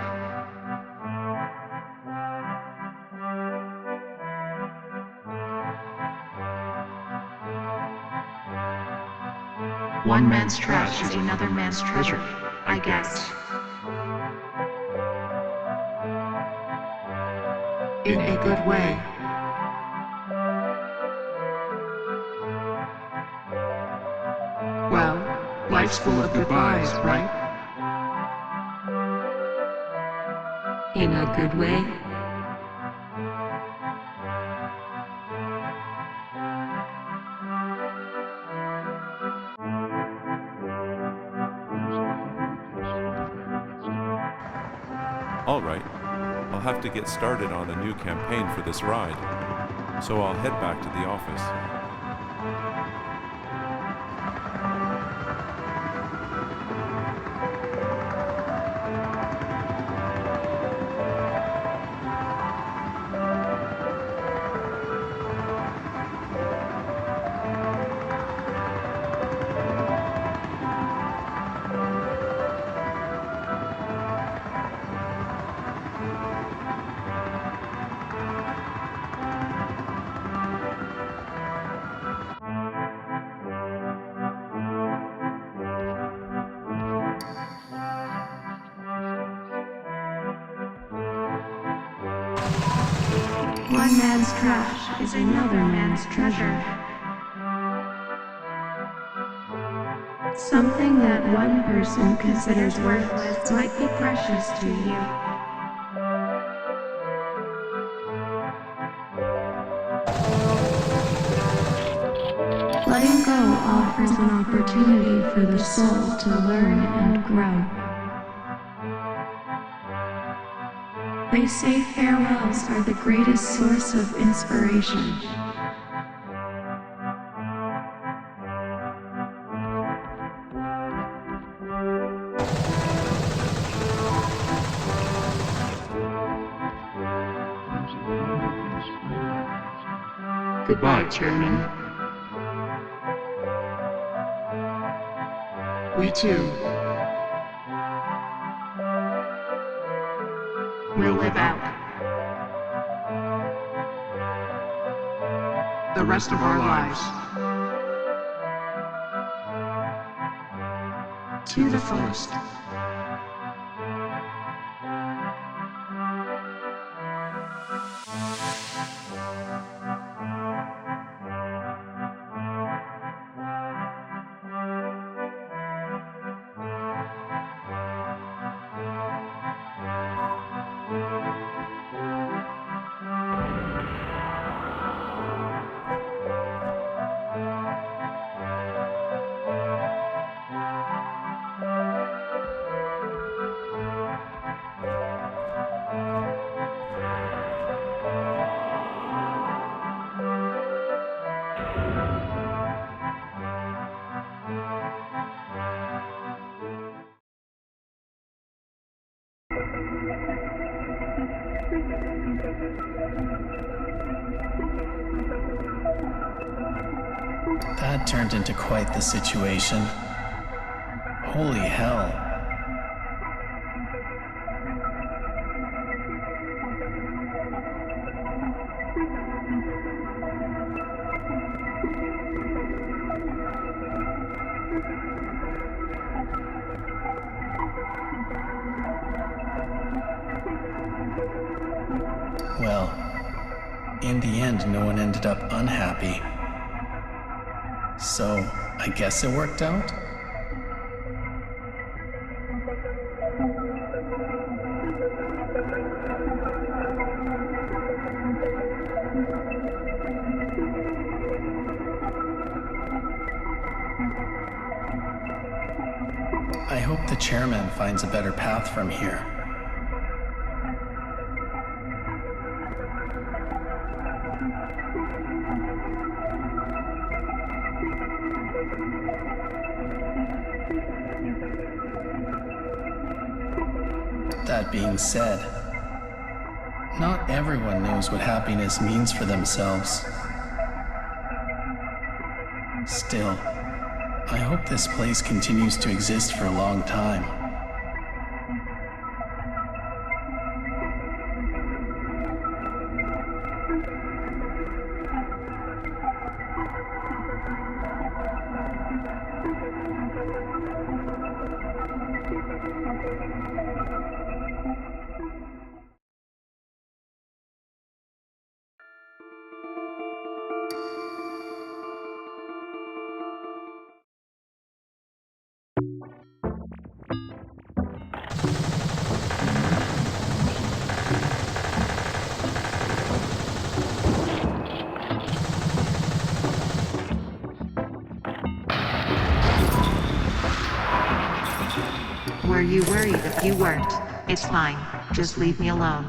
One man's trash is another man's treasure. I I guess. In a good way. Well, life's full of goodbyes, right? In a good way? All right, I'll have to get started on a new campaign for this ride, so I'll head back to the office. One man's trash is another man's treasure. Something that one person considers worthless might be precious to you. Letting go offers an opportunity for the soul to learn and grow. They say farewells are the greatest source of inspiration. Goodbye, Chairman. We too will live out the rest of our lives to the fullest. That turned into quite the situation. Holy hell. Well, in the end, no one ended up unhappy. So, I guess it worked out? I hope the chairman finds a better path from here. That being said, not everyone knows what happiness means for themselves. Still, I hope this place continues to exist for a long time. Were you worried if you weren't? It's fine. Just leave me alone.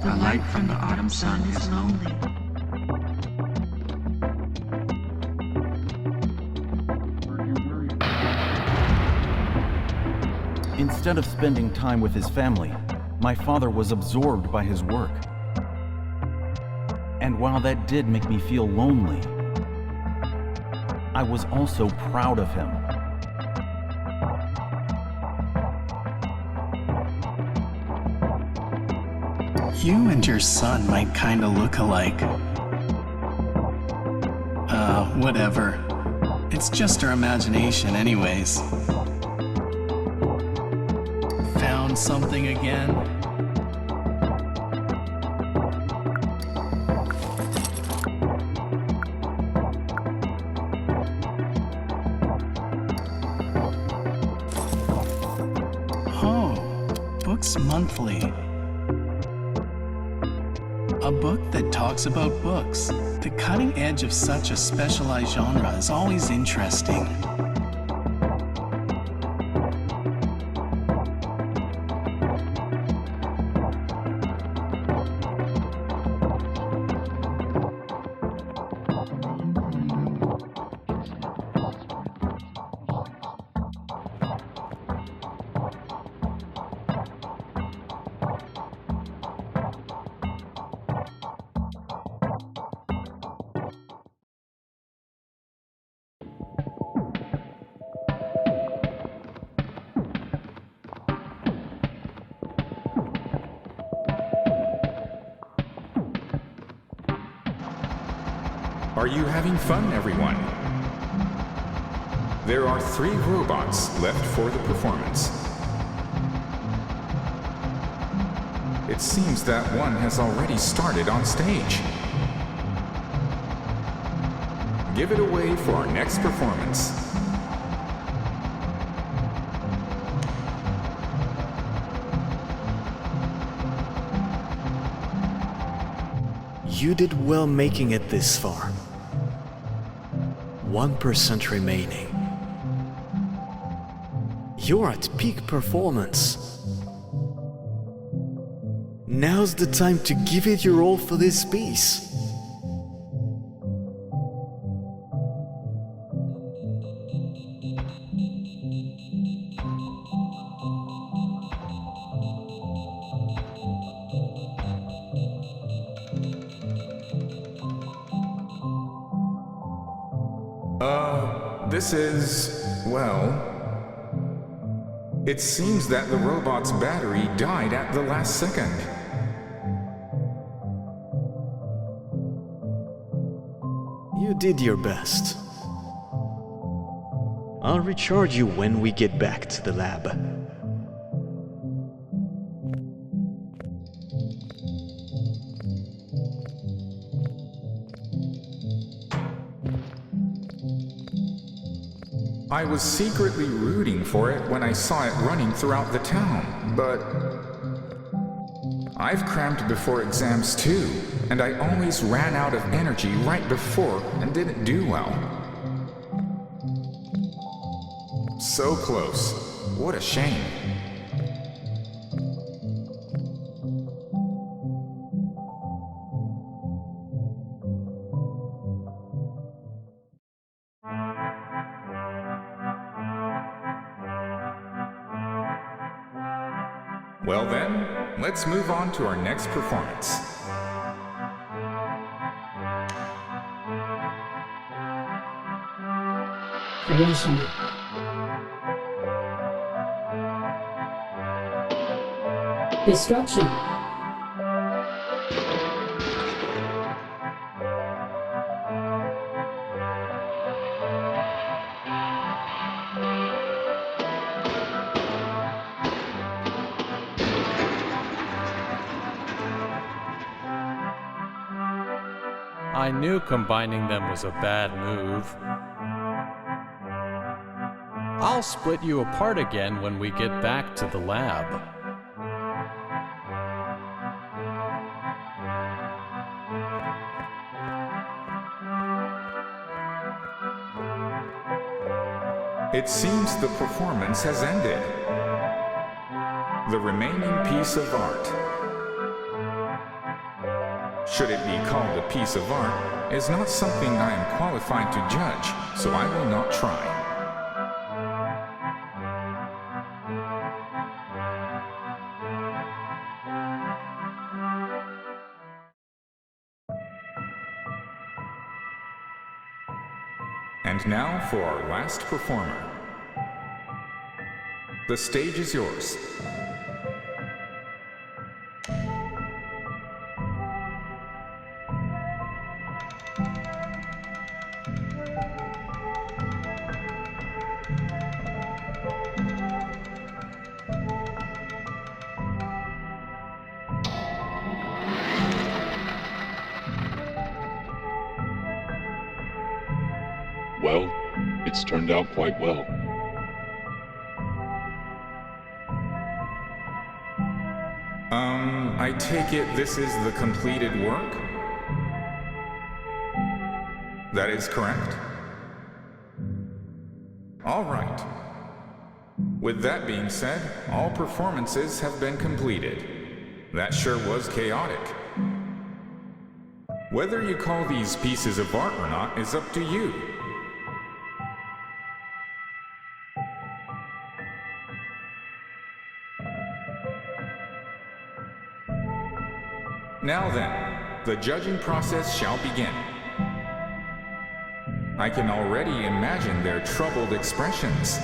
The light from the autumn sun is lonely. Instead of spending time with his family, my father was absorbed by his work. And while that did make me feel lonely, I was also proud of him. You and your son might kinda look alike. Whatever. It's just our imagination anyways. Found something again? Books Monthly. A book that talks about books. The cutting edge of such a specialized genre is always interesting. Are you having fun, everyone? There are 3 robots left for the performance. It seems that one has already started on stage. Give it away for our next performance. You did well making it this far. 1% remaining. You're at peak performance. Now's the time to give it your all for this piece. This is, well, it seems that the robot's battery died at the last second. You did your best. I'll recharge you when we get back to the lab. I was secretly rooting for it when I saw it running throughout the town, but I've crammed before exams too, and I always ran out of energy right before and didn't do well. So close. What a shame. Well then, let's move on to our next performance. Creation. Destruction. I knew combining them was a bad move. I'll split you apart again when we get back to the lab. It seems the performance has ended. The remaining piece of art, should it be called a piece of art, is not something I am qualified to judge, so I will not try. And now for our last performer. The stage is yours. Well, it's turned out quite well. I take it this is the completed work? That is correct? All right. With that being said, all performances have been completed. That sure was chaotic. Whether you call these pieces of art or not is up to you. Now then, the judging process shall begin. I can already imagine their troubled expressions.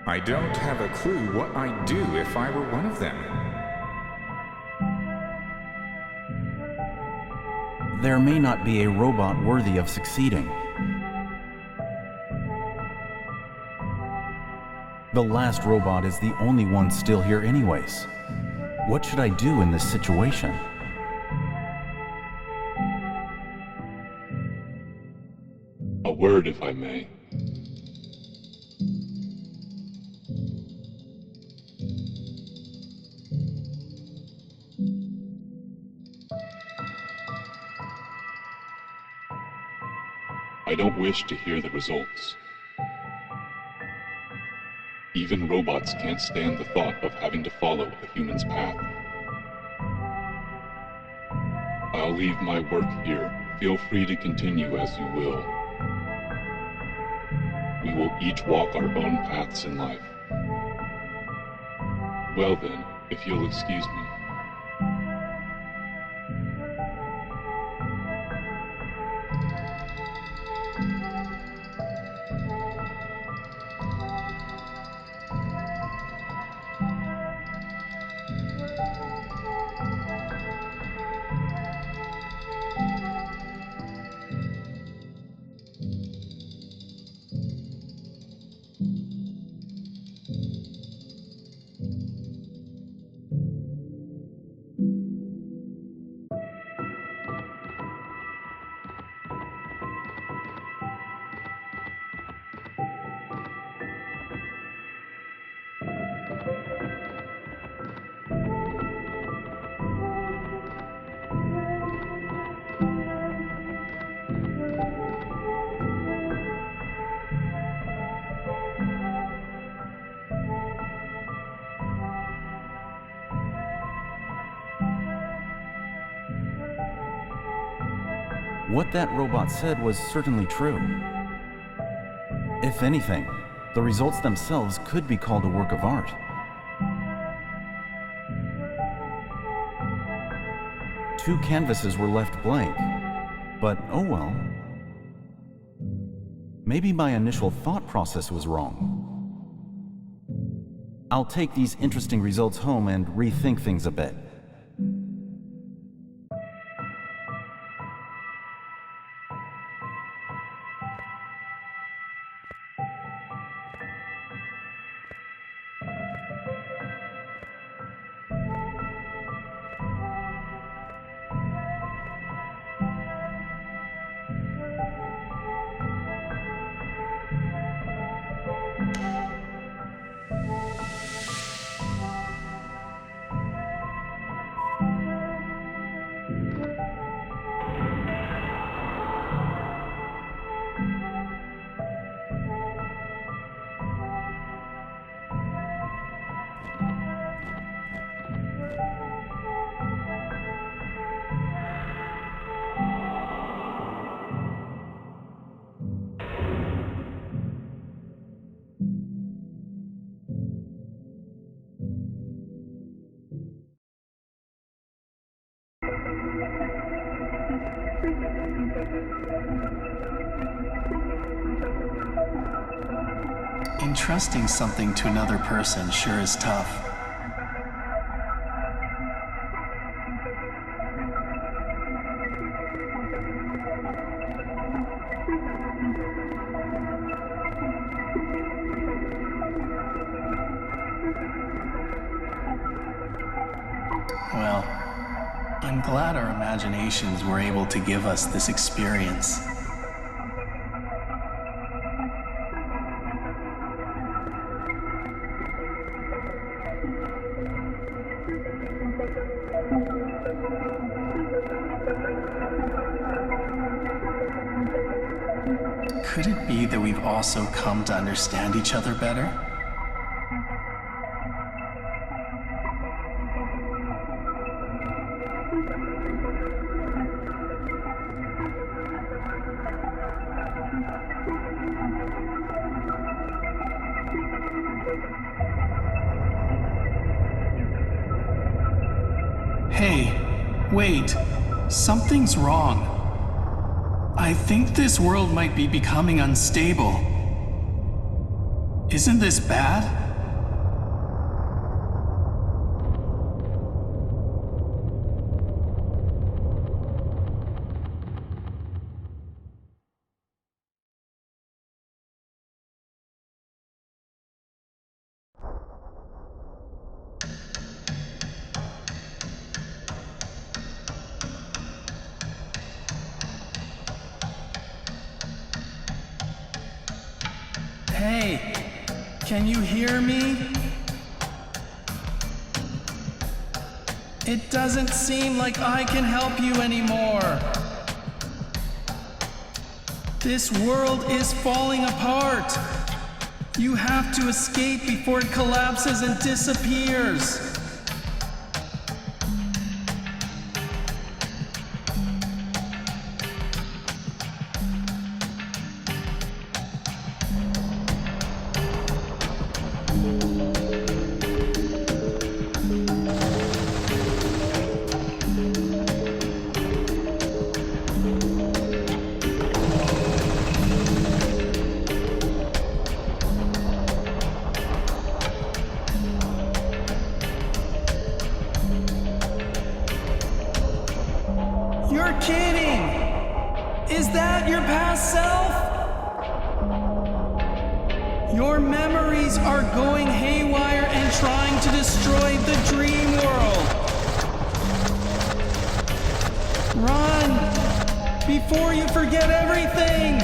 I don't have a clue what I'd do if I were one of them. There may not be a robot worthy of succeeding. The last robot is the only one still here anyways. What should I do in this situation? A word, if I may. I don't wish to hear the results. Even robots can't stand the thought of having to follow a human's path. I'll leave my work here. Feel free to continue as you will. We will each walk our own paths in life. Well then, if you'll excuse me. What that robot said was certainly true. If anything, the results themselves could be called a work of art. Two canvases were left blank, but oh well. Maybe my initial thought process was wrong. I'll take these interesting results home and rethink things a bit. Entrusting something to another person sure is tough. Well, I'm glad our imaginations were able to give us this experience. Could it be that we've also come to understand each other better? Hey, wait. Something's wrong. I think this world might be becoming unstable. Isn't this bad? Hey, can you hear me? It doesn't seem like I can help you anymore. This world is falling apart. You have to escape before it collapses and disappears. You're kidding! Is that your past self? Your memories are going haywire and trying to destroy the dream world. Run! Before you forget everything!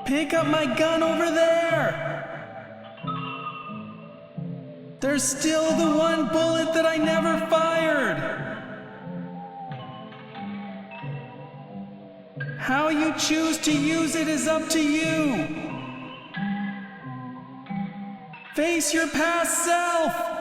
Pick up my gun over there! There's still the one bullet that I never fired! How you choose to use it is up to you! Face your past self!